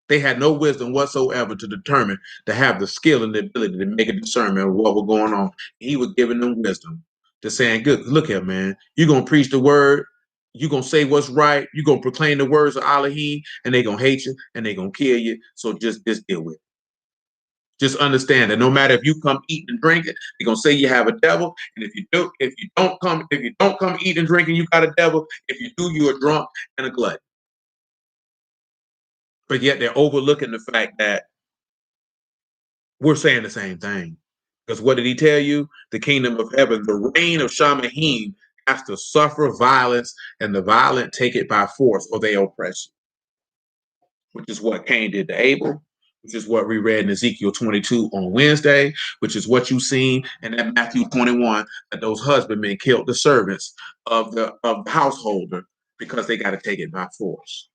They had no wisdom whatsoever to determine, to have the skill and the ability to make a discernment of what was going on. He was giving them wisdom to saying, good, look here, man, you're going to preach the word. You're going to say what's right. You're going to proclaim the words of Alahym, and they're going to hate you, and they're going to kill you. So just deal with it. Just understand that no matter if you come eat and drink it, they're gonna say you have a devil. And if you don't come eat and drink and you got a devil, if you do, you're a drunk and a glutton. But yet they're overlooking the fact that we're saying the same thing. Because what did he tell you? The kingdom of heaven, the reign of Shamahim, has to suffer violence, and the violent take it by force, or they oppress you. Which is what Cain did to Abel, which is what we read in Ezekiel 22 on Wednesday, which is what you've seen in that Matthew 21, that those husbandmen killed the servants of the householder because they got to take it by force.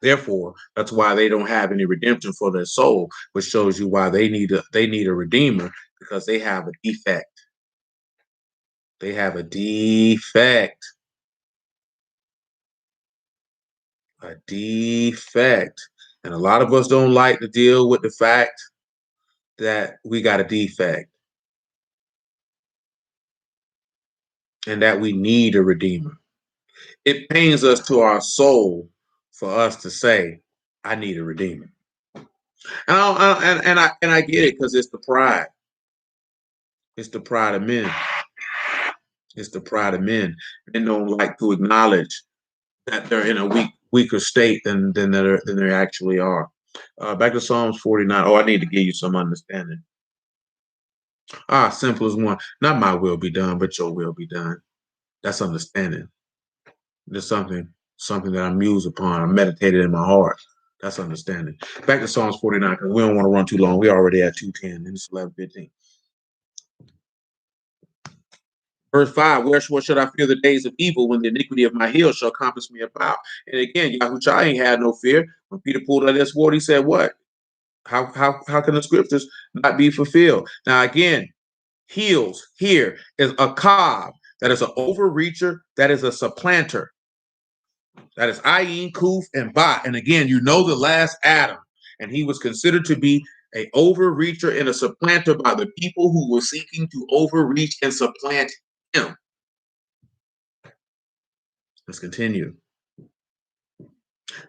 Therefore, that's why they don't have any redemption for their soul, which shows you why they need a redeemer, because they have a defect. They have a defect. A defect. And a lot of us don't like to deal with the fact that we got a defect and that we need a redeemer. It pains us to our soul for us to say, I need a redeemer. And I get it, because it's the pride. It's the pride of men. It's the pride of men. Men don't like to acknowledge that they're in a weaker state than they actually are. Back to Psalms 49. Oh, I need to give you some understanding. Simple as one. Not my will be done, but your will be done. That's understanding. There's something that I muse upon. I meditated in my heart. That's understanding. Back to Psalms 49, because we don't want to run too long. We already at 2:10, and it's 11:15. Verse 5, wherefore should I fear the days of evil, when the iniquity of my heel shall compass me about? And again, Yahuah ain't had no fear. When Peter pulled out that sword, he said, what? How can the scriptures not be fulfilled? Now, again, heels here is a cob, that is an overreacher, that is a supplanter. That is Ayin, Kuf, and Ba. And again, you know the last Adam. And he was considered to be an overreacher and a supplanter by the people who were seeking to overreach and supplant him. Let's continue.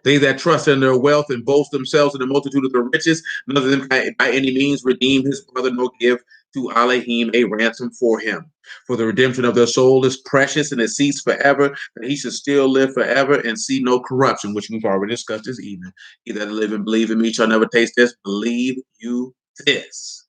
They that trust in their wealth and boast themselves in the multitude of their riches, none of them by any means redeem his brother, nor give to Alahym a ransom for him. For the redemption of their soul is precious, and it ceases forever, that he should still live forever and see no corruption, which we've already discussed this evening. He that live and believe in me shall never taste this. Believe you this.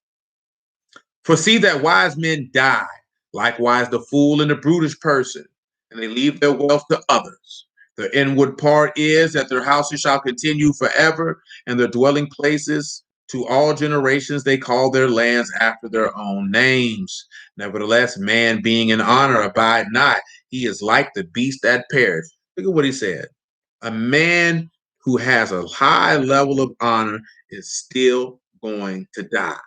For see that wise men die, likewise the fool and the brutish person, and they leave their wealth to others. Their inward part is that their houses shall continue forever, and their dwelling places to all generations. They call their lands after their own names. Nevertheless, man being in honor abide not. He is like the beast that perish. Look at what he said. A man who has a high level of honor is still going to die.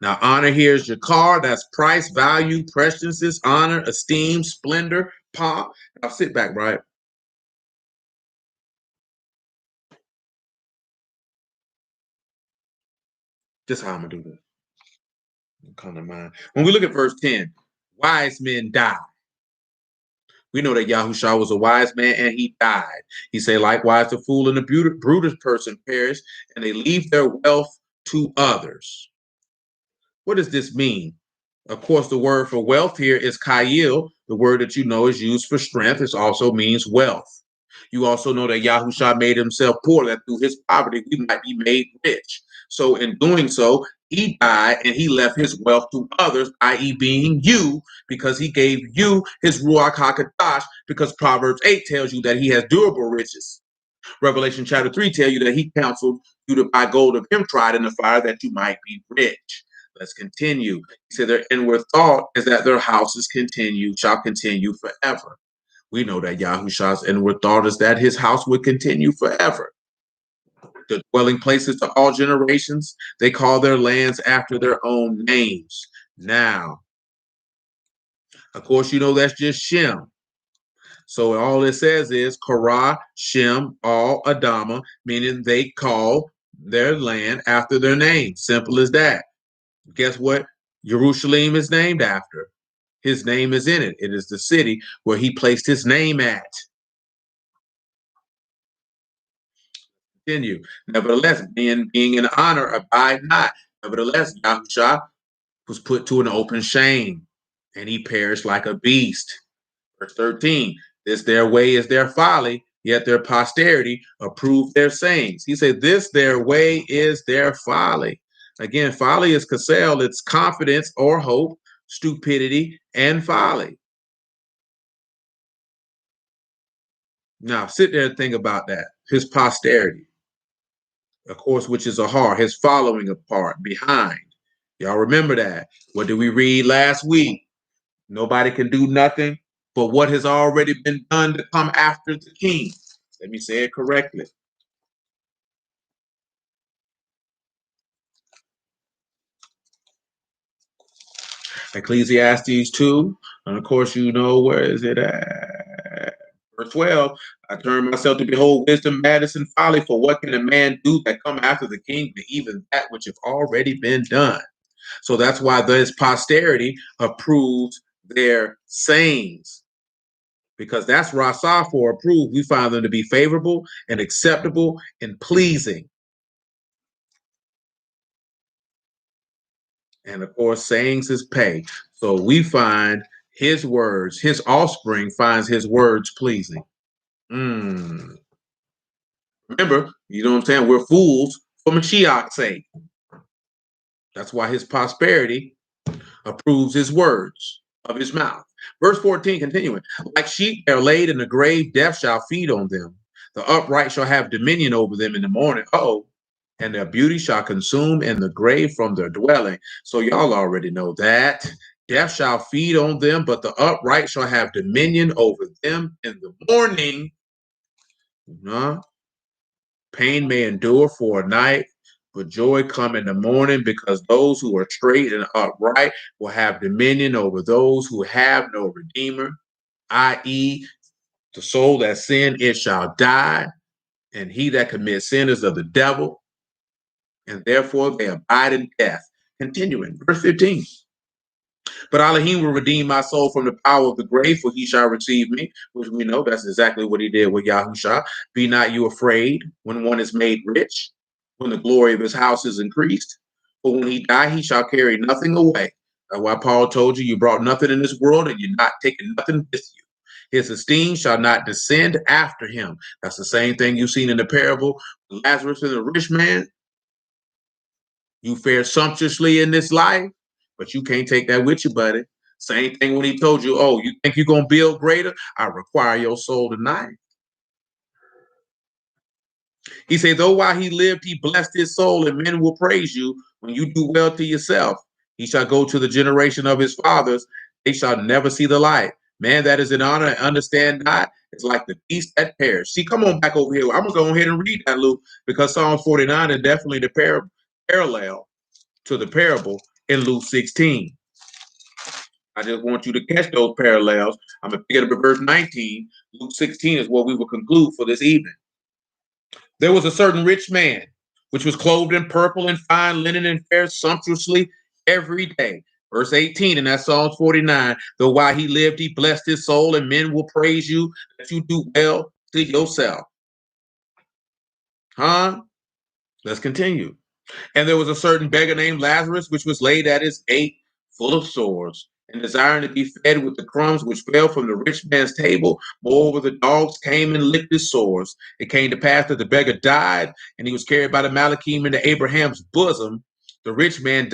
Now, honor here is your car. That's price, value, preciousness, honor, esteem, splendor, pomp. Now, sit back, right? Just how I'm going to do this. Come to mind. When we look at verse 10, wise men die. We know that Yahushua was a wise man and he died. He said, likewise, the fool and the brutish person perish, and they leave their wealth to others. What does this mean? Of course, the word for wealth here is kayil. The word that you know is used for strength. It also means wealth. You also know that Yahushua made himself poor, that through his poverty we might be made rich. So in doing so, he died and he left his wealth to others, i.e. being you, because he gave you his Ruach HaKadosh, because Proverbs 8 tells you that he has durable riches. Revelation chapter 3 tells you that he counseled you to buy gold of him tried in the fire, that you might be rich. Let's continue. He said their inward thought is that their houses shall continue forever. We know that Yahushua's inward thought is that his house would continue forever. The dwelling places to all generations, they call their lands after their own names. Now, of course, you know that's just Shem. So all it says is Korah, Shem, all Adama, meaning they call their land after their name. Simple as that. Guess what? Jerusalem is named after. His name is in it. It is the city where he placed his name at. Continue. Nevertheless, being in honor, abide not. Nevertheless, Yahushua was put to an open shame, and he perished like a beast. Verse 13, this their way is their folly, yet their posterity approve their sayings. He said, this their way is their folly. Again, folly is kasel, it's confidence or hope, stupidity, and folly. Now, sit there and think about that. His posterity, of course, which is a heart, his following apart, behind. Y'all remember that. What did we read last week? Nobody can do nothing but what has already been done to come after the king. Let me say it correctly. Ecclesiastes 2, and of course, you know, where is it at? Verse 12, I turn myself to behold wisdom, madness, and folly, for what can a man do that come after the king, but even that which have already been done? So that's why this posterity approves their sayings, because that's Rasa for approved. We find them to be favorable and acceptable and pleasing. And of course, sayings is pay. So we find his words, his offspring finds his words pleasing. Remember, you know what I'm saying? We're fools for Mashiach's sake. That's why his prosperity approves his words of his mouth. Verse 14, continuing, like sheep are laid in the grave, death shall feed on them. The upright shall have dominion over them in the morning. And their beauty shall consume in the grave from their dwelling. So y'all already know that. Death shall feed on them, but the upright shall have dominion over them in the morning. Pain may endure for a night, but joy come in the morning, because those who are straight and upright will have dominion over those who have no redeemer, i.e., the soul that sin, it shall die, and he that commits sin is of the devil, and therefore they abide in death. Continuing, verse 15. But Alahym will redeem my soul from the power of the grave, for he shall receive me, which we know that's exactly what he did with Yahusha. Be not you afraid when one is made rich, when the glory of his house is increased. For when he die, he shall carry nothing away. That's why Paul told you, you brought nothing in this world, and you're not taking nothing with you. His esteem shall not descend after him. That's the same thing you've seen in the parable, Lazarus and the rich man. You fare sumptuously in this life, but you can't take that with you, buddy. Same thing when he told you, oh, you think you're going to build greater? I require your soul tonight. He said, though while he lived, he blessed his soul, and men will praise you when you do well to yourself. He shall go to the generation of his fathers. They shall never see the light. Man that is in honor and understand not is like the beast that perish. See, come on back over here. I'm going to go ahead and read that, Luke, because Psalm 49 is definitely the parallel to the parable in Luke 16. I just want you to catch those parallels. I'm going to pick it up at verse 19. Luke 16 is what we will conclude for this evening. There was a certain rich man, which was clothed in purple and fine linen and fared sumptuously every day. Verse 18, and that's Psalms 49. Though while he lived, he blessed his soul, and men will praise you that you do well to yourself. Let's continue. And there was a certain beggar named Lazarus, which was laid at his gate, full of sores, and desiring to be fed with the crumbs which fell from the rich man's table. Moreover, the dogs came and licked his sores. It came to pass that the beggar died, and he was carried by the Malachim into Abraham's bosom. The rich man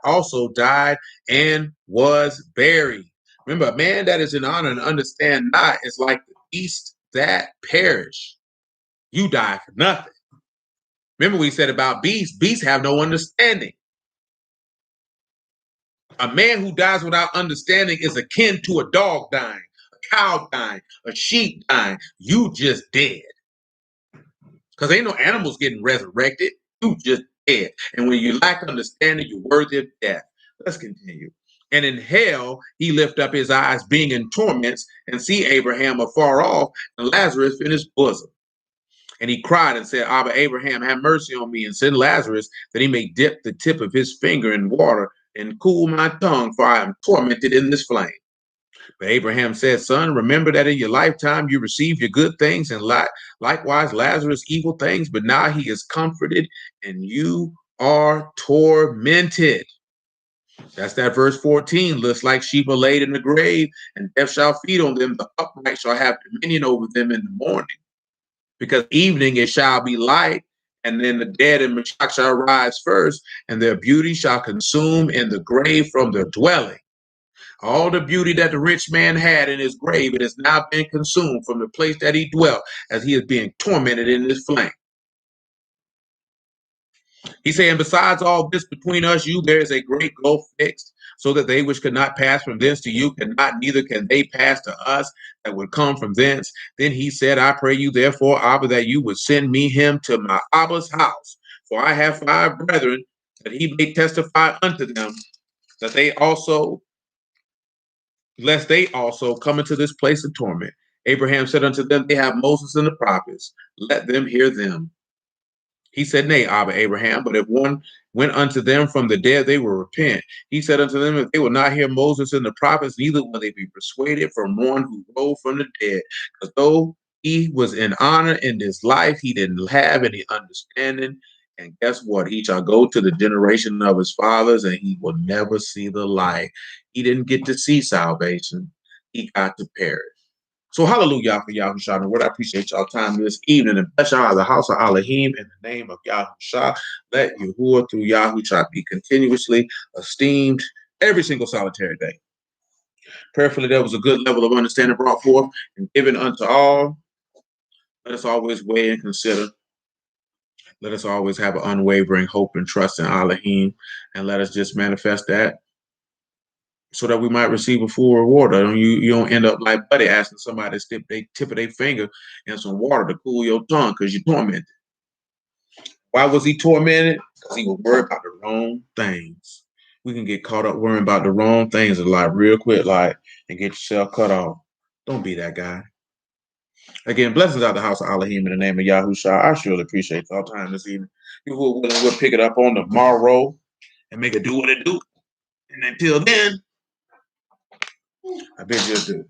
also died, and was buried. Remember, a man that is in honor and understand not is like the beast that perish. You die for nothing. Remember we said about beasts. Beasts have no understanding. A man who dies without understanding is akin to a dog dying, a cow dying, a sheep dying, you just dead. Because ain't no animals getting resurrected. You just dead. And when you lack understanding, you're worthy of death. Let's continue. And in hell, he lift up his eyes, being in torments, and see Abraham afar off, and Lazarus in his bosom. And he cried and said, Abba, Abraham, have mercy on me, and send Lazarus, that he may dip the tip of his finger in water and cool my tongue, for I am tormented in this flame. But Abraham said, Son, remember that in your lifetime you received your good things, and likewise Lazarus evil things, but now he is comforted, and you are tormented. That's that verse 14. Looks like sheep are laid in the grave, and death shall feed on them. The upright shall have dominion over them in the morning. Because evening it shall be light, and then the dead in Meshach shall rise first, and their beauty shall consume in the grave from their dwelling. All the beauty that the rich man had in his grave, it has now been consumed from the place that he dwelt, as he is being tormented in this flame. He said, and besides all this between us, you, there is a great gulf fixed, so that they which could not pass from thence to you cannot, neither can they pass to us that would come from thence. Then he said, I pray you therefore, Abba, that you would send me him to my Abba's house. For I have 5 brethren, that he may testify unto them, that they also, lest they also come into this place of torment. Abraham said unto them, they have Moses and the prophets, let them hear them. He said, Nay, Abba, Abraham, but if one went unto them from the dead, they will repent. He said unto them, if they will not hear Moses and the prophets, neither will they be persuaded from one who rose from the dead. Because though he was in honor in this life, he didn't have any understanding. And guess what? He shall go to the generation of his fathers, and he will never see the light. He didn't get to see salvation. He got to perish. So hallelujah for Yahushua. And what I appreciate y'all time this evening, and bless y'all the house of Alahym in the name of Yahushua. Let Yahuah through Yahushua be continuously esteemed every single solitary day. Prayerfully, there was a good level of understanding brought forth and given unto all. Let us always weigh and consider. Let us always have an unwavering hope and trust in Alahym, and let us just manifest that, so that we might receive a full reward. You don't end up like Buddy asking somebody to stick their tip of their finger in some water to cool your tongue because you're tormented. Why was he tormented? Because he was worried about the wrong things. We can get caught up worrying about the wrong things a lot real quick, like, and get yourself cut off. Don't be that guy. Again, blessings out the house of Alahym in the name of Yahushua. I surely appreciate y'all time this evening. We'll pick it up on tomorrow and make it do what it do. And until then, I bid you adieu.